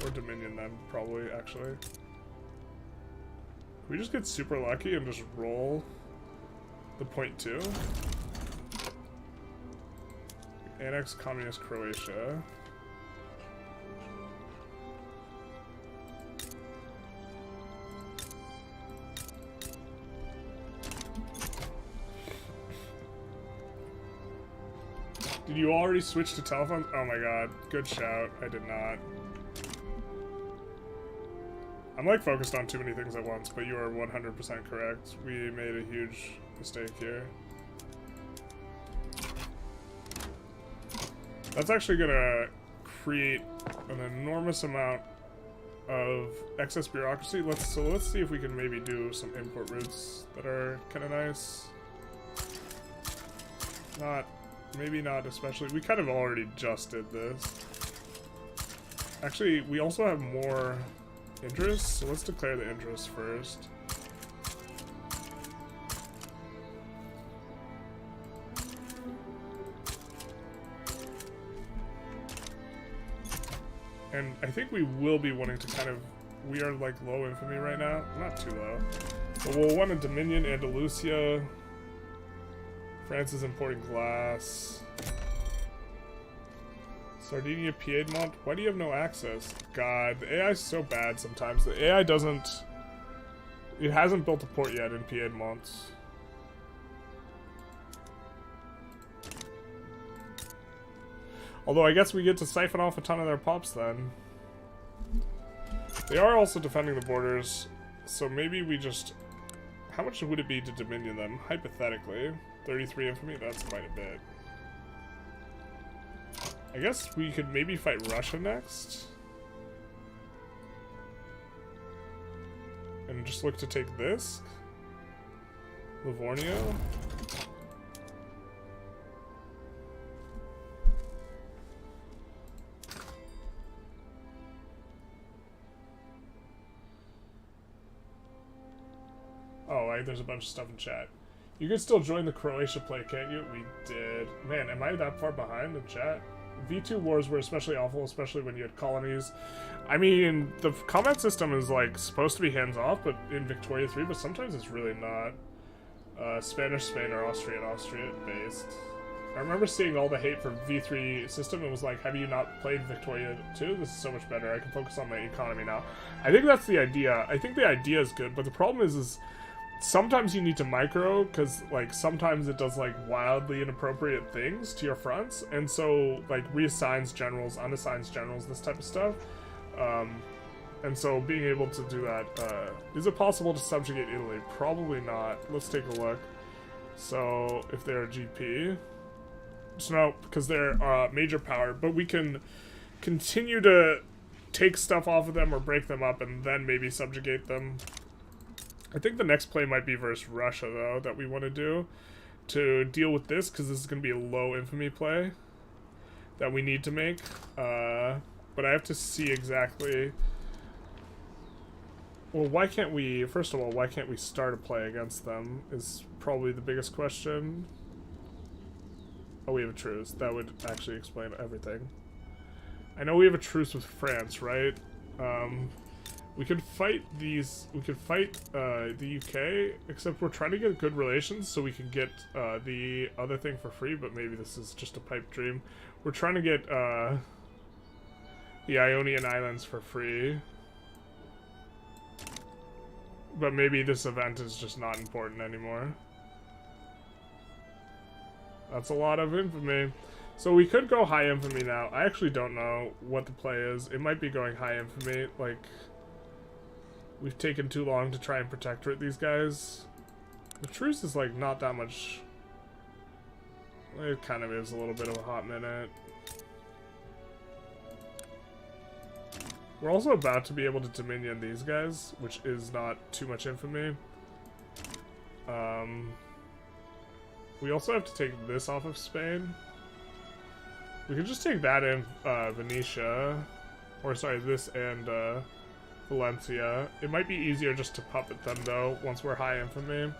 Or dominion them, probably, actually. Can we just get super lucky and just roll the .2? Annex Communist Croatia. Did you already switch to telephones? Oh my god, good shout. I did not. I'm like focused on too many things at once, but you are 100% correct. We made a huge mistake here. That's actually gonna create an enormous amount of excess bureaucracy. Let's see if we can maybe do some import routes that are kind of nice. Maybe not especially. We kind of already just did this. Actually, we also have more interests, so let's declare the interests first. And I think we will be wanting to kind of... We are like low infamy right now. Not too low. But we'll want a Dominion, Andalusia. France is importing glass. Sardinia, Piedmont. Why do you have no access? God, the AI is so bad sometimes. The AI doesn't... It hasn't built a port yet in Piedmont. Although I guess we get to siphon off a ton of their pops then. They are also defending the borders, so maybe we just... How much would it be to dominion them? Hypothetically. 33 infamy? That's quite a bit. I guess we could maybe fight Russia next. And just look to take this. Livorno. Oh, there's a bunch of stuff in chat. You can still join the Croatia play, can't you? We did. Man, am I that far behind in chat? V2 wars were especially awful, especially when you had colonies. I mean, the combat system is like supposed to be hands-off, but in Victoria 3, but sometimes it's really not. Spanish, Spain, or Austrian based. I remember seeing all the hate for V3 system and was like, have you not played Victoria 2? This is so much better. I can focus on my economy now. I think that's the idea. I think the idea is good, but the problem is sometimes you need to micro, because like sometimes it does like wildly inappropriate things to your fronts, and so like reassigns generals, unassigns generals, this type of stuff. And so being able to do that, is it possible to subjugate Italy? Probably not. Let's take a look. So if they're a GP, so no, because they're major power, but we can continue to take stuff off of them or break them up and then maybe subjugate them. I think the next play might be versus Russia, though, that we want to do to deal with this, because this is going to be a low infamy play that we need to make. But I have to see exactly... Well, why can't we... First of all, why can't we start a play against them is probably the biggest question. Oh, we have a truce. That would actually explain everything. I know we have a truce with France, right? We could fight these... We could fight the UK, except we're trying to get good relations so we can get the other thing for free, but maybe this is just a pipe dream. We're trying to get the Ionian Islands for free. But maybe this event is just not important anymore. That's a lot of infamy. So we could go high infamy now. I actually don't know what the play is. It might be going high infamy. Like, we've taken too long to try and protectorate these guys. The truce is, like, not that much. It kind of is a little bit of a hot minute. We're also about to be able to dominion these guys, which is not too much infamy. We also have to take this off of Spain. We could just take that in Venetia. Or sorry, this and Valencia. It might be easier just to puppet them though, once we're high infamy.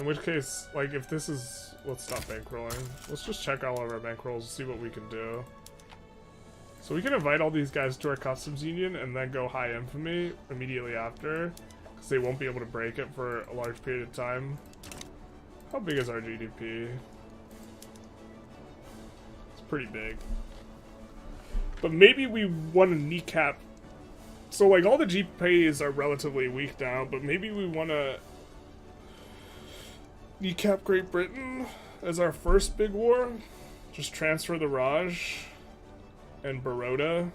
In which case, like if this is... Let's stop bankrolling. Let's just check all of our bankrolls and see what we can do. So we can invite all these guys to our customs union and then go high infamy immediately after. Because they won't be able to break it for a large period of time. How big is our GDP? It's pretty big. But maybe we want to kneecap... So like all the GPs are relatively weak now, but maybe we want to kneecap Great Britain as our first big war. Just transfer the Raj and Baroda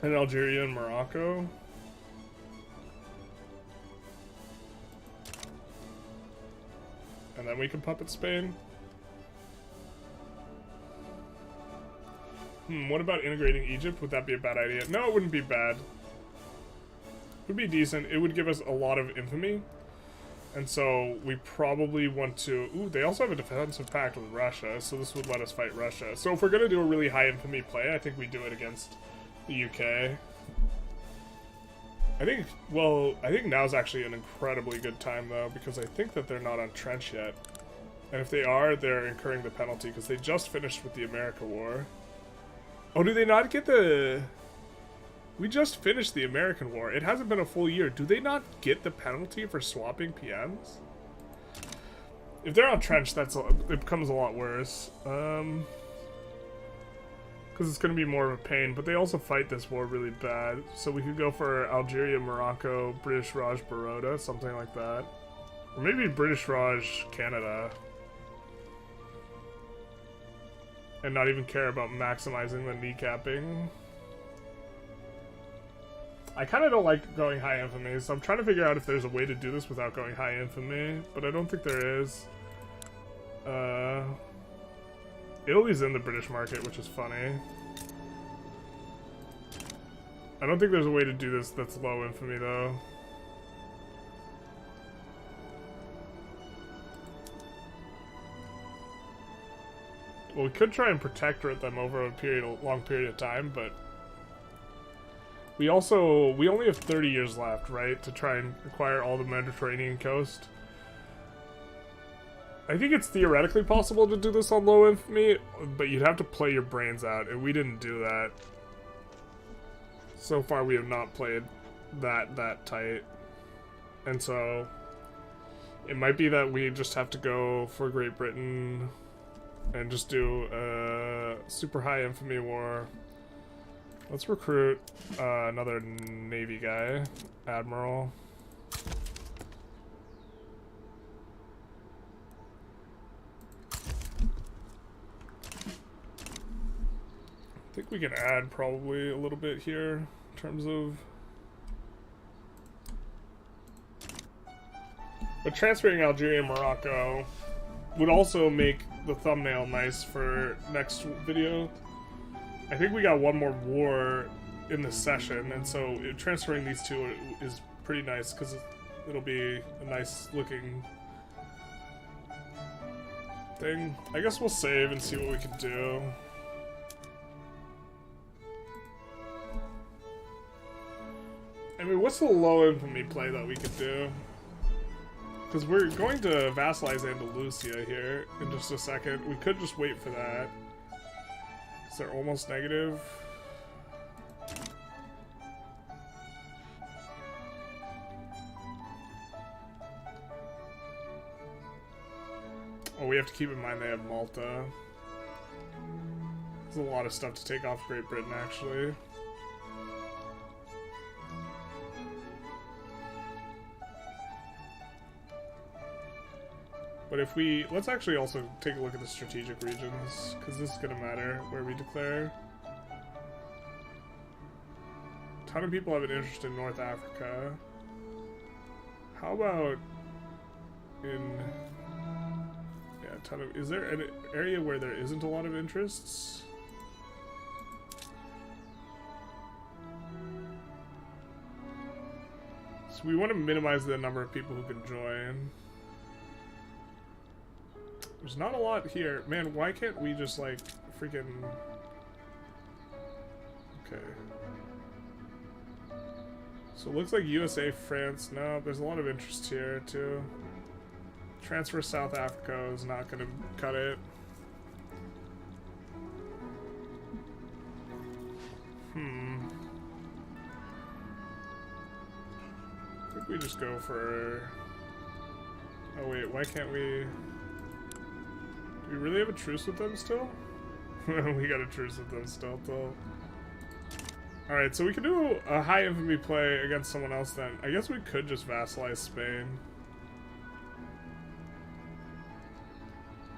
and Algeria and Morocco. And then we can puppet Spain. What about integrating Egypt? Would that be a bad idea? No, it wouldn't be bad. It would be decent. It would give us a lot of infamy. And so we probably want to... Ooh, they also have a defensive pact with Russia, so this would let us fight Russia. So if we're going to do a really high infamy play, I think we do it against the UK. I think now's actually an incredibly good time, though, because I think that they're not on trench yet. And if they are, they're incurring the penalty, because they just finished with the America War. Oh, do they not get the... We just finished the American War. It hasn't been a full year. Do they not get the penalty for swapping PMs? If they're on trench, it becomes a lot worse. Because it's going to be more of a pain. But they also fight this war really bad. So we could go for Algeria, Morocco, British Raj, Baroda, something like that. Or maybe British Raj, Canada. And not even care about maximizing the kneecapping. I kind of don't like going high infamy, so I'm trying to figure out if there's a way to do this without going high infamy, but I don't think there is. Italy's in the British market, which is funny. I don't think there's a way to do this that's low infamy, though. Well, we could try and protectorate them over a long period of time, but... We only have 30 years left, right, to try and acquire all the Mediterranean coast. I think it's theoretically possible to do this on low infamy, but you'd have to play your brains out, and we didn't do that. So far, we have not played that tight. And so, it might be that we just have to go for Great Britain and just do a super high infamy war. Let's recruit another Navy guy, Admiral. I think we can add probably a little bit here in terms of... But transferring Algeria and Morocco would also make the thumbnail nice for next video. I think we got one more war in the session, and so transferring these two is pretty nice because it'll be a nice looking thing. I guess we'll save and see what we can do. I mean, what's the low infamy play that we could do? Because we're going to vassalize Andalusia here in just a second. We could just wait for that. They're almost negative. Oh, we have to keep in mind they have Malta. There's a lot of stuff to take off Great Britain, actually. But if we... Let's actually also take a look at the strategic regions, because this is going to matter where we declare. A ton of people have an interest in North Africa. How about in... Yeah, a ton of... Is there an area where there isn't a lot of interests? So we want to minimize the number of people who can join. There's not a lot here. Man, why can't we just, like, freaking... Okay. So it looks like USA, France. No, there's a lot of interest here, too. Transfer South Africa is not going to cut it. I think we just go for... Oh, wait, why can't we... Do we really have a truce with them still? We got a truce with them still, though. Alright, so we can do a high infamy play against someone else then. I guess we could just vassalize Spain.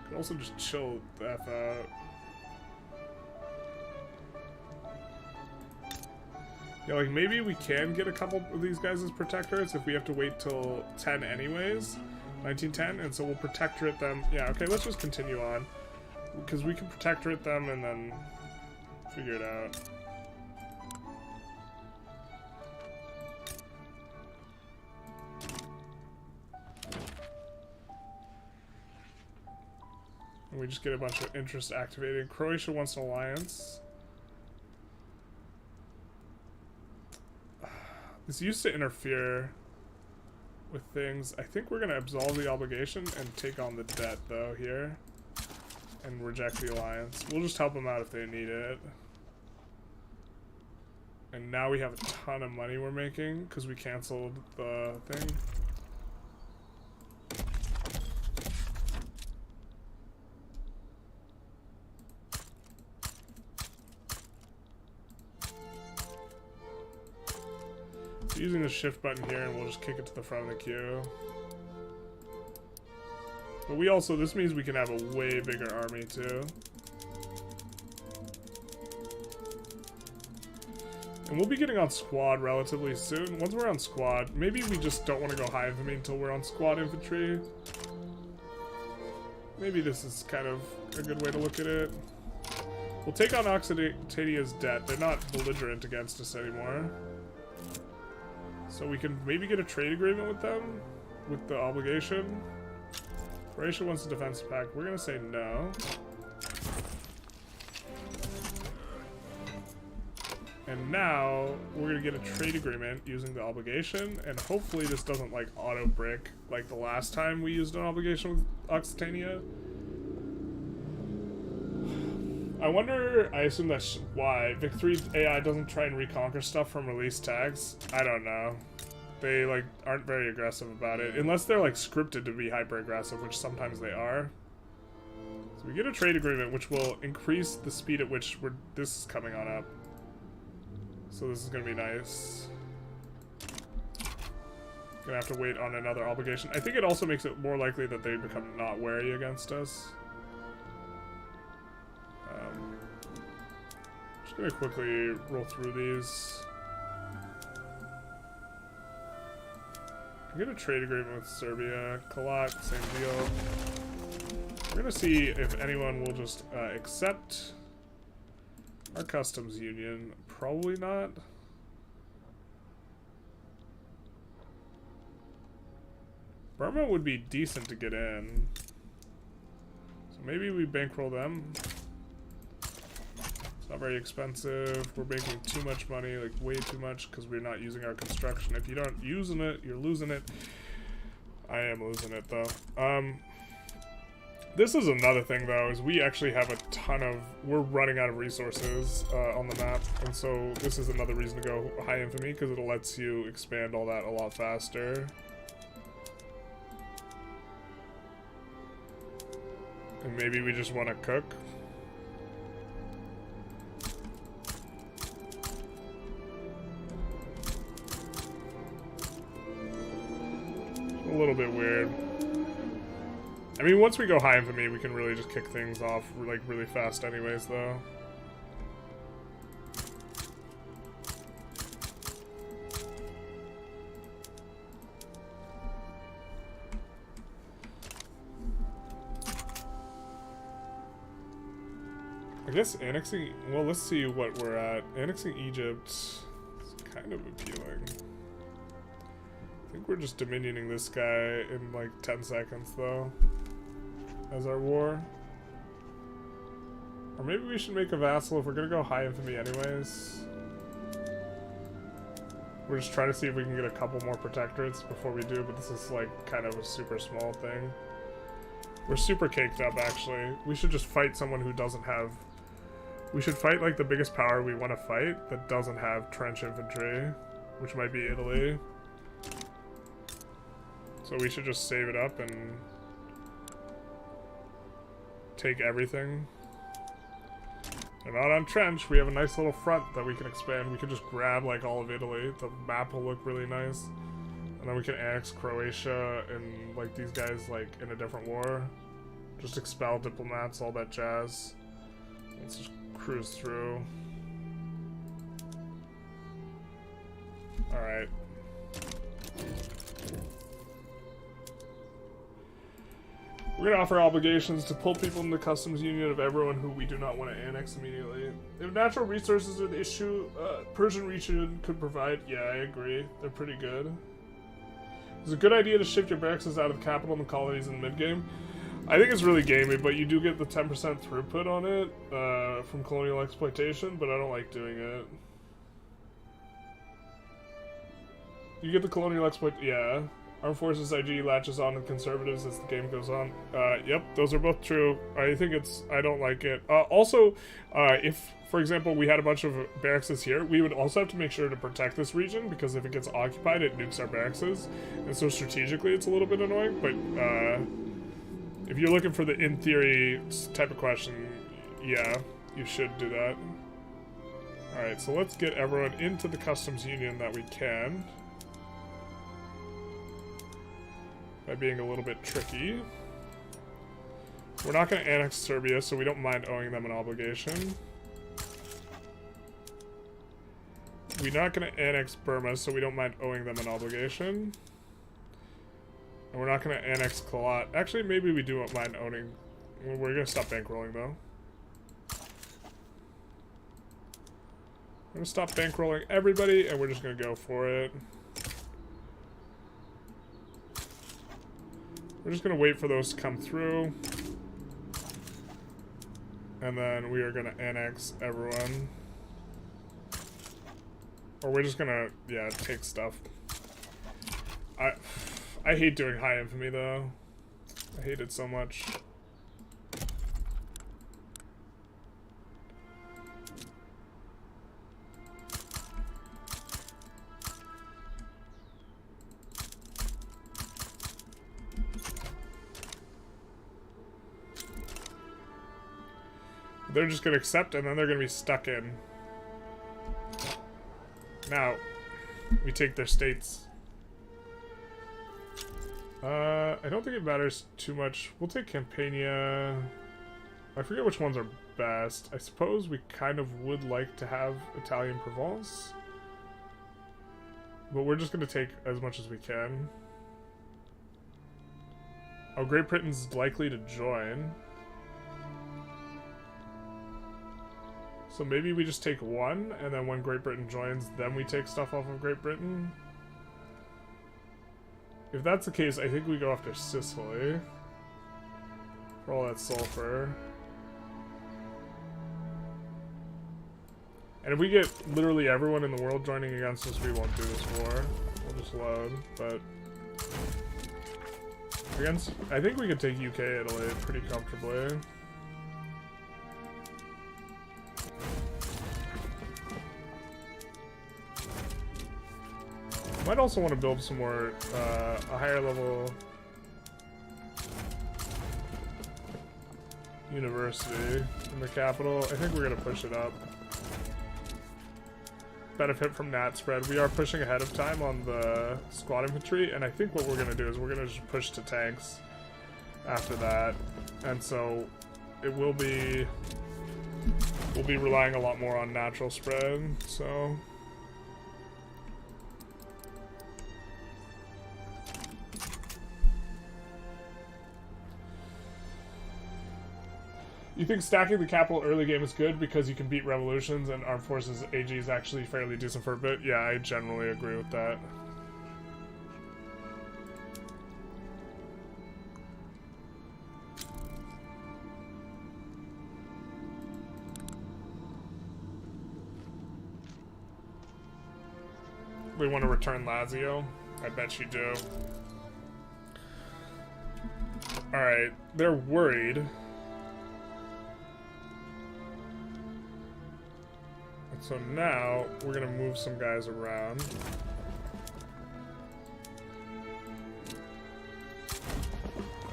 Could also just chill the F out. Yeah, like maybe we can get a couple of these guys as protectorates if we have to wait till 10 anyways. 1910, and so we'll protectorate them. Yeah, okay, let's just continue on. Because we can protectorate them and then figure it out. And we just get a bunch of interest activated. Croatia wants an alliance. This used to interfere with things. I think we're going to absolve the obligation and take on the debt, though, here. And reject the alliance. We'll just help them out if they need it. And now we have a ton of money we're making because we canceled the thing. Using the shift button here, and we'll just kick it to the front of the queue. But we also, this means we can have a way bigger army too. And we'll be getting on squad relatively soon. Once we're on squad, maybe we just don't want to go high infantry until we're on squad infantry. Maybe this is kind of a good way to look at it. We'll take on Occitania's debt. They're not belligerent against us anymore. So we can maybe get a trade agreement with them, with the obligation. Croatia wants a defense pact. We're gonna say no. And now we're gonna get a trade agreement using the obligation, and hopefully this doesn't like auto brick like the last time we used an obligation with Occitania. I wonder, I assume that's why Vic3's AI doesn't try and reconquer stuff from release tags. I don't know. They like aren't very aggressive about it, unless they're like scripted to be hyper aggressive, which sometimes they are. So we get a trade agreement which will increase the speed at which this is coming on up. So this is gonna be nice. Gonna have to wait on another obligation. I think it also makes it more likely that they become not wary against us. Just gonna quickly roll through these. Get a trade agreement with Serbia. Kalat, same deal. We're gonna see if anyone will just accept our customs union. Probably not. Burma would be decent to get in. So maybe we bankroll them. It's not very expensive. We're making too much money, like way too much, because we're not using our construction. If you don't using it, you're losing it. I am losing it though. This is another thing though, is we actually have a ton of, we're running out of resources on the map, and so this is another reason to go high infamy, because it lets you expand all that a lot faster. And maybe we just want to cook. A little bit weird. I mean, once we go high infamy, we can really just kick things off, like, really fast anyways, though. I guess annexing... Well, let's see what we're at. Annexing Egypt is kind of appealing. I think we're just dominioning this guy in like 10 seconds, though, as our war. Or maybe we should make a vassal if we're gonna go high infamy anyways. We're just trying to see if we can get a couple more protectorates before we do, but this is like kind of a super small thing. We're super caked up, actually. We should just fight someone who doesn't have... We should fight like the biggest power we want to fight that doesn't have trench infantry, which might be Italy. So we should just save it up and take everything. They're not on trench. We have a nice little front that we can expand. We can just grab like all of Italy. The map will look really nice. And then we can annex Croatia and like these guys like in a different war. Just expel diplomats, all that jazz. Let's just cruise through. Alright. We're gonna offer obligations to pull people in the customs union of everyone who we do not want to annex immediately. If natural resources are the issue, Persian region could provide. Yeah, I agree. They're pretty good. It's a good idea to shift your barracks out of the capital and the colonies in the mid-game. I think it's really gamey, but you do get the 10% throughput on it from colonial exploitation, but I don't like doing it. You get the colonial yeah. Armed Forces IG latches on to conservatives as the game goes on. Yep, those are both true. I think it's... I don't like it. Also, if, for example, we had a bunch of barracks here, we would also have to make sure to protect this region, because if it gets occupied, it nukes our barracks. And so strategically, it's a little bit annoying, but if you're looking for the in theory type of question, yeah, you should do that. Alright, so let's get everyone into the customs union that we can. By being a little bit tricky. We're not going to annex Serbia, so we don't mind owing them an obligation. We're not going to annex Burma, so we don't mind owing them an obligation. And we're not going to annex Kalat. Actually, maybe we do mind owning... We're going to stop bankrolling, though. We're going to stop bankrolling everybody, and we're just going to go for it. We're just going to wait for those to come through. And then we are going to annex everyone. Or we're just going to, yeah, take stuff. I hate doing high infamy, though. I hate it so much. They're just going to accept, and then they're going to be stuck in. Now, we take their states. I don't think it matters too much. We'll take Campania. I forget which ones are best. I suppose we kind of would like to have Italian Provence. But we're just going to take as much as we can. Oh, Great Britain's likely to join. So maybe we just take one, and then when Great Britain joins, then we take stuff off of Great Britain. If that's the case, I think we go after Sicily. For all that sulfur. And if we get literally everyone in the world joining against us, we won't do this war. We'll just load, but... Against... I think we could take UK, Italy pretty comfortably. Might also want to build some more, a higher level university in the capital. I think we're going to push it up. Benefit from nat spread. We are pushing ahead of time on the squad infantry, and I think what we're going to do is we're going to just push to tanks. after that. And so it will be, we'll be relying a lot more on natural spread, so. You think stacking the capital early game is good because you can beat revolutions and armed forces AG is actually fairly decent for a bit? Yeah, I generally agree with that. We want to return Lazio? I bet you do. Alright, they're worried. So now, we're gonna move some guys around.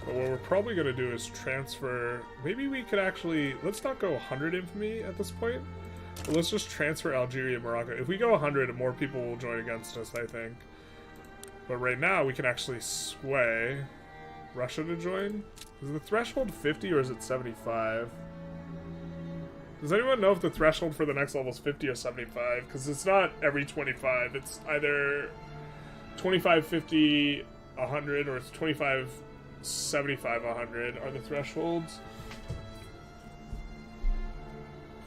But what we're probably gonna do is transfer... Maybe we could actually... Let's not go 100 infamy at this point. But let's just transfer Algeria and Morocco. If we go 100, more people will join against us, I think. But right now, we can actually sway Russia to join. Is the threshold 50 or is it 75? Does anyone know if the threshold for the next level is 50 or 75? Because it's not every 25. It's either 25, 50, 100, or it's 25, 75, 100 are the thresholds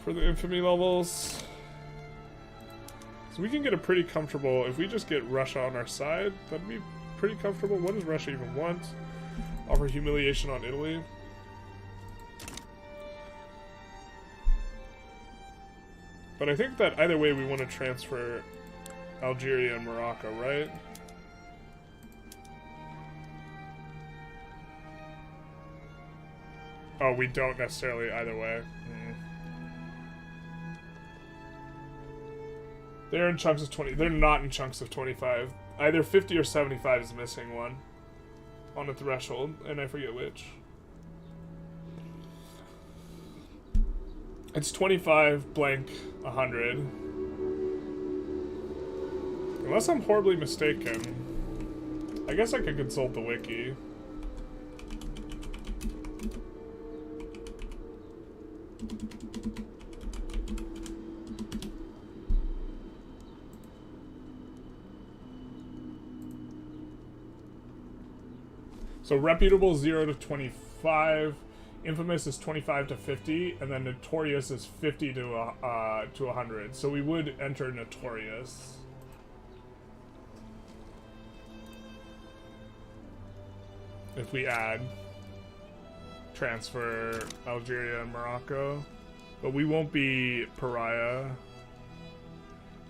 for the infamy levels. So we can get a pretty comfortable... If we just get Russia on our side, that'd be pretty comfortable. What does Russia even want? Offer humiliation on Italy. But I think that either way we want to transfer Algeria and Morocco, right? Oh, we don't necessarily either way. They're in chunks of 20. They're not in chunks of 25. Either 50 or 75 is missing one on the threshold, and I forget which. It's 25 blank 100. Unless I'm horribly mistaken. I guess I could consult the wiki. So reputable 0 to 25. Infamous is 25 to 50, and then Notorious is 50 to 100. So we would enter Notorious. If we add transfer Algeria and Morocco. But we won't be pariah.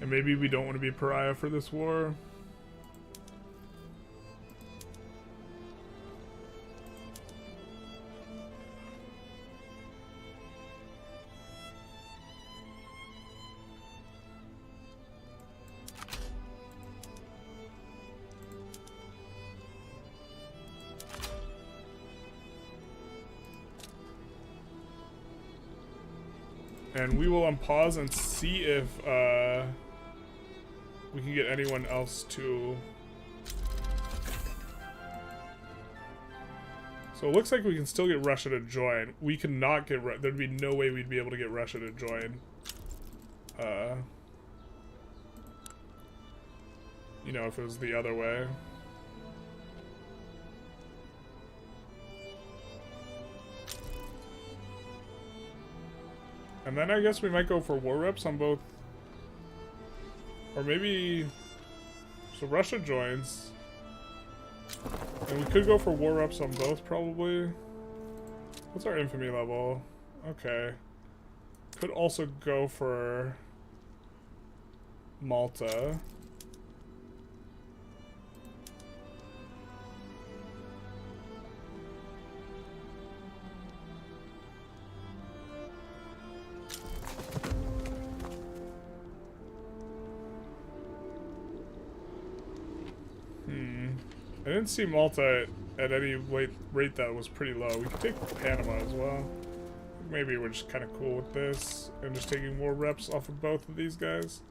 And maybe we don't want to be pariah for this war. And we will unpause and see if we can get anyone else to... So it looks like we can still get Russia to join. We could not get... There'd be no way we'd be able to get Russia to join. You know, if it was the other way. And then I guess we might go for war reps on both. Or maybe... So Russia joins. And we could go for war reps on both, probably. What's our infamy level? Okay. Could also go for Malta. I didn't see Malta at any rate that was pretty low. We could take Panama as well. Maybe we're just kind of cool with this and just taking more reps off of both of these guys.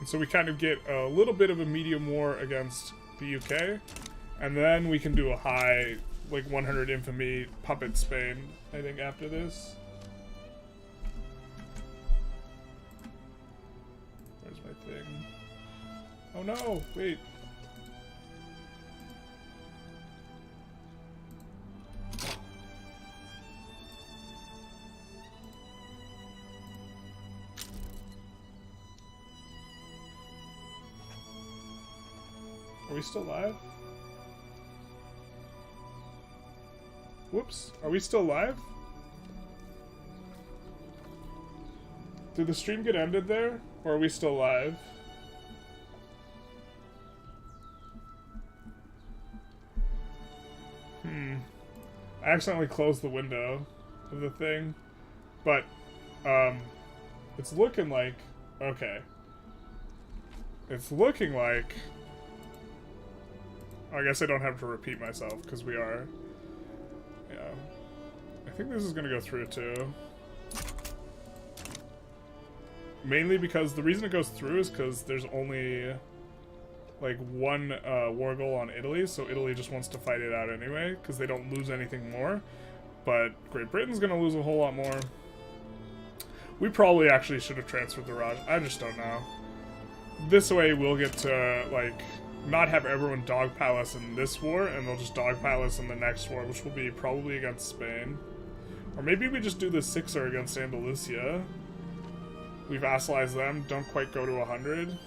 And so we kind of get a little bit of a medium war against the UK. And then we can do a high, like 100 infamy puppet Spain, I think, after this. Where's my thing? Oh no, wait. Are we still live? Whoops. Are we still live? Did the stream get ended there? Or are we still live? I accidentally closed the window of the thing. But, it's looking like... Okay. It's looking like... I guess I don't have to repeat myself, because we are... Yeah. I think this is going to go through, too. Mainly because the reason it goes through is because there's only... like, one war goal on Italy, so Italy just wants to fight it out anyway, because they don't lose anything more. But Great Britain's going to lose a whole lot more. We probably actually should have transferred the Raj. I just don't know. This way we'll get to, like... not have everyone dogpile us in this war, and they'll just dogpile us in the next war, which will be probably against Spain. Or maybe we just do the 6er against Andalusia. We vassalize them, don't quite go to 100, and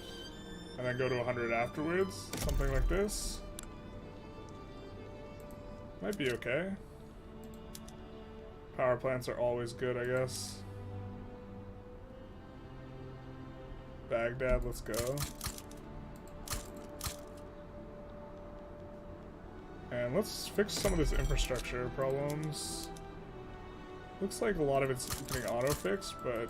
then go to 100 afterwards. Something like this. Might be okay. Power plants are always good, I guess. Baghdad, let's go. And let's fix some of this infrastructure problems. Looks like a lot of it's getting auto-fixed, but...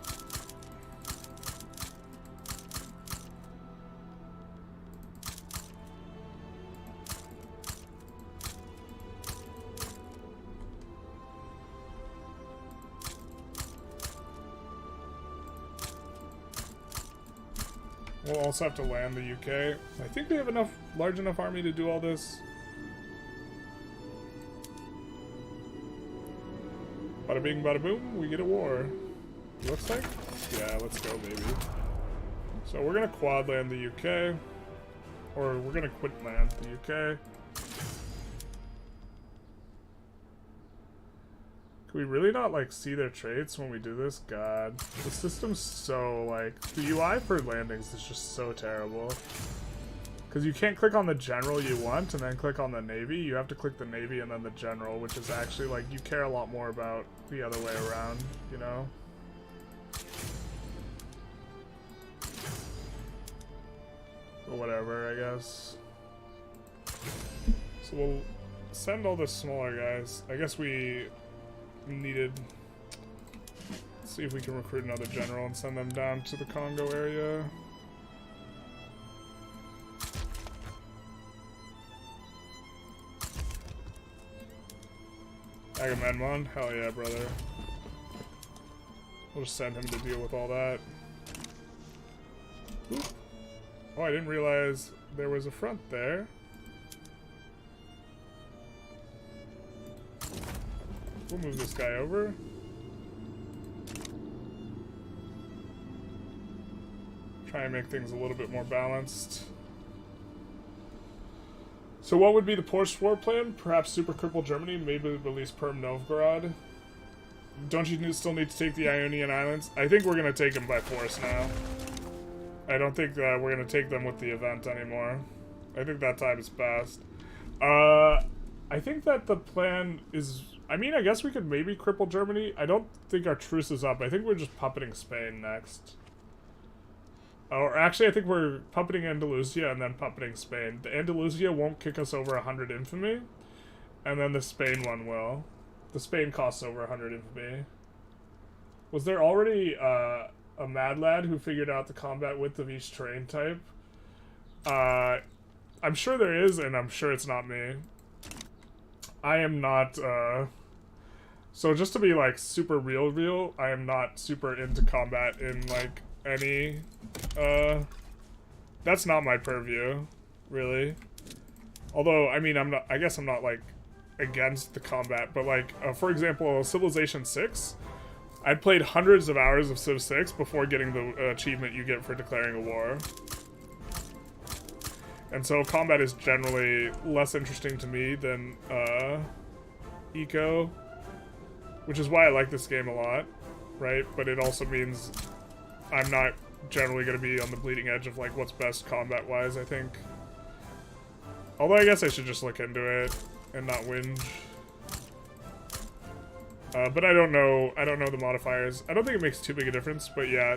we'll also have to land the UK. I think they have enough, large enough army to do all this. Bada bing, bada boom, we get a war. Looks like? Yeah, let's go, baby. So we're gonna quad land the UK. Or we're gonna quit land the UK. Can we really not, like, see their traits when we do this? God. The system's so, like... the UI for landings is just so terrible. Because you can't click on the general you want and then click on the navy. You have to click the navy and then the general, which is actually, like, you care a lot more about the other way around, you know? Or whatever, I guess. So we'll send all the smaller guys. I guess we needed... let's see if we can recruit another general and send them down to the Congo area. Agamemnon? Hell yeah, brother. We'll just send him to deal with all that. Oop. Oh, I didn't realize there was a front there. We'll move this guy over. Try and make things a little bit more balanced. So what would be the post-war plan? Perhaps super cripple Germany, maybe release Perm Novgorod. Don't you still need to take the Ionian Islands? I think we're going to take them by force now. I don't think we're going to take them with the event anymore. I think that time is past. I think that the plan is... I mean, I guess we could maybe cripple Germany. I don't think our truce is up. I think we're just puppeting Spain next. Or actually, I think we're puppeting Andalusia and then puppeting Spain. The Andalusia won't kick us over 100 infamy, and then the Spain one will. The Spain costs over 100 infamy. Was there already a mad lad who figured out the combat width of each terrain type? I'm sure there is, and I'm sure it's not me. I am not, so just to be, like, super real, I am not super into combat in, like, any That's not my purview, really. Although, I mean, I guess I'm not, like, against the combat, but, like, for example, Civilization 6, I'd played hundreds of hours of Civ 6 before getting the achievement you get for declaring a war. And so combat is generally less interesting to me than eco, which is why I like this game a lot, right? But it also means I'm not generally going to be on the bleeding edge of like what's best combat-wise, I think. Although I guess I should just look into it and not whinge. But I don't know the modifiers. I don't think it makes too big a difference, but yeah,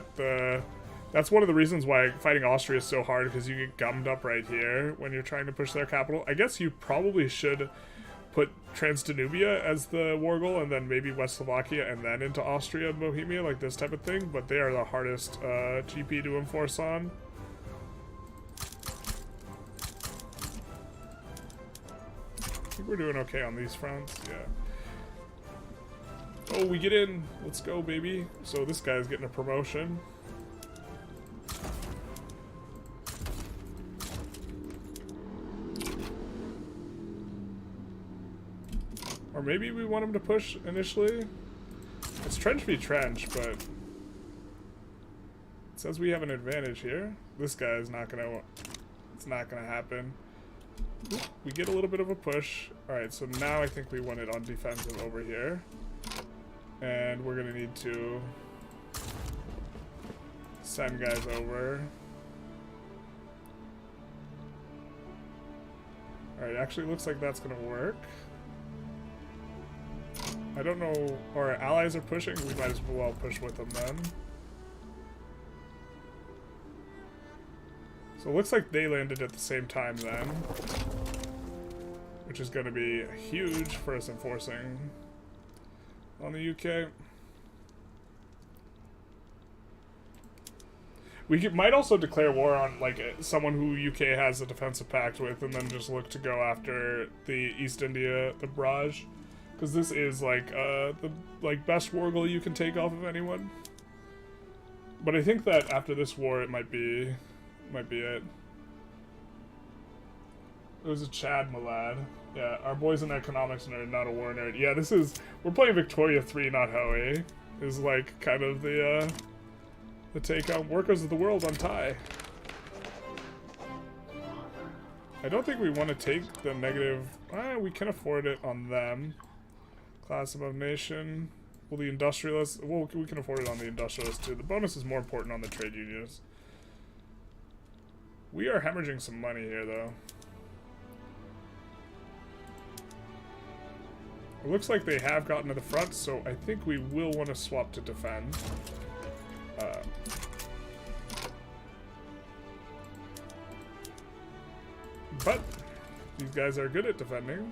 that's one of the reasons why fighting Austria is so hard, because you get gummed up right here when you're trying to push their capital. I guess you probably should put Transdanubia as the war goal, and then maybe West Slovakia, and then into Austria and Bohemia, like this type of thing, but they are the hardest GP to enforce on. I think we're doing okay on these fronts, yeah. Oh, we get in! Let's go, baby! So this guy's getting a promotion. Or maybe we want him to push initially. It's trench v trench, but it says we have an advantage here. This guy is not gonna. It's not gonna happen. Oop, we get a little bit of a push. All right, so now I think we want it on defensive over here, and we're gonna need to send guys over. All right, actually looks like that's gonna work. I don't know, our allies are pushing, we might as well push with them then. So it looks like they landed at the same time then, which is going to be huge for us enforcing on the UK. We might also declare war on like someone who UK has a defensive pact with, and then just look to go after the East India, the Braj. Because this is like the best war goal you can take off of anyone. But I think that after this war, it might be it. It was a Chad Malad. Yeah, our boy's an economics nerd, not a war nerd. Yeah, we're playing Victoria 3, not Hoey. Is like kind of the take on Workers of the World on Thai. I don't think we want to take the negative. We can afford it on them. Class above nation. Well, the industrialists. Well, we can afford it on the industrialists too. The bonus is more important on the trade unions. We are hemorrhaging some money here, though. It looks like they have gotten to the front, so I think we will want to swap to defend. But these guys are good at defending.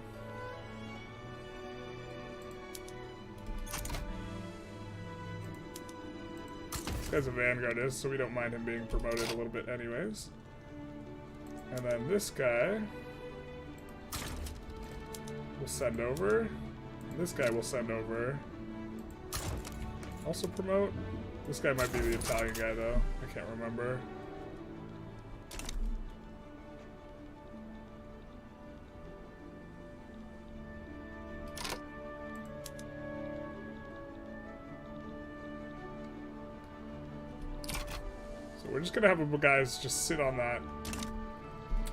This guy's a vanguardist, so we don't mind him being promoted a little bit anyways. And then this guy will send over. And this guy will send over. Also promote. This guy might be the Italian guy though. I can't remember. We're just gonna have guys just sit on that.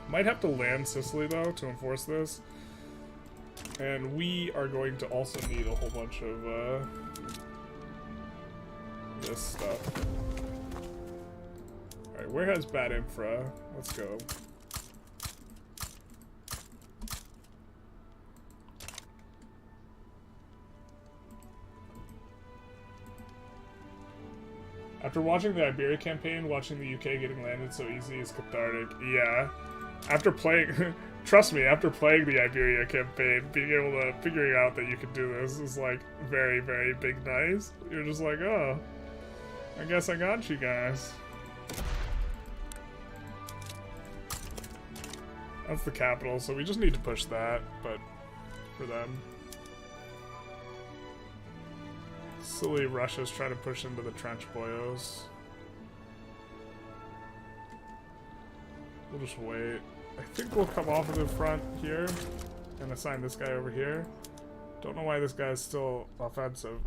Might have to land Sicily though to enforce this, and we are going to also need a whole bunch of this stuff. All right, where has bad infra? Let's go. After watching the Iberia campaign, watching the UK getting landed so easy is cathartic. Yeah. After playing, trust me, after playing the Iberia campaign, being able to, figuring out that you could do this is like very, very big nice. You're just like, oh, I guess I got you guys. That's the capital, so we just need to push that, but for them. Silly Russia's trying to push into the trench boyos. We'll just wait. I think we'll come off of the front here and assign this guy over here. Don't know why this guy is still offensive.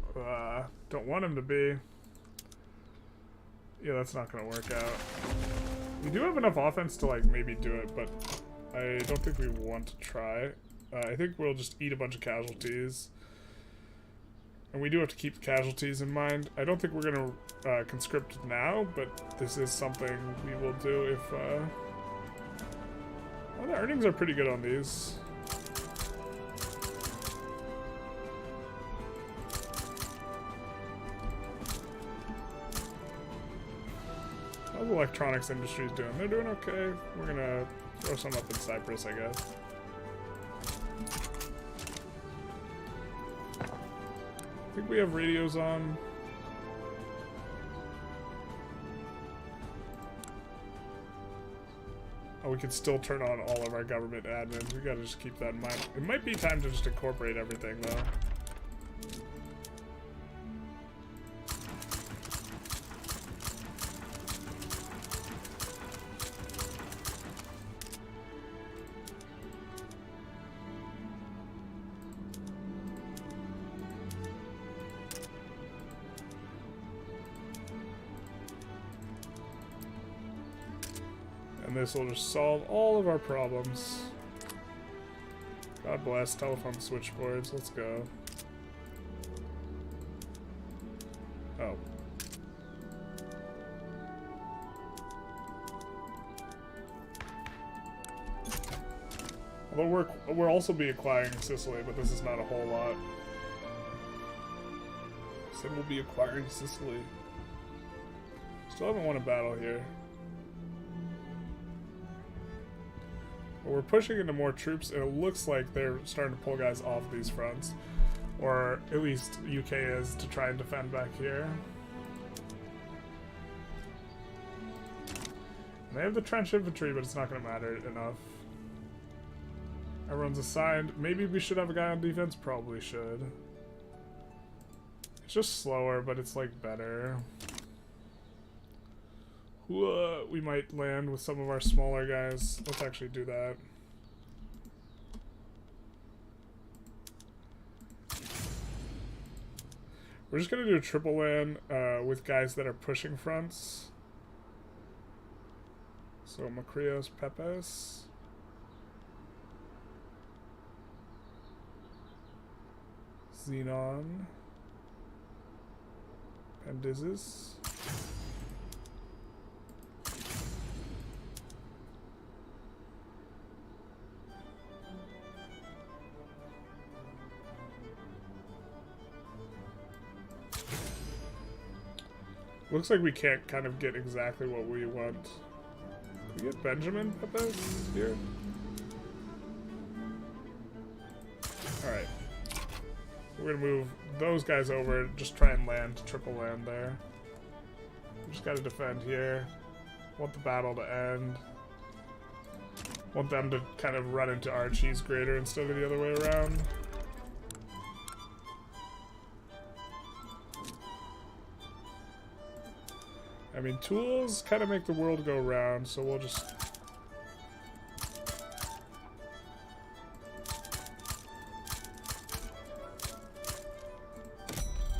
Don't want him to be. Yeah, that's not gonna work out. We do have enough offense to like maybe do it, but I don't think we want to try. I think we'll just eat a bunch of casualties. And we do have to keep the casualties in mind. I don't think we're gonna conscript now, but this is something we will do if well, the earnings are pretty good on these. How's the electronics industry doing? They're doing okay. We're gonna throw some up in Cyprus, I guess. I think we have radios on. Oh, we could still turn on all of our government admins. We gotta just keep that in mind. It might be time to just incorporate everything, though. And this will just solve all of our problems. God bless telephone switchboards. Let's go. Oh. Although we're also be acquiring Sicily, but this is not a whole lot. Said we'll be acquiring Sicily. Still haven't won a battle here. But we're pushing into more troops, and it looks like they're starting to pull guys off these fronts. Or at least UK is, to try and defend back here. And they have the trench infantry, but it's not going to matter enough. Everyone's assigned. Maybe we should have a guy on defense? Probably should. It's just slower, but it's like better. We might land with some of our smaller guys. Let's actually do that. We're just gonna do a triple land with guys that are pushing fronts. So Makrios, Pepes. Xenon. Pandizis. Looks like we can't kind of get exactly what we want. Can we get Benjamin Pepes here? Alright. We're gonna move those guys over, just try and land, triple land there. We just gotta defend here. Want the battle to end. Want them to kind of run into our cheese grater instead of the other way around. I mean, tools kind of make the world go round, so we'll just...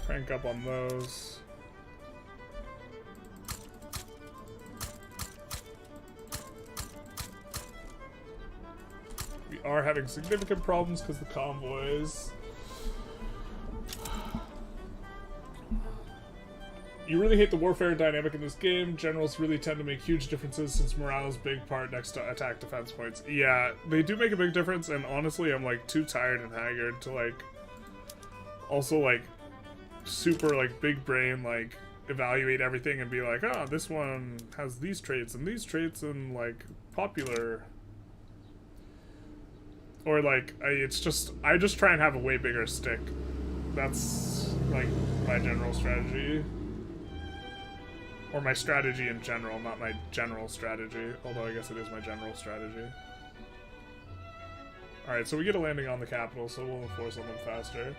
crank up on those. We are having significant problems because the convoys... You really hate the warfare dynamic in this game. Generals really tend to make huge differences since morale is a big part next to attack defense points. Yeah, they do make a big difference, and honestly, I'm like too tired and haggard to like also like super like big brain like evaluate everything and be like, oh, this one has these traits and like popular. Or like I just try and have a way bigger stick. That's like my general strategy. Or my strategy in general, not my general strategy. Although I guess it is my general strategy. Alright, so we get a landing on the capital, so we'll enforce on them faster.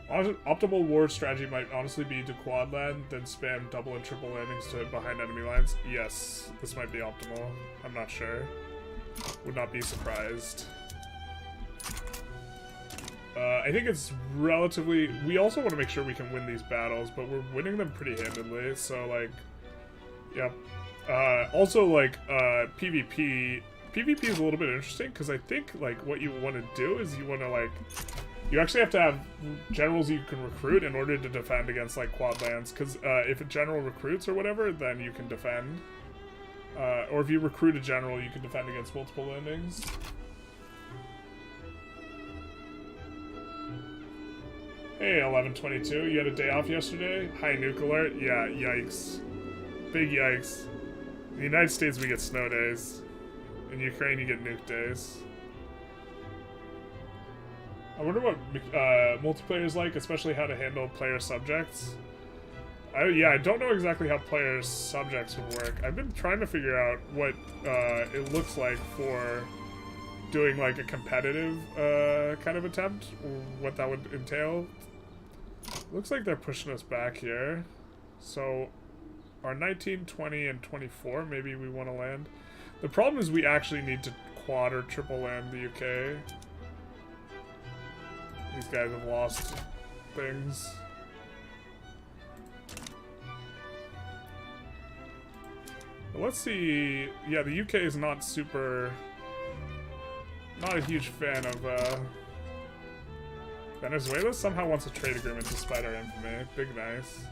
Optimal war strategy might honestly be to quad land, then spam double and triple landings to behind enemy lines. Yes, this might be optimal. I'm not sure. Would not be surprised. I think it's relatively... We also want to make sure we can win these battles, but we're winning them pretty handedly, so, like... Yep. Also, like, PvP... PvP is a little bit interesting, because I think, like, what you want to do is you want to, like... You actually have to have generals you can recruit in order to defend against, like, quad lands, because if a general recruits or whatever, then you can defend. Or if you recruit a general, you can defend against multiple landings. Hey, 1122, you had a day off yesterday? High nuke alert? Yeah, yikes. Big yikes. In the United States, we get snow days. In Ukraine, you get nuke days. I wonder what multiplayer is like, especially how to handle player subjects. Yeah, I don't know exactly how player subjects would work. I've been trying to figure out what it looks like for doing like a competitive kind of attempt, or what that would entail. Looks like they're pushing us back here. So our 19, 20, and 24, maybe we want to land. The problem is we actually need to quad or triple land the UK. These guys have lost things. But let's see. Yeah, the UK is not a huge fan of Venezuela somehow wants a trade agreement despite our infamy. Big nice.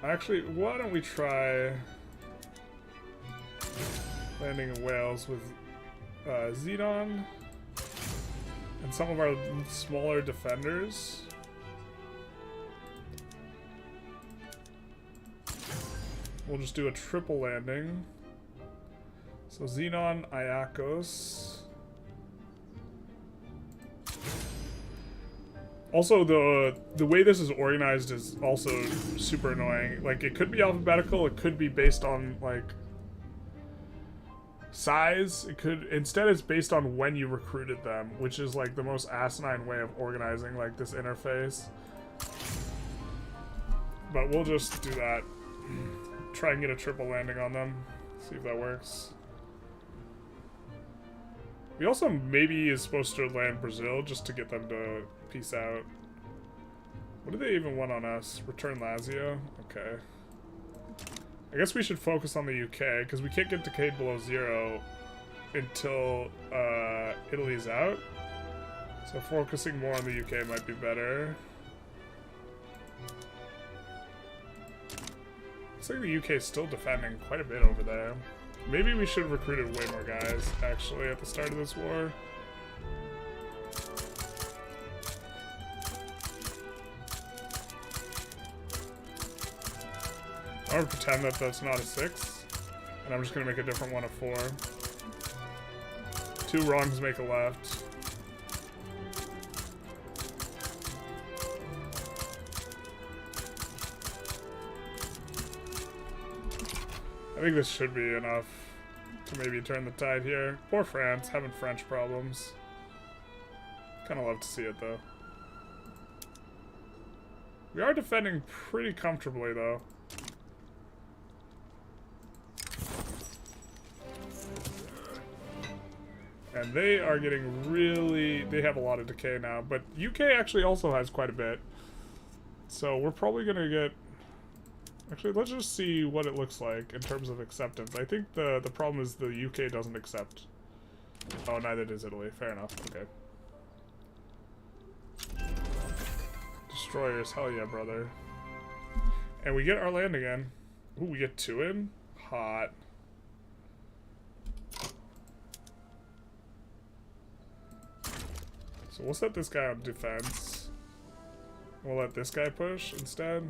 Actually, why don't we try landing in Wales with Zidane and some of our smaller defenders. We'll just do a triple landing. So Xenon, Iacos. Also, the way this is organized is also super annoying. Like, it could be alphabetical, it could be based on, like, size. It could... Instead, it's based on when you recruited them, which is, like, the most asinine way of organizing, like, this interface. But we'll just do that. Try and get a triple landing on them. See if that works. We also maybe is supposed to land Brazil just to get them to peace out. What do they even want on us? Return Lazio? Okay. I guess we should focus on the UK, because we can't get decayed below 0 until Italy's out. So focusing more on the UK might be better. Looks like the UK is still defending quite a bit over there. Maybe we should have recruited way more guys, actually, at the start of this war. I'm gonna pretend that that's not a 6, and I'm just gonna make a different one a 4. 2 wrongs make a left. I think this should be enough to maybe turn the tide here. Poor France, having French problems. Kind of love to see it, though. We are defending pretty comfortably, though. And they are getting really... They have a lot of decay now, but UK actually also has quite a bit. So we're probably going to get... Actually, let's just see what it looks like in terms of acceptance. I think the problem is the UK doesn't accept. Oh, neither does Italy. Fair enough. Okay. Destroyers. Hell yeah, brother. And we get our land again. Ooh, we get 2 in? Hot. So we'll set this guy on defense. We'll let this guy push instead.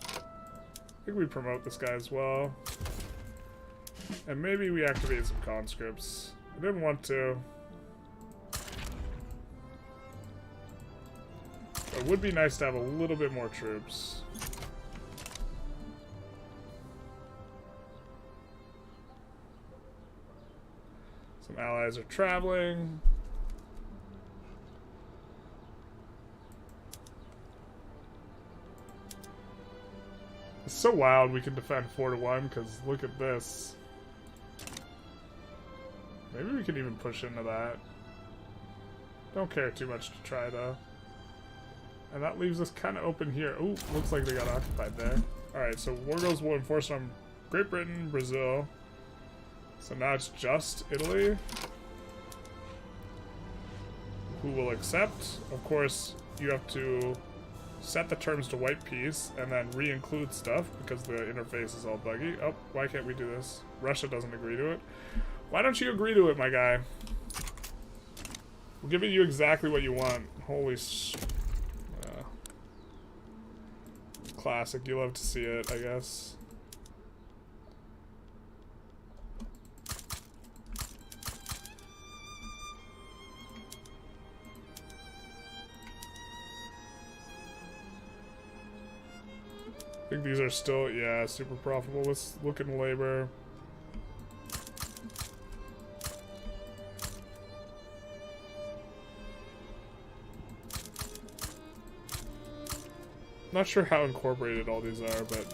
I think we promote this guy as well. And maybe we activate some conscripts. I didn't want to. It would be nice to have a little bit more troops. Some allies are traveling. It's so wild we can defend 4-1, because look at this. Maybe we can even push into that. Don't care too much to try, though. And that leaves us kind of open here. Ooh, looks like they got occupied there. Alright, so war goals will enforce on Great Britain, Brazil. So now it's just Italy. Who will accept? Of course, you have to set the terms to white peace and then re-include stuff because the interface is all buggy. Oh, why can't we do this? Russia doesn't agree to it. Why don't you agree to it, my guy? We're giving you exactly what you want. Holy classic. You love to see it, I guess. I think these are still, yeah, super profitable. Let's look in labor. Not sure how incorporated all these are, but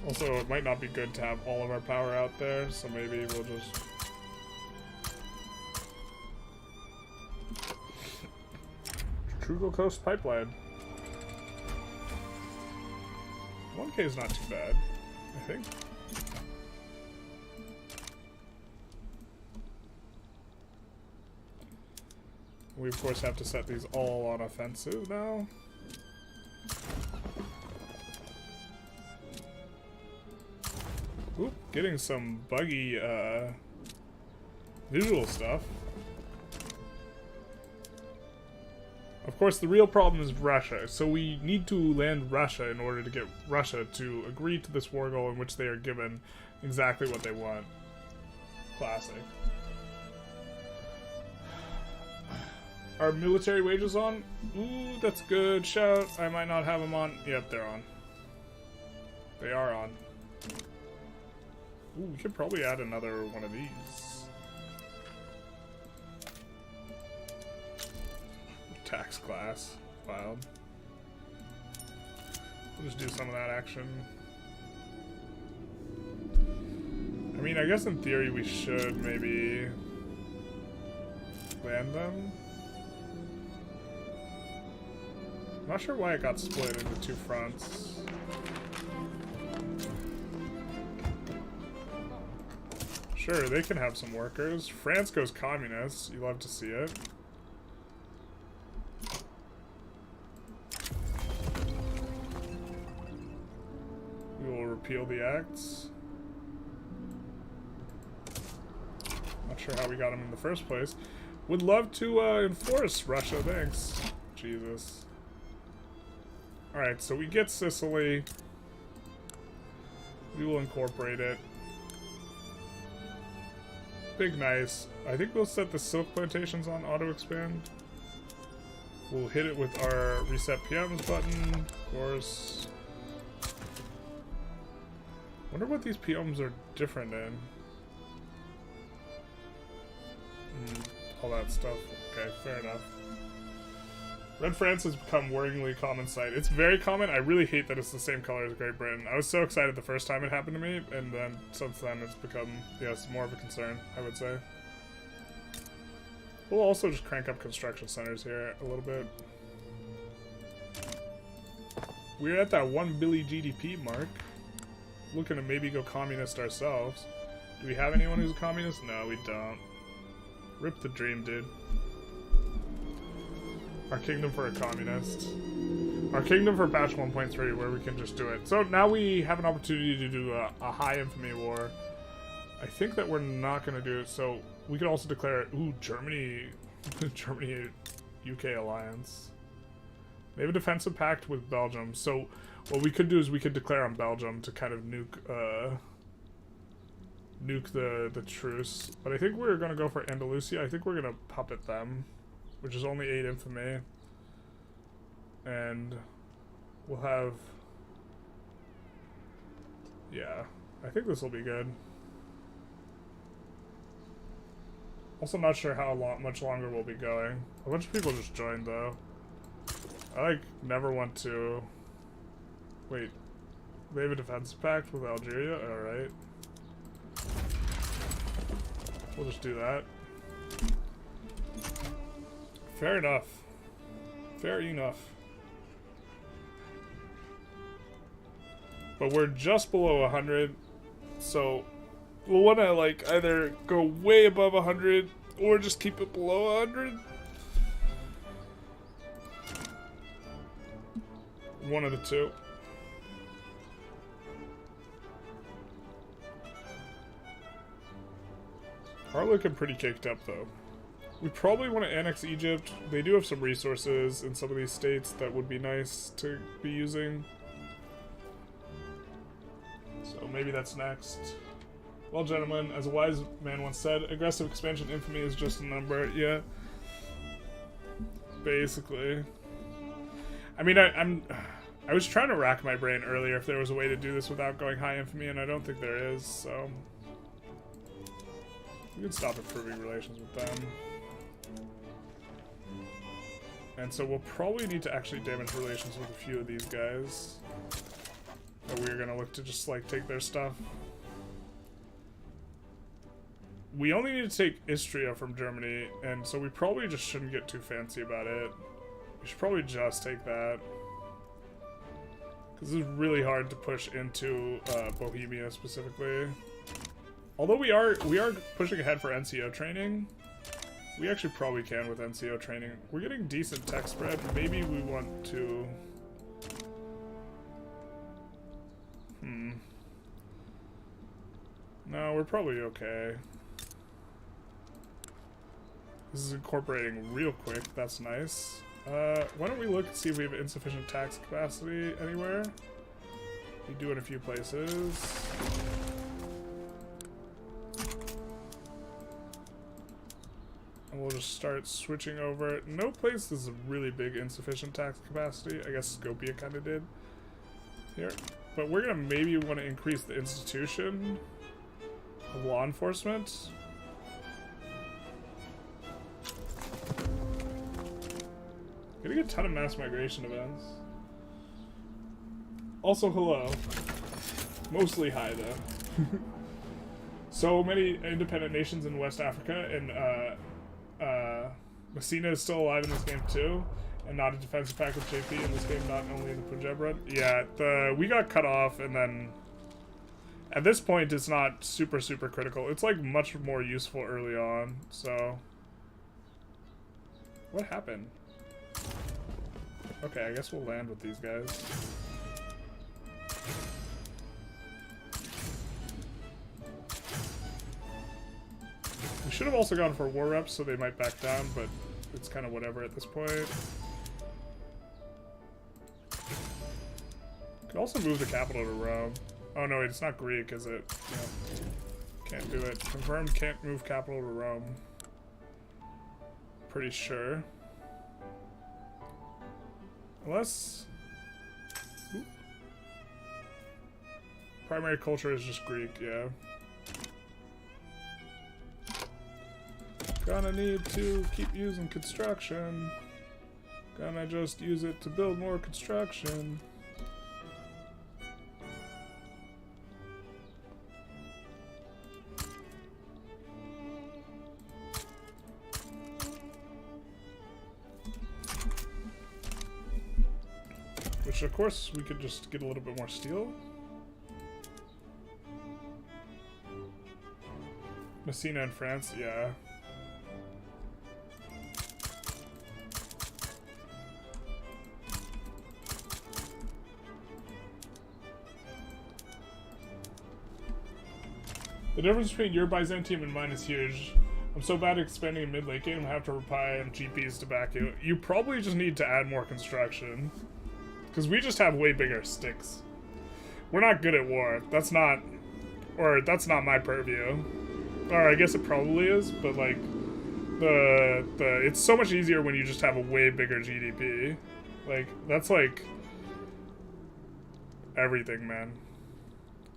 also it might not be good to have all of our power out there, so maybe we'll just Trugal Coast Pipeline. 1K is not too bad, I think. We of course have to set these all on offensive now. Oop, getting some buggy visual stuff. Of course, the real problem is Russia, so we need to land Russia in order to get Russia to agree to this war goal in which they are given exactly what they want. Classic. Are military wages on? Ooh, that's good. Shout. I might not have them on. Yep, they're on. They are on. Ooh, we could probably add another one of these. Tax class. Wild. We'll just do some of that action. I mean, I guess in theory we should maybe land them. I'm not sure why it got split into two fronts. Sure, they can have some workers. France goes communist. You love to see it. We will repeal the acts. Not sure how we got them in the first place. Would love to enforce Russia, thanks. Jesus. Alright, so we get Sicily. We will incorporate it. Big nice. I think we'll set the silk plantations on auto-expand. We'll hit it with our reset PMs button, of course. Wonder what these PMs are different in. All that stuff. Okay, fair enough. Red France has become worryingly common sight. It's very common. I really hate that it's the same color as Great Britain. I was so excited the first time it happened to me, and then since then it's become, yes, more of a concern, I would say. We'll also just crank up construction centers here a little bit. We're at that 1 billion GDP mark. Looking to maybe go communist ourselves. Do we have anyone who's a communist? No, we don't. Rip the dream, dude. Our kingdom for a communist. Our kingdom for patch 1.3 where we can just do it. So now we have an opportunity to do a high infamy war. I think that we're not going to do it. So we could also declare, ooh, Germany, Germany, UK alliance. They have a defensive pact with Belgium. So what we could do is we could declare on Belgium to kind of nuke the truce. But I think we're going to go for Andalusia. I think we're going to puppet them, which is only 8 infamy. And we'll have... yeah, I think this will be good. Also not sure how much longer we'll be going. A bunch of people just joined, though. I, never want to Wait. They have a defense pact with Algeria? Alright. We'll just do that. Fair enough. Fair enough. But we're just below 100, so we'll want to like either go way above 100 or just keep it below 100. One of the two. Are looking pretty caked up though. We probably want to annex Egypt. They do have some resources in some of these states that would be nice to be using. So maybe that's next. Well, gentlemen, as a wise man once said, aggressive expansion infamy is just a number. Yeah. Basically. I mean, I was trying to rack my brain earlier if there was a way to do this without going high infamy, and I don't think there is, so... we can stop improving relations with them. And so we'll probably need to actually damage relations with a few of these guys. But we're gonna look to just, like, take their stuff. We only need to take Istria from Germany, and so we probably just shouldn't get too fancy about it. We should probably just take that. Because this is really hard to push into Bohemia specifically. Although we are pushing ahead for NCO training. We actually probably can with NCO training. We're getting decent tech spread. Maybe we want to... No, we're probably okay. This is incorporating real quick. That's nice. Why don't we look and see if we have insufficient tax capacity anywhere? We do in a few places. And we'll just start switching over. No place is a really big insufficient tax capacity. I guess Skopje kind of did here. But we're going to maybe want to increase the institution of law enforcement. Getting a ton of mass migration events. Also, hello. Mostly high, though. So many independent nations in West Africa, and Messina is still alive in this game too, and not a defensive pact with JP in this game, not only in the Punjab run. Yeah, we got cut off, and then at this point it's not super critical. It's like much more useful early on, so... What happened? Okay, I guess we'll land with these guys. We should have also gone for war reps, so they might back down, but it's kind of whatever at this point. Could also move the capital to Rome. Oh no, wait, it's not Greek, is it? No. Can't do it. Confirmed can't move capital to Rome. Pretty sure. Unless... Oop. Primary culture is just Greek, yeah. Gonna need to keep using construction. Gonna just use it to build more construction. Which, of course, we could just get a little bit more steel. Messina in France, yeah. The difference between your Byzantium and mine is huge. I'm so bad at expanding in mid-late game, I have to rely on GPs to back you. You probably just need to add more construction. Because we just have way bigger sticks. We're not good at war. That's not my purview. Or I guess it probably is, but like, it's so much easier when you just have a way bigger GDP. Like, that's like everything, man.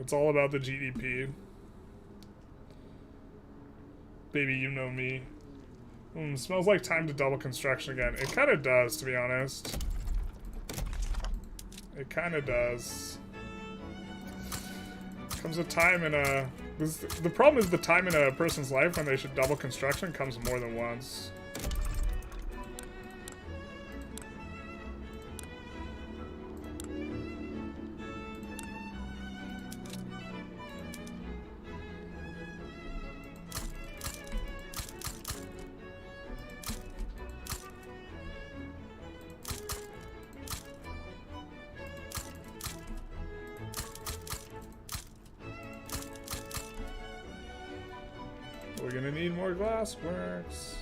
It's all about the GDP. Baby, you know me. Smells like time to double construction again. It kind of does, to be honest. It kind of does. Comes a time in a... The problem is the time in a person's life when they should double construction comes more than once. We're gonna need more glassworks.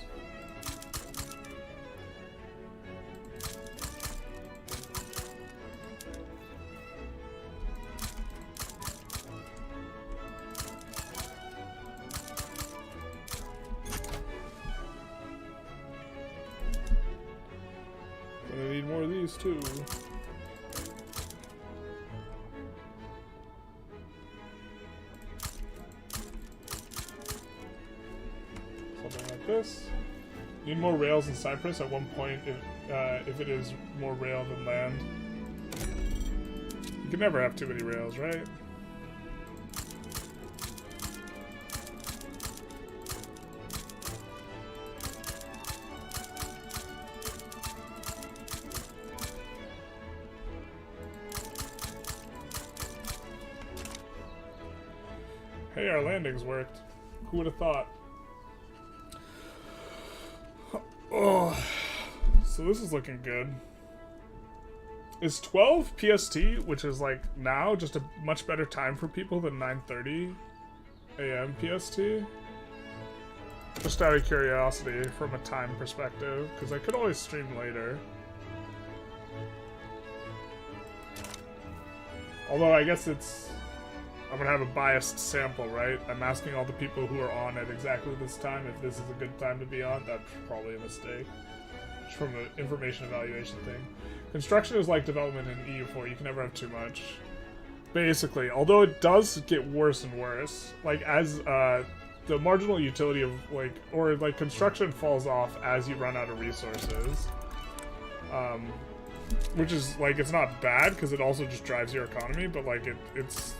Gonna need more of these too. This. Need more rails in Cyprus at one point if it is more rail than land. You can never have too many rails, right? Hey, our landings worked. Who would have thought? Oh, so this is looking good. Is 12 PST, which is like now, just a much better time for people than 9:30 AM PST? Just out of curiosity, from a time perspective, because I could always stream later. Although I guess I'm gonna have a biased sample, right? I'm asking all the people who are on at exactly this time if this is a good time to be on. That's probably a mistake. Just from an information evaluation thing. Construction is like development in EU4. You can never have too much. Basically, although it does get worse and worse. Like, as the marginal utility of, like, construction falls off as you run out of resources. Which is, like, it's not bad, because it also just drives your economy, but, like, it's...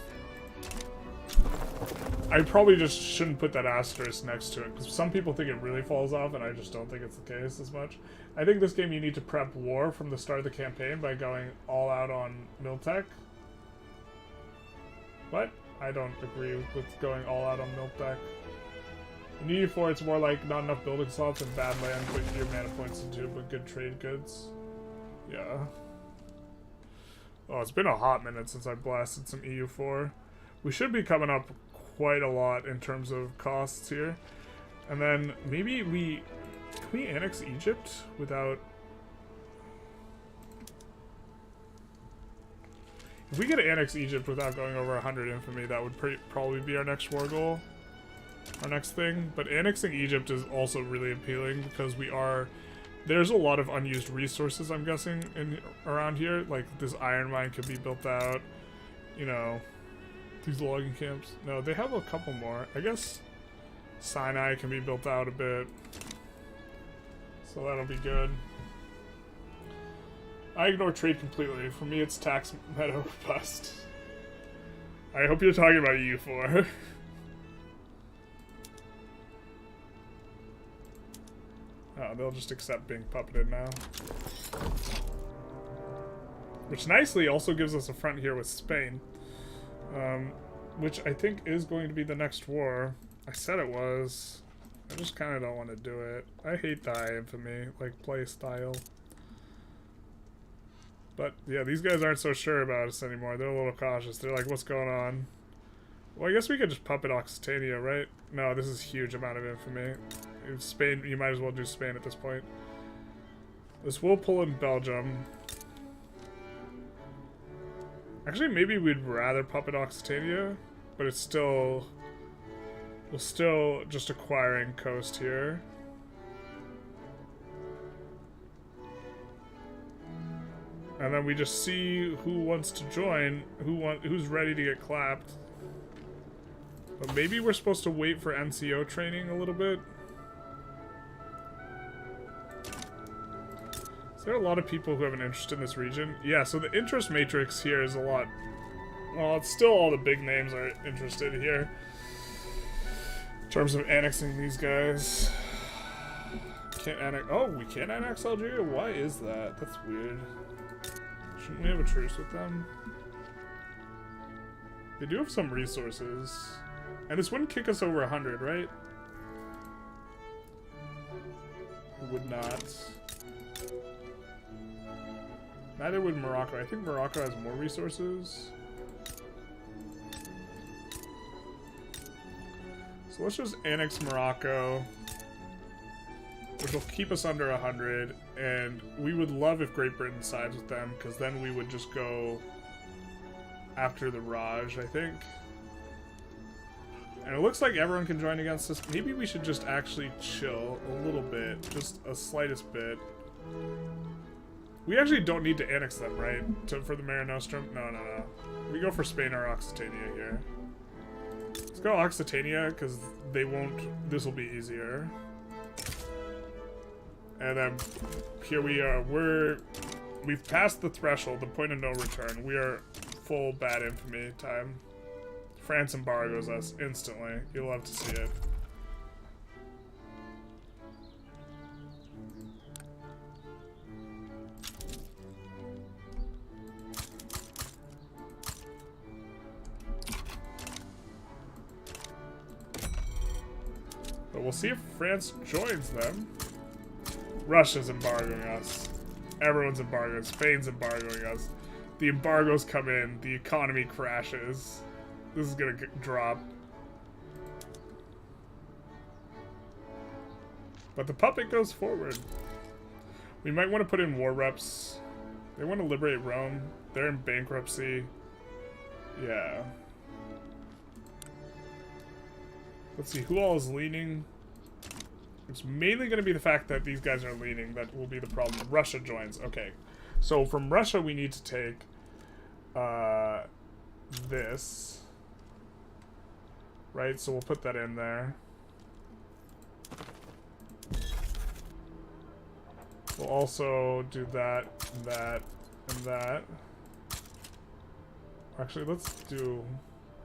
I probably just shouldn't put that asterisk next to it, because some people think it really falls off, and I just don't think it's the case as much. I think this game you need to prep war from the start of the campaign by going all out on Miltech. What? I don't agree with going all out on Miltech. In EU4, it's more like not enough building slots and bad land, put your mana points into, but good trade goods. Yeah. Oh, it's been a hot minute since I blasted some EU4. We should be coming up quite a lot in terms of costs here. And then maybe can we annex Egypt without... If we could annex Egypt without going over 100 infamy, that would probably be our next war goal. Our next thing. But annexing Egypt is also really appealing because there's a lot of unused resources, I'm guessing, around here. Like, this iron mine could be built out. You know, these logging camps. No, they have a couple more. I guess Sinai can be built out a bit. So that'll be good. I ignore trade completely. For me, it's tax meadow bust. I hope you're talking about EU4. Oh, they'll just accept being puppeted now. Which nicely also gives us a front here with Spain. Which I think is going to be the next war. I said it was. I just kind of don't want to do it. I hate the high infamy, like, play style. But, yeah, these guys aren't so sure about us anymore. They're a little cautious. They're like, what's going on? Well, I guess we could just puppet Occitania, right? No, this is a huge amount of infamy. In Spain, you might as well do Spain at this point. This will pull in Belgium. Actually, maybe we'd rather puppet Occitania, but it's still... We're still just acquiring coast here. And then we just see who wants to join, who's ready to get clapped. But maybe we're supposed to wait for NCO training a little bit. there a lot of people who have an interest in this region? Yeah, so the interest matrix here is a lot... Well, it's still all the big names are interested here. In terms of annexing these guys. Can't annex... Oh, we can't annex Algeria? Why is that? That's weird. Shouldn't we have a truce with them? They do have some resources. And this wouldn't kick us over 100, right? It would not. Neither would Morocco. I think Morocco has more resources. So let's just annex Morocco, which will keep us under 100, and we would love if Great Britain sides with them, because then we would just go after the Raj, I think. And it looks like everyone can join against us. Maybe we should just actually chill a little bit, just a slightest bit. We actually don't need to annex them, right? For the Mare Nostrum? No. We go for Spain or Occitania here. Let's go Occitania, because they won't... This will be easier. And then here we are. We've passed the threshold, the point of no return. We are full bad infamy time. France embargoes us instantly. You'll love to see it. But we'll see if France joins them. Russia's embargoing us. Everyone's embargoing. Spain's embargoing us. The embargoes come in. The economy crashes. This is gonna drop. But the puppet goes forward. We might want to put in war reps. They want to liberate Rome. They're in bankruptcy. Yeah. Let's see, who all is leaning? It's mainly going to be the fact that these guys are leaning that will be the problem. Russia joins. Okay. So from Russia we need to take this. Right? So we'll put that in there. We'll also do that, that, and that. Actually, let's do...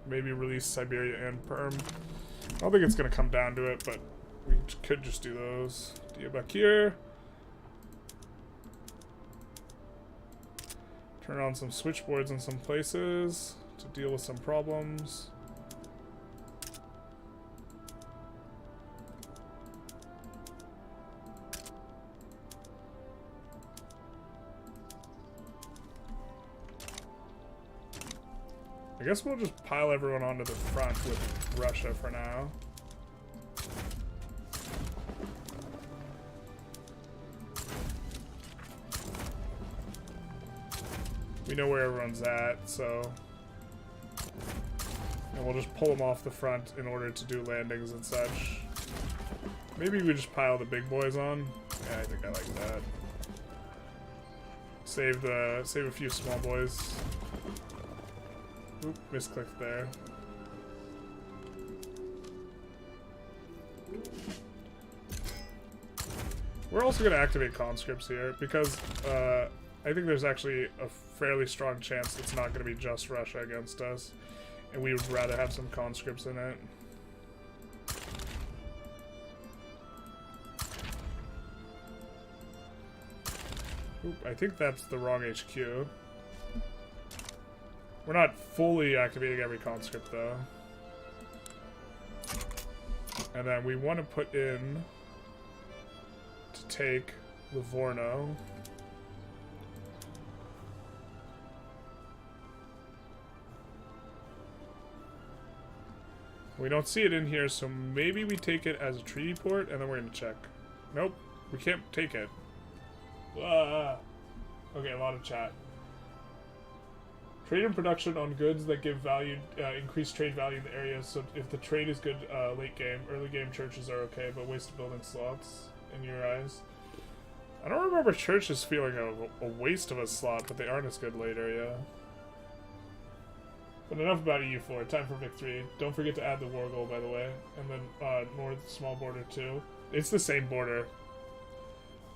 Maybe release Siberia and Perm. I don't think it's going to come down to it, but we could just do those. Diyarbakir. Turn on some switchboards in some places to deal with some problems. I guess we'll just pile everyone onto the front with Russia for now. We know where everyone's at, so... And we'll just pull them off the front in order to do landings and such. Maybe we just pile the big boys on. Yeah, I think I like that. Save a few small boys. Oop, misclicked there. We're also going to activate conscripts here because I think there's actually a fairly strong chance it's not going to be just Russia against us, and we would rather have some conscripts in it. Oop, I think that's the wrong HQ. We're not fully activating every conscript, though. And then we want to put in to take Livorno. We don't see it in here, so maybe we take it as a treaty port, and then we're going to check. Nope, we can't take it. Okay, a lot of chat. Trade and production on goods that give value, increased trade value in the area. So if the trade is good late game, early game churches are okay, but waste of building slots in your eyes. I don't remember churches feeling a waste of a slot, but they aren't as good later, yeah. But enough about EU4. Time for victory. Don't forget to add the war goal, by the way. And then north small border too. It's the same border.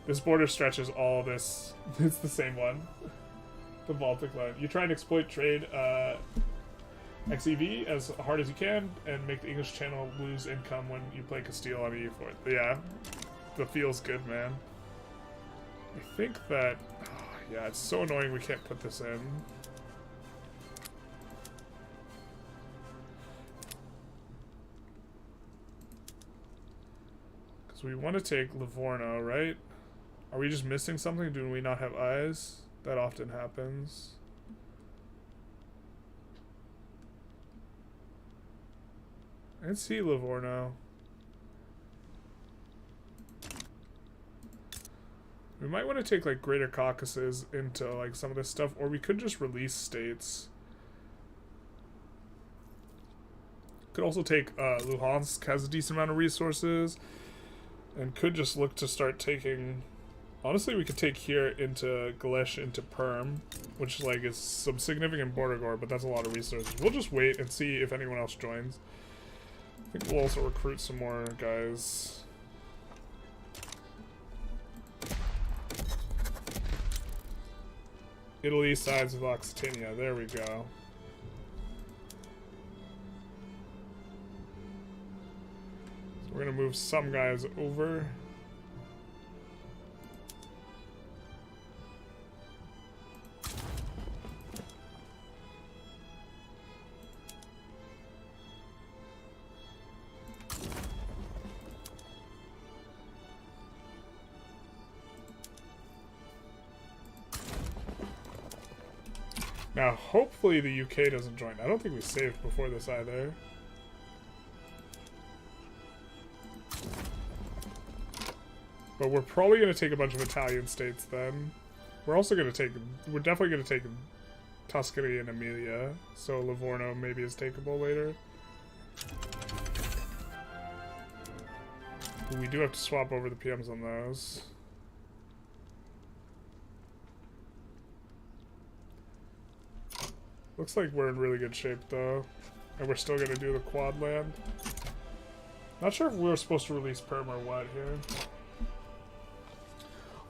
This border stretches all this. It's the same one. The Baltic line. You try and exploit trade XEV as hard as you can and make the English Channel lose income when you play Castile on E4. Yeah, that feels good, man. I think that... Oh, yeah, it's so annoying we can't put this in. Because we want to take Livorno, right? Are we just missing something? Do we not have eyes? That often happens. I can see Livorno. We might want to take like Greater Caucasus into like some of this stuff, or we could just release states. Could also take Luhansk, has a decent amount of resources, and could just look to start taking... Honestly, we could take here into Galesh into Perm, which like is some significant border guard, but that's a lot of resources. We'll just wait and see if anyone else joins. I think we'll also recruit some more guys. Italy sides with Occitania. There we go. So we're gonna move some guys over. Now, hopefully the UK doesn't join. I don't think we saved before this either. But we're probably going to take a bunch of Italian states then. We're also going to take... We're definitely going to take Tuscany and Emilia. So Livorno maybe is takeable later. We do have to swap over the PMs on those. Looks like we're in really good shape, though. And we're still going to do the quad land. Not sure if we were supposed to release Perm or what here.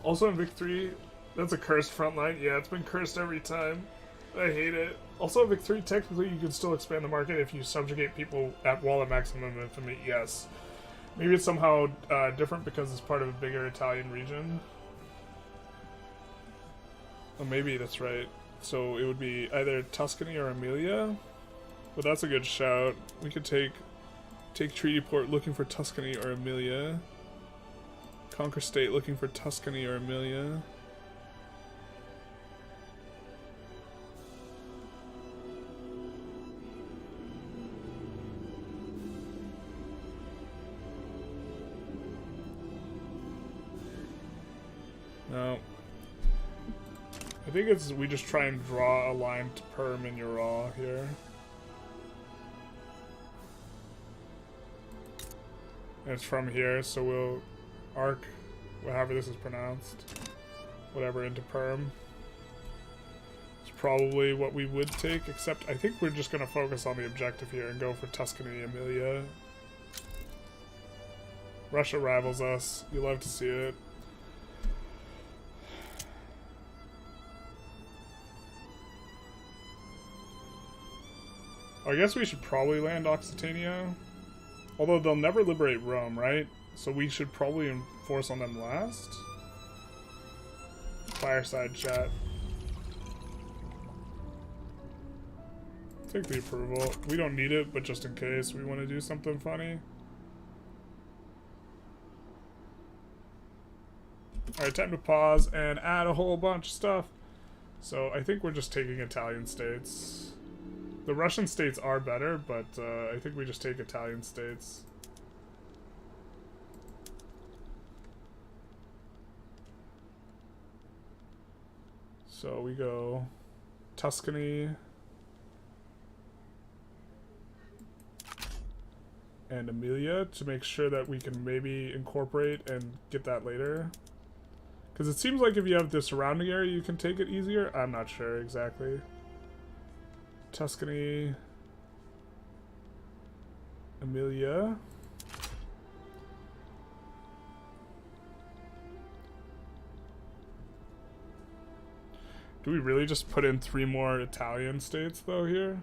Also in Vic 3, that's a cursed front line. Yeah, it's been cursed every time. I hate it. Also in Vic 3, technically you can still expand the market if you subjugate people at wall at maximum infamy. Yes. Maybe it's somehow different because it's part of a bigger Italian region. Oh, maybe that's right. So it would be either Tuscany or Emilia. Well, that's a good shout. We could take Treaty Port looking for Tuscany or Emilia. Conquer State looking for Tuscany or Emilia. No. I think it's we just try and draw a line to Perm and Ural here. And it's from here, so we'll arc, however this is pronounced, whatever, into Perm. It's probably what we would take, except I think we're just going to focus on the objective here and go for Tuscany, Emilia. Russia rivals us. You love to see it. I guess we should probably land Occitania. Although they'll never liberate Rome, right? So we should probably enforce on them last. Fireside chat. Take the approval. We don't need it, but just in case we want to do something funny. Alright, time to pause and add a whole bunch of stuff. So I think we're just taking Italian states. The Russian states are better, but I think we just take Italian states. So we go Tuscany and Emilia to make sure that we can maybe incorporate and get that later. Because it seems like if you have the surrounding area, you can take it easier. I'm not sure exactly. Tuscany, Emilia. Do we really just put in 3 more Italian states, though, here?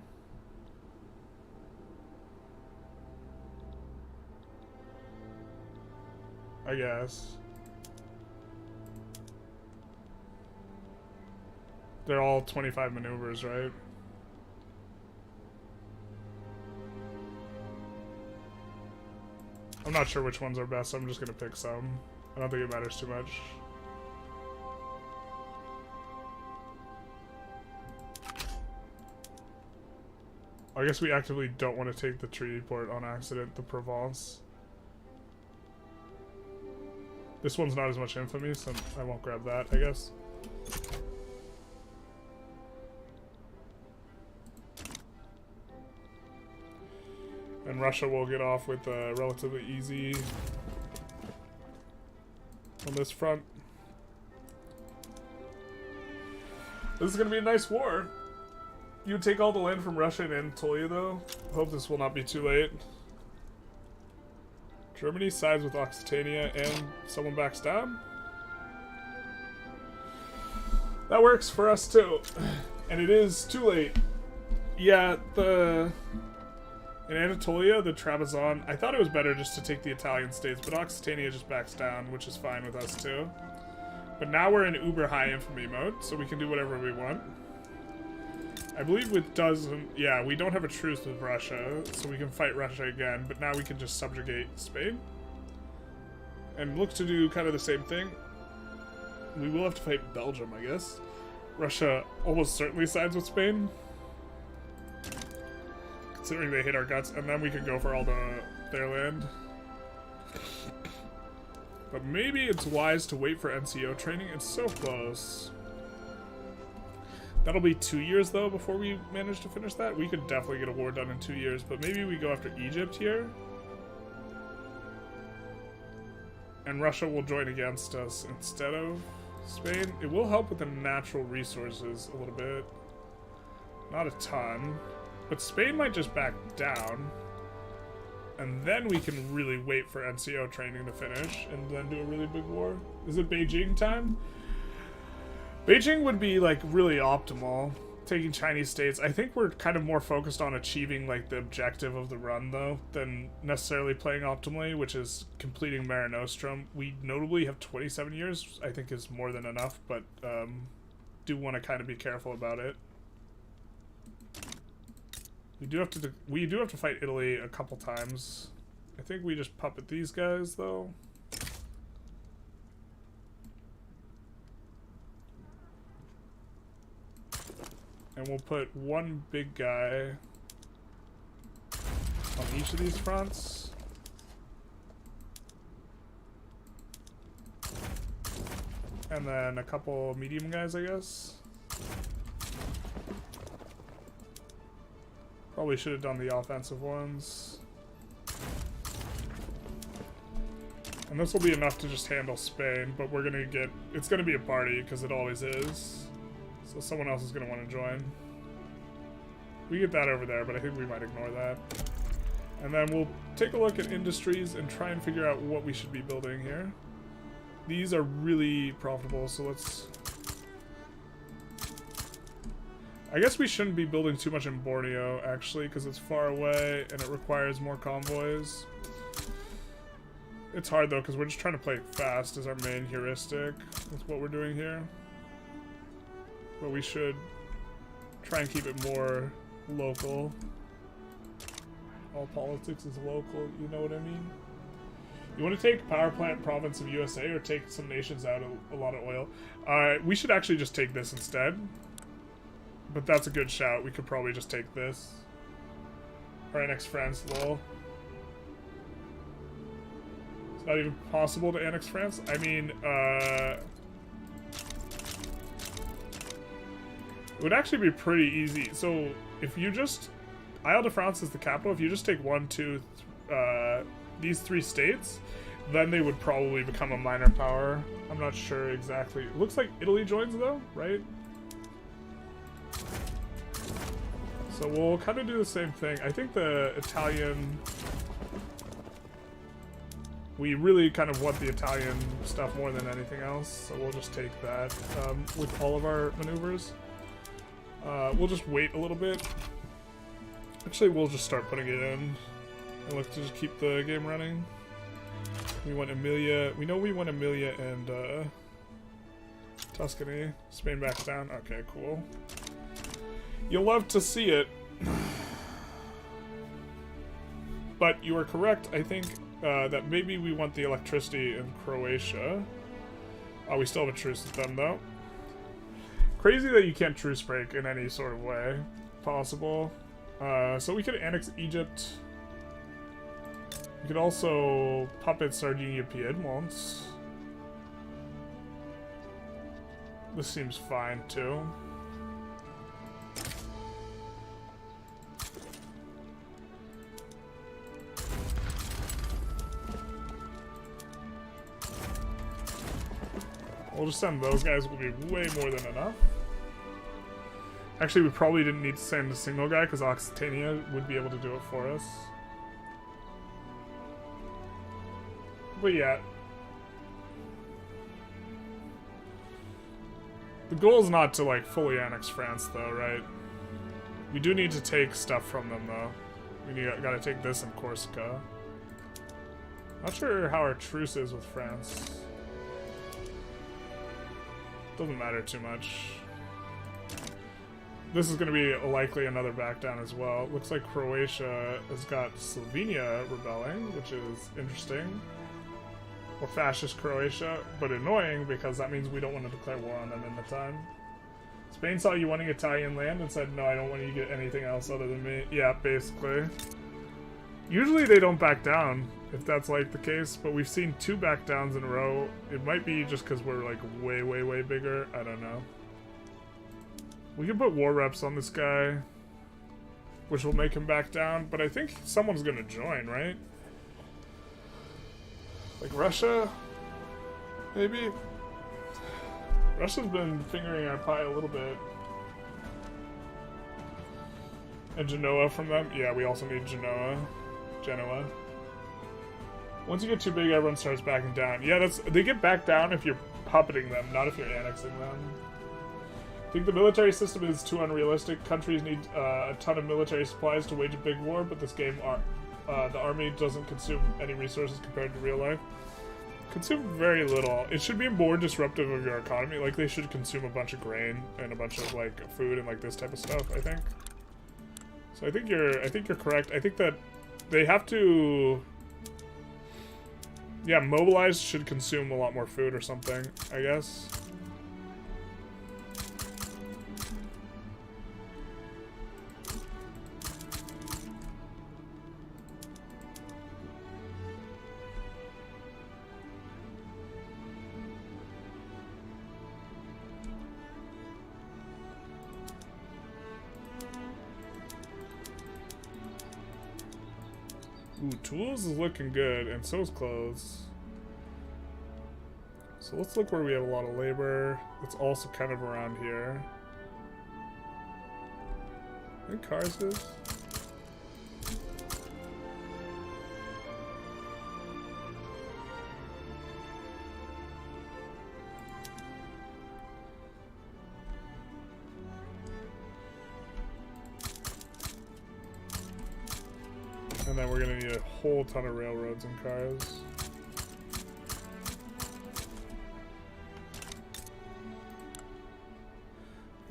I guess. They're all 25 maneuvers, right? I'm not sure which ones are best, so I'm just gonna pick some. I don't think it matters too much. I guess we actively don't want to take the treaty port on accident, the Provence. This one's not as much infamy, so I won't grab that, I guess. And Russia will get off with relatively easy on this front. This is going to be a nice war. You take all the land from Russia and Anatolia, though. Hope this will not be too late. Germany sides with Occitania and someone backs down. That works for us, too. And it is too late. Yeah, in Anatolia, the Trabzon, I thought it was better just to take the Italian states, but Occitania just backs down, which is fine with us, too. But now we're in uber high infamy mode, so we can do whatever we want. I believe it doesn't... Yeah, we don't have a truce with Russia, so we can fight Russia again, but now we can just subjugate Spain. And look to do kind of the same thing. We will have to fight Belgium, I guess. Russia almost certainly sides with Spain, considering they hate our guts, and then we can go for all their land. But maybe it's wise to wait for NCO training. It's so close. That'll be 2 years, though, before we manage to finish that. We could definitely get a war done in 2 years, but maybe we go after Egypt here. And Russia will join against us instead of Spain. It will help with the natural resources a little bit. Not a ton. But Spain might just back down. And then we can really wait for NCO training to finish and then do a really big war. Is it Beijing time? Beijing would be, like, really optimal, taking Chinese states. I think we're kind of more focused on achieving, like, the objective of the run, though, than necessarily playing optimally, which is completing Mare Nostrum. We notably have 27 years, I think is more than enough, but do want to kind of be careful about it. We do have to fight Italy a couple times. I think we just puppet these guys, though. And we'll put one big guy on each of these fronts. And then a couple medium guys, I guess. Probably should have done the offensive ones. And this will be enough to just handle Spain, but we're gonna get... It's gonna be a party, because it always is. So someone else is going to want to join. We get that over there, but I think we might ignore that. And then we'll take a look at industries and try and figure out what we should be building here. These are really profitable, so let's... I guess we shouldn't be building too much in Borneo, actually, because it's far away and it requires more convoys. It's hard, though, because we're just trying to play fast as our main heuristic. That's what we're doing here. But we should try and keep it more local. All politics is local, you know what I mean? You want to take power plant province of USA or take some nations out a lot of oil? We should actually just take this instead. But that's a good shout. We could probably just take this. Or annex France, lol. It's not even possible to annex France? I mean, it would actually be pretty easy. So if you just... Isle-de-France is the capital. If you just take these 3 states, then they would probably become a minor power. I'm not sure exactly. It looks like Italy joins, though, right? So we'll kind of do the same thing. I think the Italian... We really kind of want the Italian stuff more than anything else, so we'll just take that with all of our maneuvers. We'll just wait a little bit. Actually, we'll just start putting it in and look to just keep the game running. We want Emilia. We know we want Emilia and Tuscany. Spain backs down. Okay, cool. You'll love to see it. But you are correct, I think, that maybe we want the electricity in Croatia. Oh, we still have a truce with them, though. Crazy that you can't truce break in any sort of way possible. So we could annex Egypt. We could also puppet Sardinia Piedmont. This seems fine, too. We'll just send those guys, will be way more than enough. Actually, we probably didn't need to send a single guy, because Occitania would be able to do it for us. But yeah. The goal is not to, like, fully annex France, though, right? We do need to take stuff from them, though. We gotta take this in Corsica. Not sure how our truce is with France. Doesn't matter too much. This is going to be likely another back down as well. Looks like Croatia has got Slovenia rebelling, which is interesting. Or fascist Croatia, but annoying because that means we don't want to declare war on them in the time. Spain saw you wanting Italian land and said, no, I don't want you to get anything else other than me. Yeah, basically. Usually they don't back down, if that's like the case, but we've seen 2 back downs in a row. It might be just because we're like way, way, way bigger. I don't know. We can put war reps on this guy, which will make him back down, but I think someone's gonna join, right? Like Russia? Maybe? Russia's been fingering our pie a little bit. And Genoa from them? Yeah, we also need Genoa. Once you get too big, everyone starts backing down. Yeah, they get back down if you're puppeting them, not if you're annexing them. I think the military system is too unrealistic. Countries need a ton of military supplies to wage a big war, but this game, the army doesn't consume any resources compared to real life. Consume very little. It should be more disruptive of your economy. Like, they should consume a bunch of grain and a bunch of, like, food and, like, this type of stuff, I think. So I think you're correct. I think that they have to... Yeah, mobilized should consume a lot more food or something, I guess. Ooh, tools is looking good, and so is clothes. So let's look where we have a lot of labor. It's also kind of around here. I think cars is. And then we're gonna need a whole ton of railroads and cars.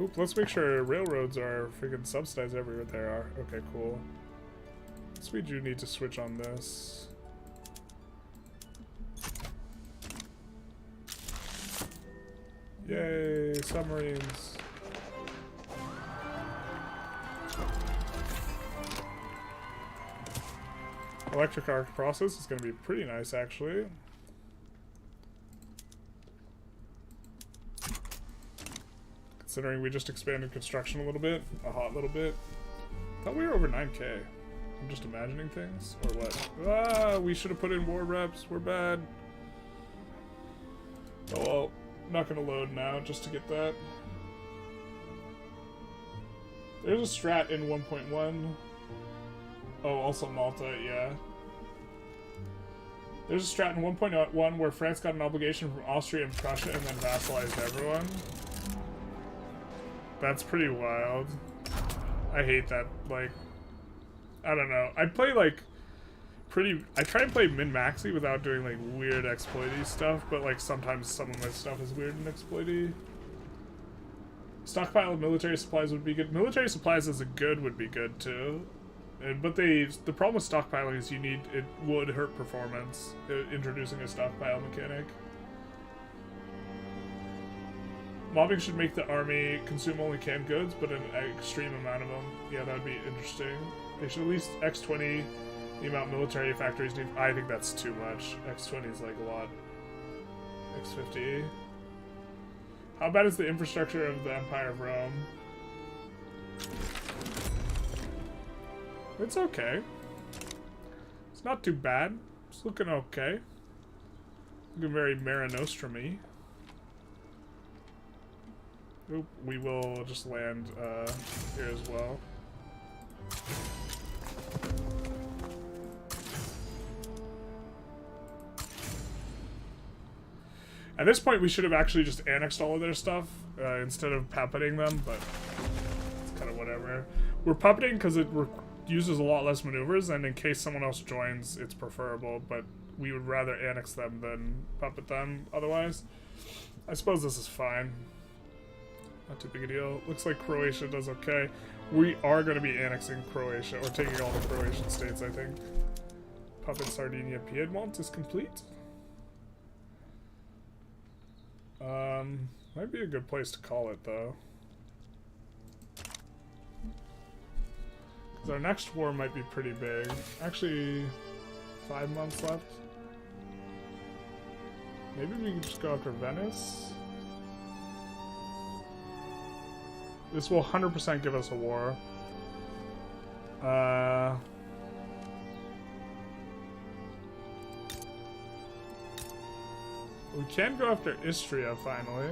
Oop, let's make sure railroads are freaking subsidized everywhere they are. Okay, cool. So we do need to switch on this. Yay, submarines. Electric arc process is going to be pretty nice, actually. Considering we just expanded construction a little bit, a hot little bit. Thought we were over 9K. I'm just imagining things, or what? Ah, we should have put in war reps. We're bad. Oh well, I'm not going to load now just to get that. There's a strat in 1.1. Oh, also Malta, yeah. There's a strat in 1.1 where France got an obligation from Austria and Prussia and then vassalized everyone. That's pretty wild. I hate that, like, I don't know. I play, like, I try and play min-maxy without doing, like, weird exploity stuff, but, like, sometimes some of my stuff is weird and exploity. Stockpile of military supplies would be good. Military supplies as a good would be good, too. But the problem with stockpiling is it would hurt performance, introducing a stockpile mechanic. Mobbing should make the army consume only canned goods, but an extreme amount of them. Yeah, that would be interesting. They should at least X20 the amount military factories need. I think that's too much. X20 is like a lot. X50. How bad is the infrastructure of the Empire of Rome? It's okay. It's not too bad. It's looking okay. Looking very Mare Nostrum-y. Oop, we will just land here as well. At this point, we should have actually just annexed all of their stuff instead of puppeting them, but it's kind of whatever. We're puppeting because it uses a lot less maneuvers, and in case someone else joins, it's preferable, but we would rather annex them than puppet them otherwise. I suppose this is fine. Not too big a deal. Looks like Croatia does okay. We are going to be annexing Croatia, or taking all the Croatian states, I think. Puppet Sardinia Piedmont is complete. Might be a good place to call it, though. Because our next war might be pretty big. Actually, 5 months left. Maybe we can just go after Venice. This will 100% give us a war. We can go after Istria, finally.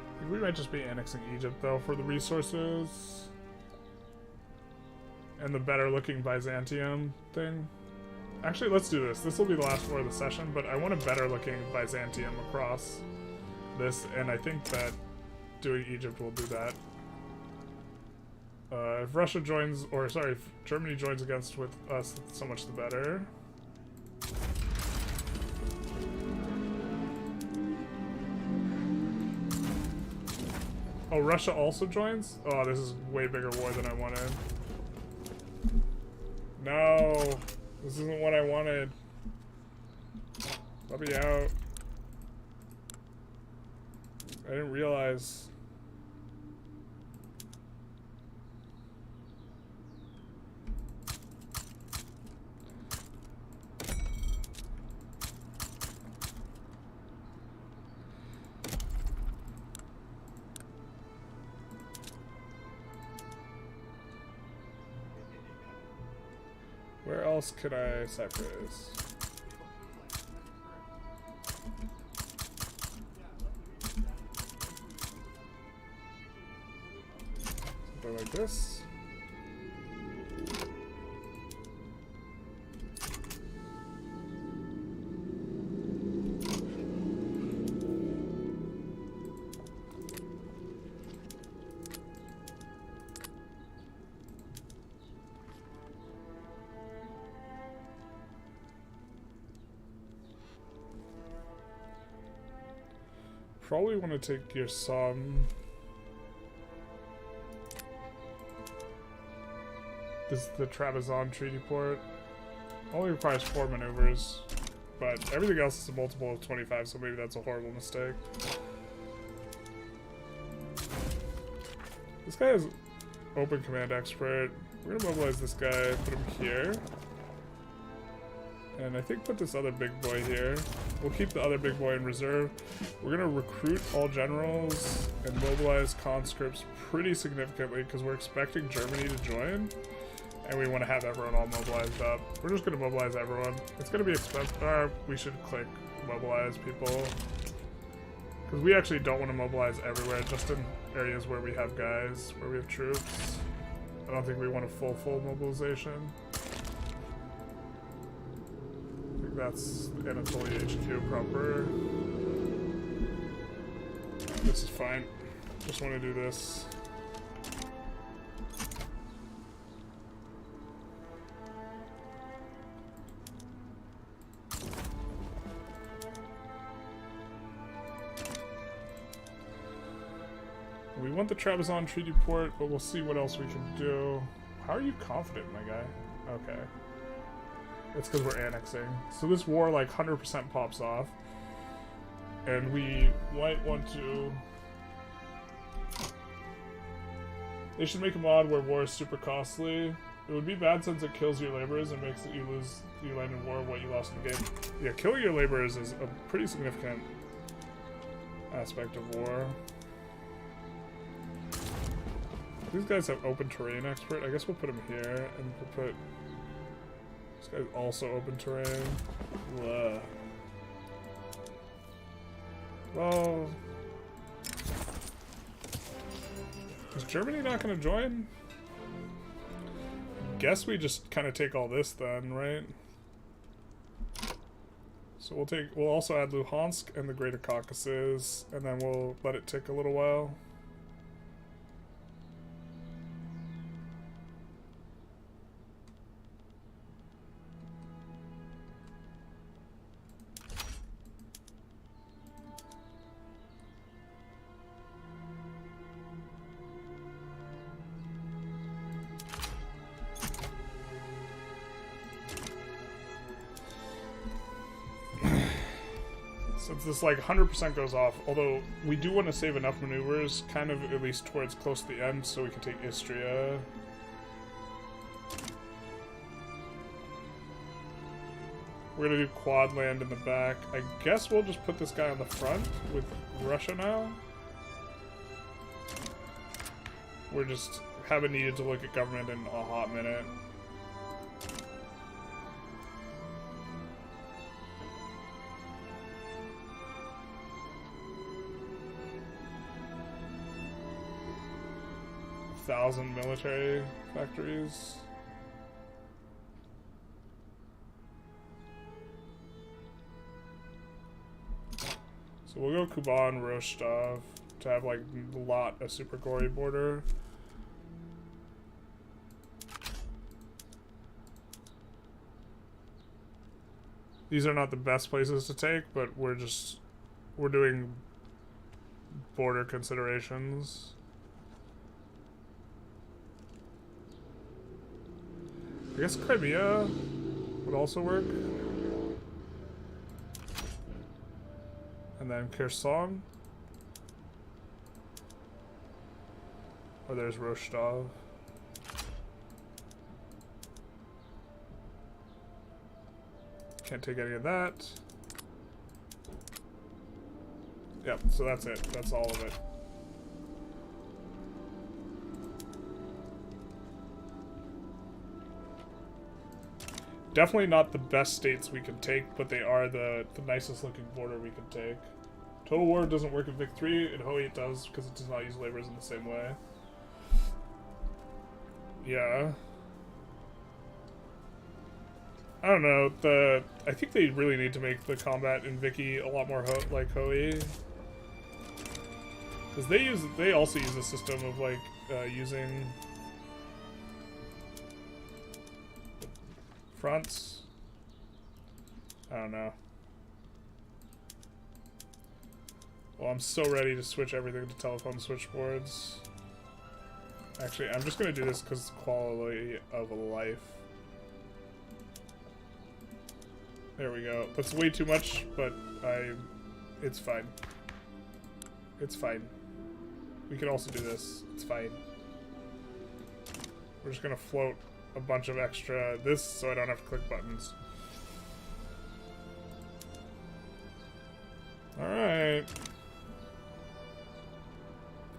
I think we might just be annexing Egypt, though, for the resources. And the better-looking Byzantium thing. Actually, let's do this. This will be the last war of the session, but I want a better-looking Byzantium across this, and I think that doing Egypt will do that. If Russia joins, or sorry, if Germany joins against with us, so much the better. Oh, Russia also joins? Oh, this is way bigger war than I wanted. No, this isn't what I wanted. Let me out. I didn't realize. Where else could I Cyprus? Something like this. Probably want to take your Somme. This is the Trabzon Treaty Port. Only requires 4 maneuvers, but everything else is a multiple of 25, so maybe that's a horrible mistake. This guy is Open Command Expert. We're gonna mobilize this guy, put him here. And I think put this other big boy here. We'll keep the other big boy in reserve. We're going to recruit all generals and mobilize conscripts pretty significantly because we're expecting Germany to join. And we want to have everyone all mobilized up. We're just going to mobilize everyone. It's going to be expensive. We should click mobilize people. Because we actually don't want to mobilize everywhere, just in areas where we have guys, where we have troops. I don't think we want a full mobilization. I think that's Anatolia HQ proper. This is fine. Just want to do this. We want the Trabzon Treaty Port, but we'll see what else we can do. How are you confident, my guy? Okay. It's because we're annexing. So this war, like, 100% pops off. And we might want to... They should make a mod where war is super costly. It would be bad since it kills your laborers and makes it you lose your land in war what you lost in the game. Yeah, killing your laborers is a pretty significant aspect of war. These guys have open terrain expert. I guess we'll put him here, and we'll put this guy's also open terrain. Ugh. Well, is Germany not going to join? Guess we just kind of take all this then, right? So we'll also add Luhansk and the Greater Caucasus, and then we'll let it tick a little while. Since this like 100% goes off, although we do want to save enough maneuvers, kind of at least towards close to the end, so we can take Istria. We're gonna do quad land in the back. I guess we'll just put this guy on the front with Russia now. We're just haven't needed to look at government in a hot minute. Thousand military factories. So we'll go Kuban, Rostov to have like a lot of super gory border. These are not the best places to take, but we're doing border considerations. I guess Crimea would also work. And then Kherson. Or there's Rostov. Can't take any of that. Yep, so that's it. That's all of it. Definitely not the best states we can take, but they are the nicest looking border we can take. Total War doesn't work in Vic 3, and Hoi it does, because it does not use laborers in the same way. Yeah. I don't know, I think they really need to make the combat in Vicky a lot more like Hoi. Because they also use a system of like, using fronts. I don't know. Well, I'm so ready to switch everything to telephone switchboards. Actually, I'm just gonna do this because quality of life. There we go. That's way too much, but it's fine. It's fine. We can also do this. It's fine. We're just gonna float a bunch of extra this so I don't have to click buttons. Alright.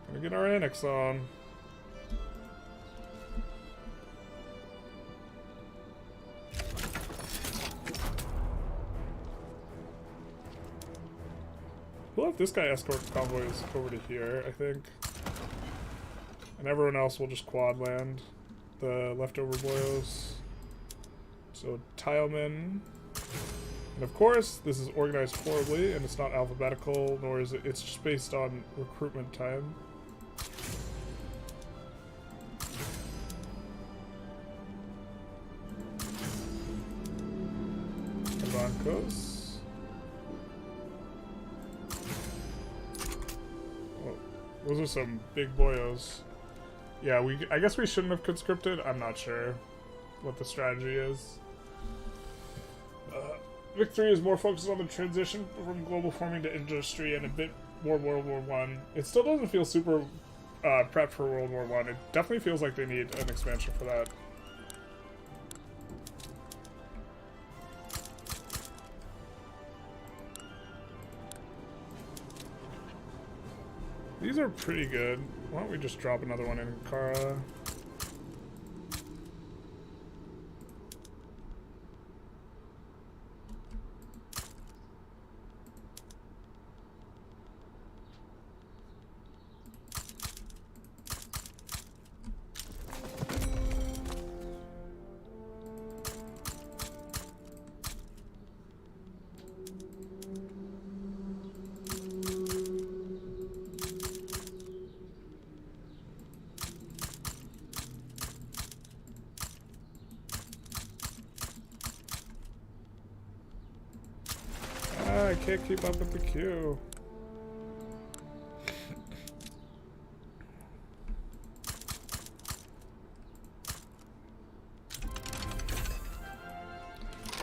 Gonna get our annex on. We'll have this guy escort convoys over to here, I think. And everyone else will just quad land. the leftover boyos. So tilemen. And of course, this is organized horribly, and it's not alphabetical, nor is it. It's just based on recruitment time. Broncos. Well, those are some big boyos. Yeah, I guess we shouldn't have conscripted. I'm not sure what the strategy is. Vic 3 is more focused on the transition from global farming to industry and a bit more World War I. It still doesn't feel super prepped for World War I. It definitely feels like they need an expansion for that. These are pretty good. Why don't we just drop another one in Kara? I can't keep up with the queue.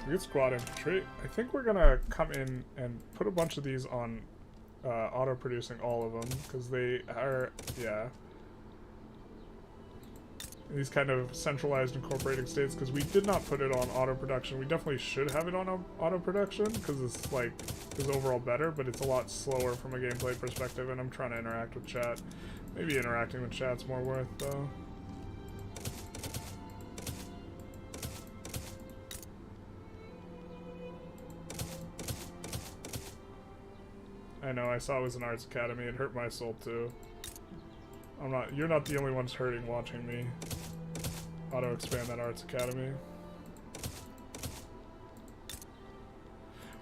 Good squad infantry. I think we're gonna come in and put a bunch of these on auto-producing all of them, because they are, yeah. These kind of centralized incorporating states, because we did not put it on auto production. We definitely should have it on auto production because it's like is overall better, but it's a lot slower from a gameplay perspective, and I'm trying to interact with chat. Maybe interacting with chat's more worth though. I know, I saw it was an arts academy. It hurt my soul too. You're not the only ones hurting watching me auto expand that arts academy.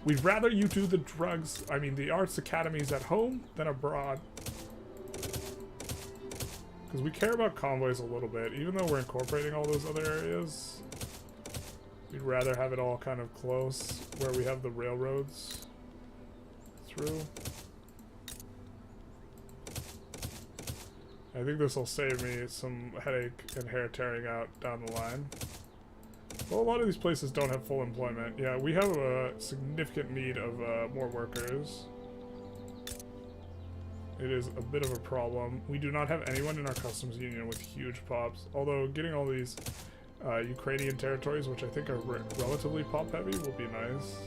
We'd rather you do the the arts academies at home than abroad. Because we care about convoys a little bit, even though we're incorporating all those other areas. We'd rather have it all kind of close, where we have the railroads through. I think this will save me some headache and hair tearing out down the line. Well, a lot of these places don't have full employment. Yeah, we have a significant need of more workers. It is a bit of a problem. We do not have anyone in our customs union with huge pops, although getting all these Ukrainian territories, which I think are relatively pop heavy, will be nice.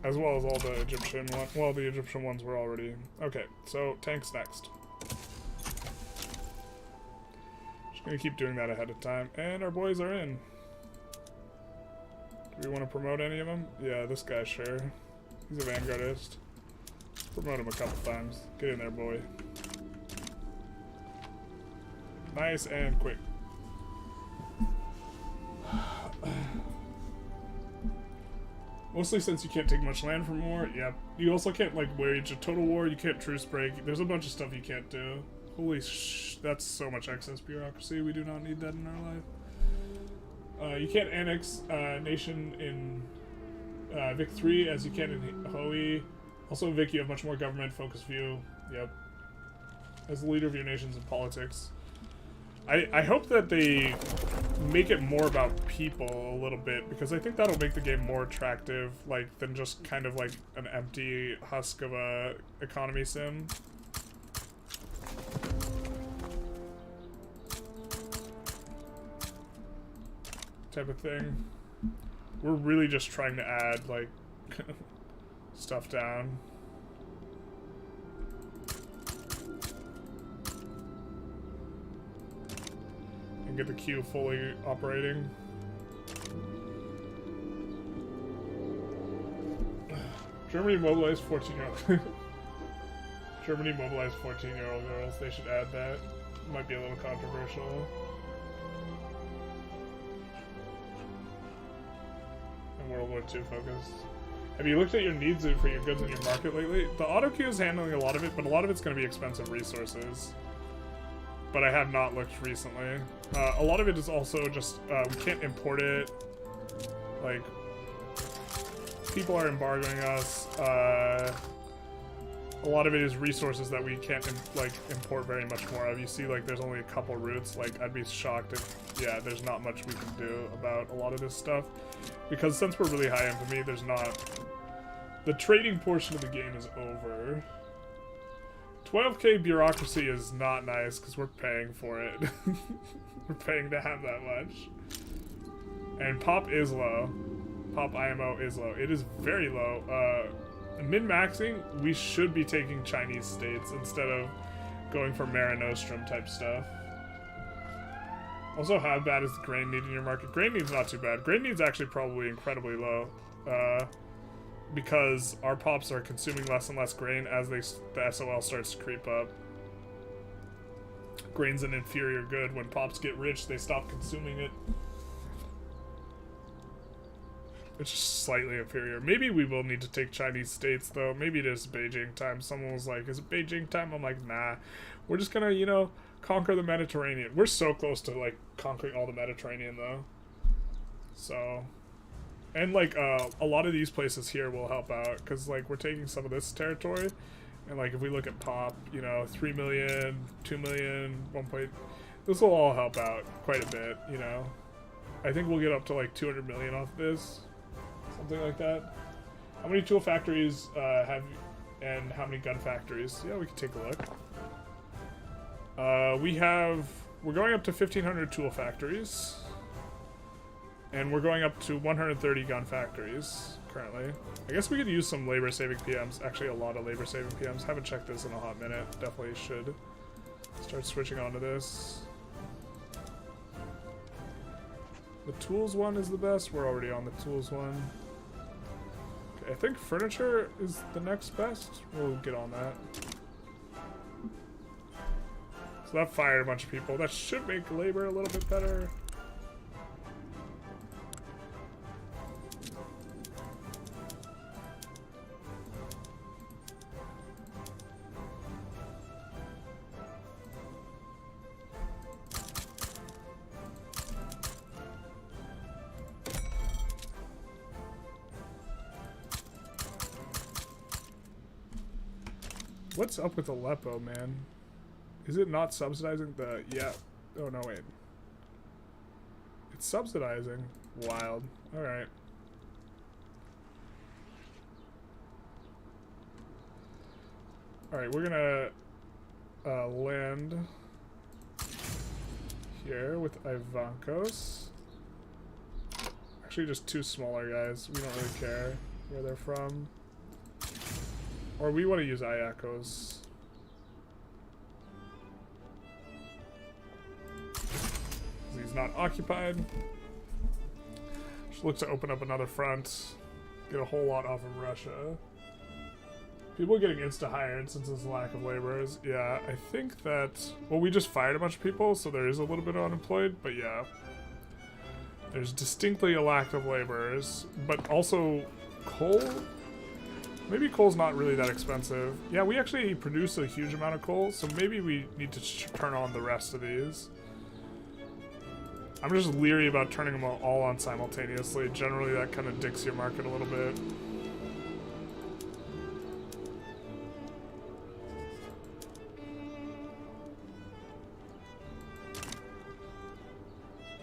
As well as all the Egyptian ones. Well, the Egyptian ones were already... Okay, so tanks next. Just gonna keep doing that ahead of time. And our boys are in. Do we want to promote any of them? Yeah, this guy, sure. He's a vanguardist. Promote him a couple times. Get in there, boy. Nice and quick. Mostly since you can't take much land from war. Yep. You also can't, like, wage a total war. You can't truce break. There's a bunch of stuff you can't do. Holy that's so much excess bureaucracy. We do not need that in our life. You can't annex a nation in Vic 3 as you can in Hoi. Also, Vic, you have much more government-focused view. Yep. As the leader of your nations in politics. I hope that they make it more about people a little bit, because I think that'll make the game more attractive, like, than just kind of like an empty husk of a economy sim. Type of thing. We're really just trying to add, like, stuff down. And get the queue fully operating. Germany mobilized 14-year-old. Germany mobilized 14-year-old girls. They should add that. Might be a little controversial. And World War II focused. Have you looked at your needs for your goods in your market lately? The auto queue is handling a lot of it, but a lot of it's going to be expensive resources. But I have not looked recently. A lot of it is also just, we can't import it. Like, people are embargoing us. A lot of it is resources that we can't, import very much more of. You see, like, there's only a couple routes. Like, I'd be shocked if, yeah, there's not much we can do about a lot of this stuff. Because since we're really high infamy, there's not... The trading portion of the game is over. 12k bureaucracy is not nice, because we're paying for it. We're paying to have that much. And pop is low. Pop IMO is low. It is very low. Min-maxing, we should be taking Chinese states instead of going for Mare Nostrum type stuff. Also, how bad is the grain need in your market? Grain need's not too bad. Grain need's actually probably incredibly low. Because our pops are consuming less and less grain as the SOL starts to creep up. Grain's an inferior good. When pops get rich, they stop consuming it. It's just slightly inferior. Maybe we will need to take Chinese states, though. Maybe it is Beijing time. Someone was like, is it Beijing time? I'm like, nah. We're just gonna, you know, conquer the Mediterranean. We're so close to, like, conquering all the Mediterranean, though. So... And, like, a lot of these places here will help out. Because, like, we're taking some of this territory. And, like, if we look at pop, you know, 3 million, 2 million, 1 point... This will all help out quite a bit, you know. I think we'll get up to, like, 200 million off this. Something like that. How many tool factories have you, and how many gun factories? Yeah, we can take a look. We're going up to 1,500 tool factories. And we're going up to 130 gun factories currently. I guess we could use some labor-saving PMs. Actually, a lot of labor-saving PMs. Haven't checked this in a hot minute. Definitely should start switching on to this. The tools one is the best. We're already on the tools one. Okay, I think furniture is the next best. We'll get on that. So that fired a bunch of people. That should make labor a little bit better. What's up with Aleppo, man? Is it not subsidizing the... Yeah. Oh, no, wait. It's subsidizing. Wild. Alright. Alright, we're gonna land here with Ivankos. Actually, just two smaller guys. We don't really care where they're from. Or we want to use Iacos. He's not occupied. Just look to open up another front. Get a whole lot off of Russia. People are getting insta-hired since there's a lack of laborers. Yeah, I think that... Well, we just fired a bunch of people, so there is a little bit of unemployed, but yeah. There's distinctly a lack of laborers, but also coal... Maybe coal's not really that expensive. Yeah, we actually produce a huge amount of coal, so maybe we need to turn on the rest of these. I'm just leery about turning them all on simultaneously. Generally, that kind of dicks your market a little bit.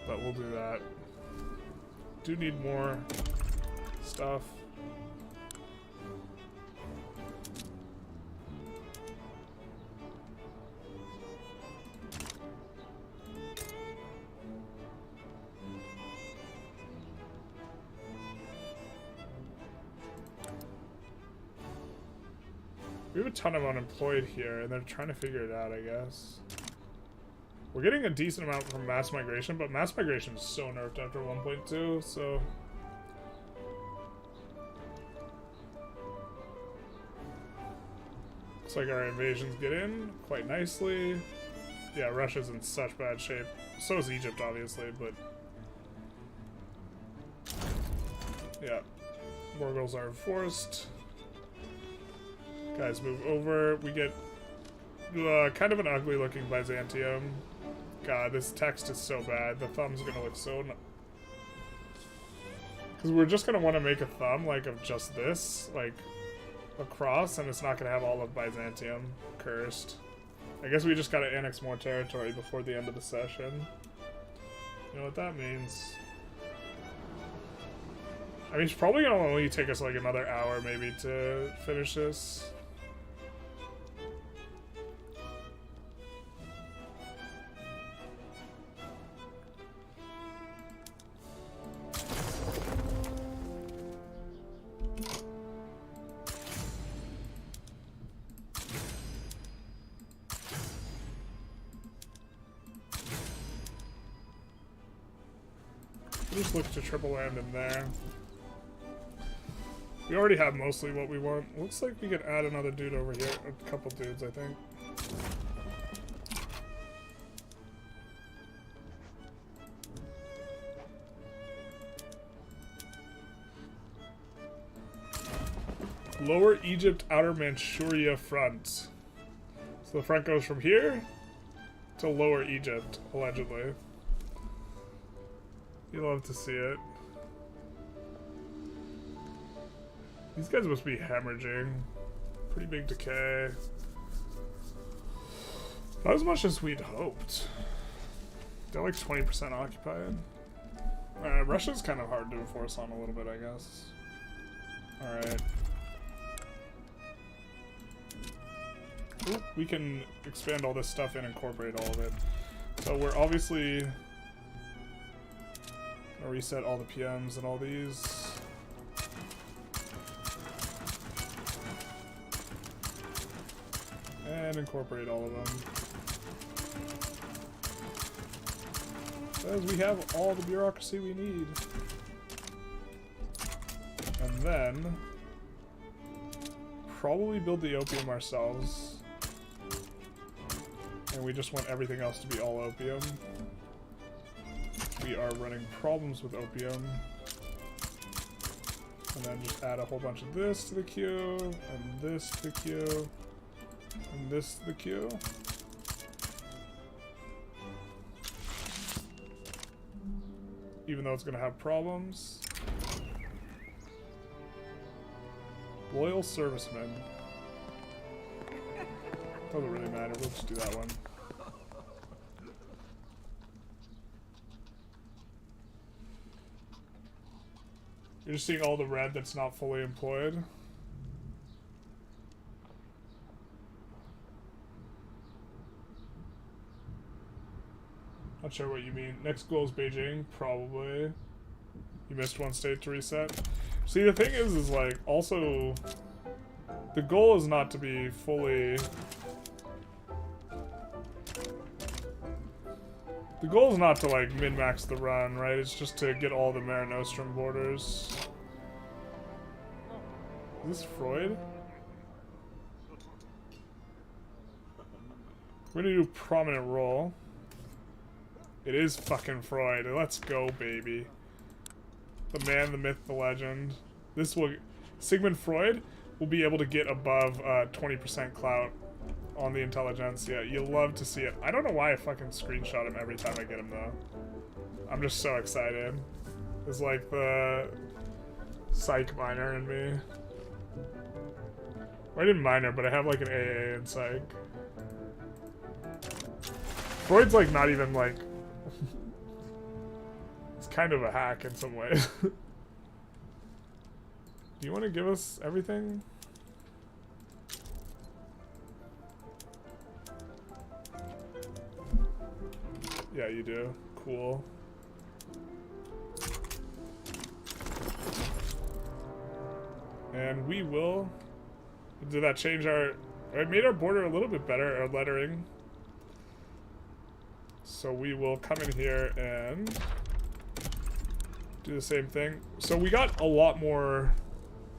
But we'll do that. Do need more stuff. We have a ton of unemployed here, and they're trying to figure it out, I guess. We're getting a decent amount from mass migration, but mass migration is so nerfed after 1.2, so... Looks like our invasions get in quite nicely. Yeah, Russia's in such bad shape. So is Egypt, obviously, but... yeah. Morgals are enforced. Guys move over. We get kind of an ugly looking Byzantium. God, this text is so bad. The thumb's gonna look so... because we're just gonna want to make a thumb, like, of just this, like, across, and it's not gonna have all of Byzantium. Cursed. I guess we just gotta annex more territory before the end of the session. You know what that means? I mean, it's probably gonna only take us like another hour maybe to finish this. Just look to triple land in there. We already have mostly what we want. Looks like we could add another dude over here. A couple dudes, I think. Lower Egypt, Outer Manchuria front. So the front goes from here to Lower Egypt, allegedly. You love to see it. These guys must be hemorrhaging. Pretty big decay. Not as much as we'd hoped. They're like 20% occupied. Russia's kind of hard to enforce on a little bit, I guess. Alright. We can expand all this stuff and incorporate all of it. So we're obviously gonna reset all the PMs and all these. And incorporate all of them. Because we have all the bureaucracy we need. And then probably build the opium ourselves. And we just want everything else to be all opium. We are running problems with opium. And then just add a whole bunch of this to the queue, and this to the queue, and this to the queue. Even though it's going to have problems. Loyal servicemen. Doesn't really matter, we'll just do that one. You're just seeing all the red that's not fully employed. Not sure what you mean. Next goal is Beijing, probably. You missed one state to reset. See, the thing is like, also, the goal is not to be fully... The goal is not to, like, min-max the run, right? It's just to get all the Mare Nostrum borders. Is this Freud? We're gonna do prominent role. It is fucking Freud. Let's go, baby. The man, the myth, the legend. This will... Sigmund Freud will be able to get above 20% clout on the Intelligentsia. You love to see it. I don't know why I fucking screenshot him every time I get him, though. I'm just so excited. It's like the psych minor in me. Or I didn't minor, but I have like an AA in psych. Freud's like not even like... It's kind of a hack in some ways. Do you want to give us everything? Yeah, you do. Cool. And we will... Did that change our... It made our border a little bit better, our lettering. So we will come in here and do the same thing. So we got a lot more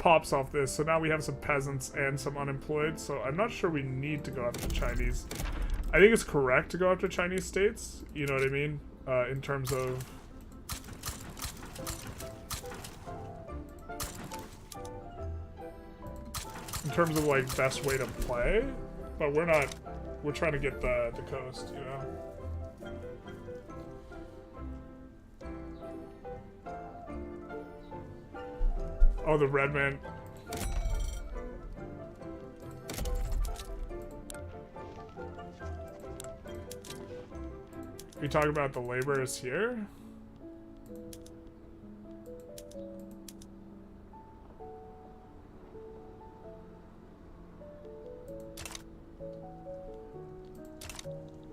pops off this, so now we have some peasants and some unemployed, so I'm not sure we need to go after the Chinese. I think it's correct to go after Chinese states, you know what I mean? In terms of... like, best way to play, but we're not... We're trying to get the coast, you know? Oh, the red man. We talk about the laborers here.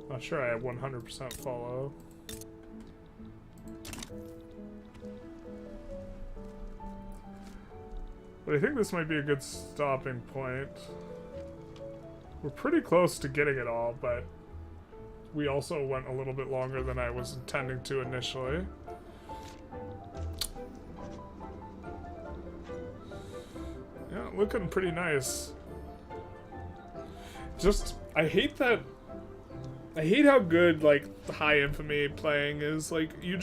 Not sure I have 100% follow. But I think this might be a good stopping point. We're pretty close to getting it all, but we also went a little bit longer than I was intending to initially. Yeah, looking pretty nice. Just, I hate how good, like, the high infamy playing is. Like, you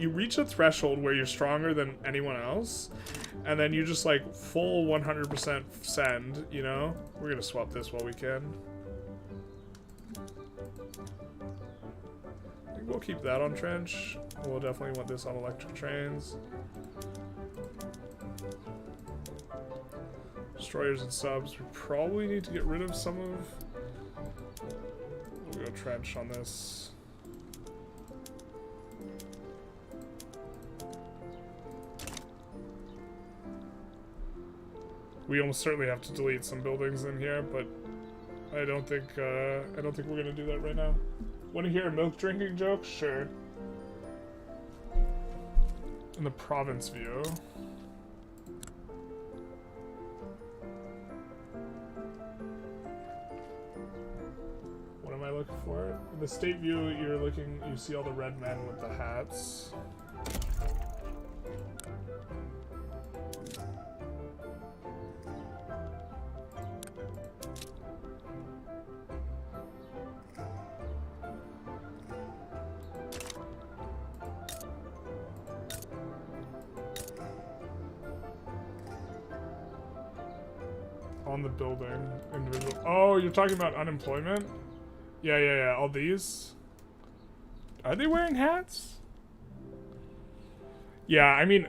reach a threshold where you're stronger than anyone else, and then you just, like, full 100% send, you know? We're gonna swap this while we can. I think we'll keep that on trench. We'll definitely want this on electric trains. Destroyers and subs. We probably need to get rid of some of... We'll go trench on this. We almost certainly have to delete some buildings in here, but I don't think we're gonna do that right now. Want to hear a milk drinking joke? Sure. In the province view. What am I looking for? In the state view, you see all the red men with the hats. On the building, individual. Oh, you're talking about unemployment? Yeah. All these. Are they wearing hats? Yeah, I mean.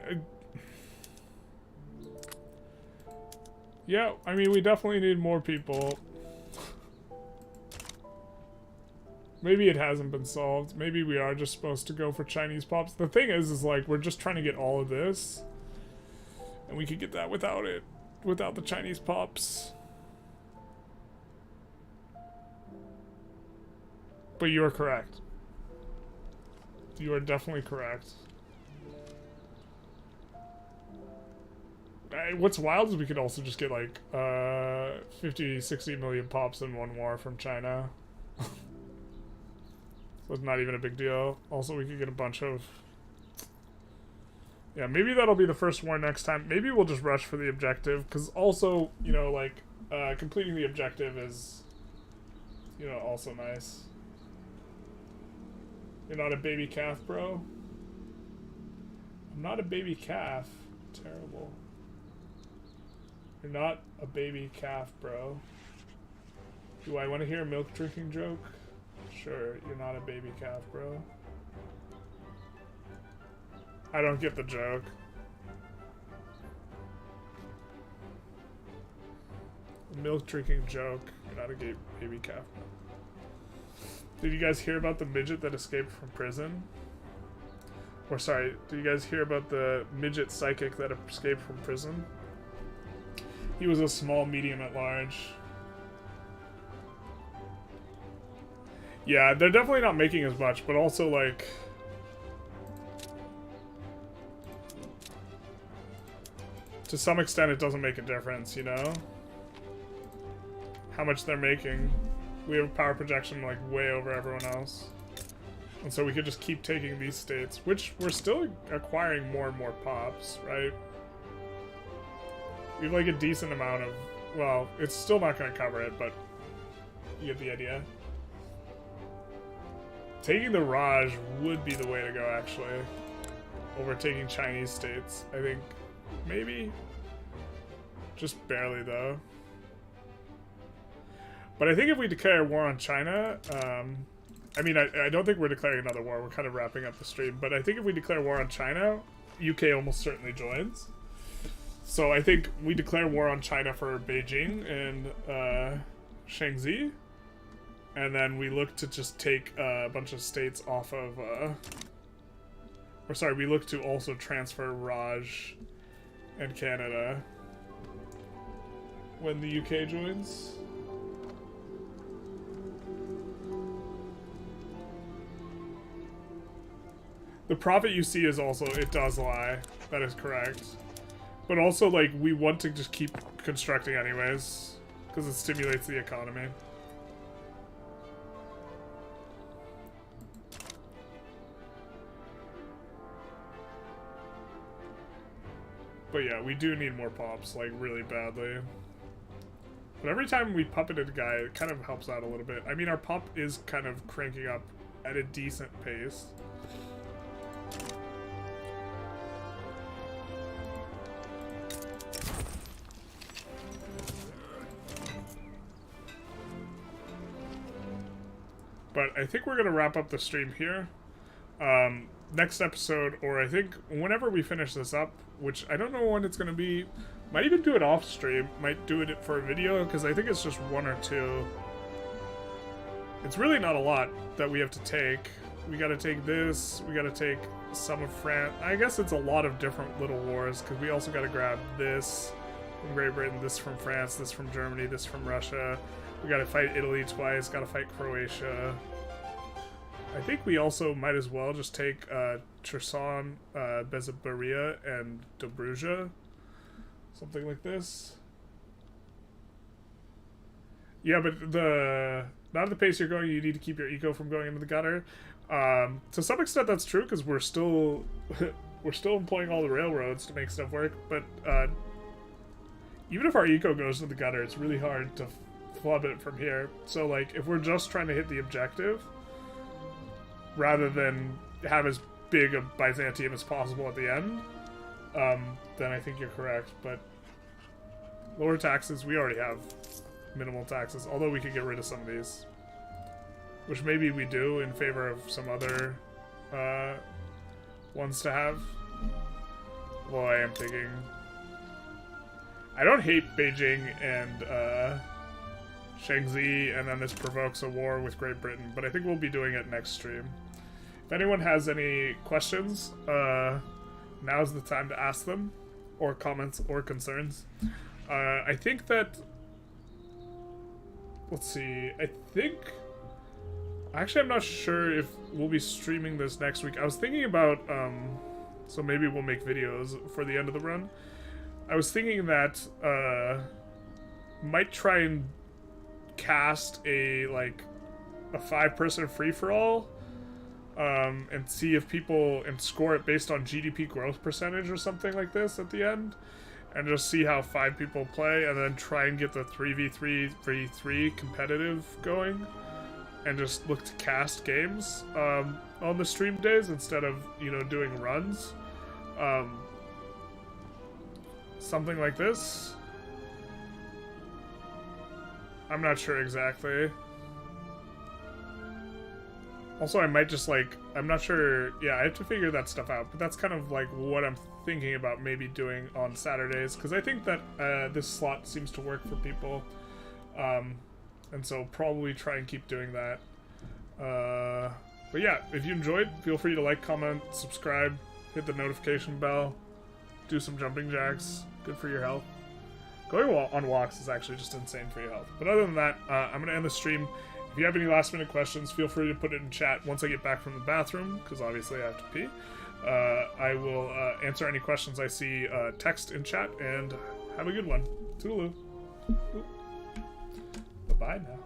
Yeah, I mean, we definitely need more people. Maybe it hasn't been solved. Maybe we are just supposed to go for Chinese pops. The thing is like, we're just trying to get all of this. And we could get that without it. Without the Chinese pops. But you are correct. You are definitely correct. What's wild is we could also just get like 50, 60 million pops in one war from China. So it's not even a big deal. Also, we could get a bunch of... Yeah, maybe that'll be the first war next time. Maybe we'll just rush for the objective, because also, you know, like, completing the objective is, you know, also nice. You're not a baby calf, bro? I'm not a baby calf. Terrible. You're not a baby calf, bro. Do I want to hear a milk drinking joke? Sure, you're not a baby calf, bro. I don't get the joke. A milk drinking joke. You're not a baby calf. Did you guys hear about the midget that escaped from prison? Or sorry, did you guys hear about the midget psychic that escaped from prison? He was a small medium at large. Yeah, they're definitely not making as much, but also like... To some extent, it doesn't make a difference, you know? How much they're making. We have power projection, like, way over everyone else. And so we could just keep taking these states, which we're still acquiring more and more pops, right? We have like a decent amount of, well, it's still not going to cover it, but you get the idea. Taking the Raj would be the way to go, actually. Overtaking Chinese states, I think. Maybe? Just barely, though. But I think if we declare war on China, I mean, I don't think we're declaring another war. We're kind of wrapping up the stream. But I think if we declare war on China, UK almost certainly joins. So I think we declare war on China for Beijing and Shaanxi. And then we look to just take a bunch of states off of... or sorry, we look to also transfer Raj and Canada when the UK joins. The profit you see is also, it does lie. That is correct. But also, like, we want to just keep constructing anyways, because it stimulates the economy. But yeah, we do need more pops, like, really badly. But every time we puppeted a guy, it kind of helps out a little bit. I mean, our pop is kind of cranking up at a decent pace. But I think we're going to wrap up the stream here. Next episode, or I think whenever we finish this up, which I don't know when it's going to be. Might even do it off stream. Might do it for a video, because I think it's just one or two. It's really not a lot that we have to take. We got to take this. We got to take some of France. I guess it's a lot of different little wars, because we also got to grab this from Great Britain, this from France, this from Germany, this from Russia. We gotta fight Italy twice, gotta fight Croatia. I think we also might as well just take Cherson, Bezabaria, and Dobruja. Something like this. Yeah, but not at the pace you're going, you need to keep your eco from going into the gutter. To some extent that's true, because we're still employing all the railroads to make stuff work, but even if our eco goes to the gutter, it's really hard to flub it from here. So, like, if we're just trying to hit the objective, rather than have as big a Byzantium as possible at the end, then I think you're correct. But lower taxes, we already have minimal taxes, although we could get rid of some of these. Which maybe we do in favor of some other ones to have. Well, I am thinking... I don't hate Beijing and Shaanxi, and then this provokes a war with Great Britain, but I think we'll be doing it next stream. If anyone has any questions, now's the time to ask them, or comments, or concerns. I think that... Let's see, I think... Actually, I'm not sure if we'll be streaming this next week. I was thinking about, so maybe we'll make videos for the end of the run. I was thinking that, might try and cast a 5-person free-for-all, and see if people, and score it based on GDP growth percentage or something like this at the end, and just see how 5 people play, and then try and get the 3v3, 3v3 competitive going, and just look to cast games, on the stream days instead of, doing runs. Something like this. I'm not sure exactly. Also, I might just I'm not sure. Yeah, I have to figure that stuff out. But that's kind of what I'm thinking about maybe doing on Saturdays. Because I think that this slot seems to work for people. And so probably try and keep doing that. But yeah, if you enjoyed, feel free to like, comment, subscribe, hit the notification bell, do some jumping jacks. Good for your health. Going on walks is actually just insane for your health. But other than that, I'm going to end the stream. If you have any last minute questions, feel free to put it in chat once I get back from the bathroom, because obviously I have to pee. I will answer any questions I see text in chat, and have a good one. Toodaloo. Bye-bye now.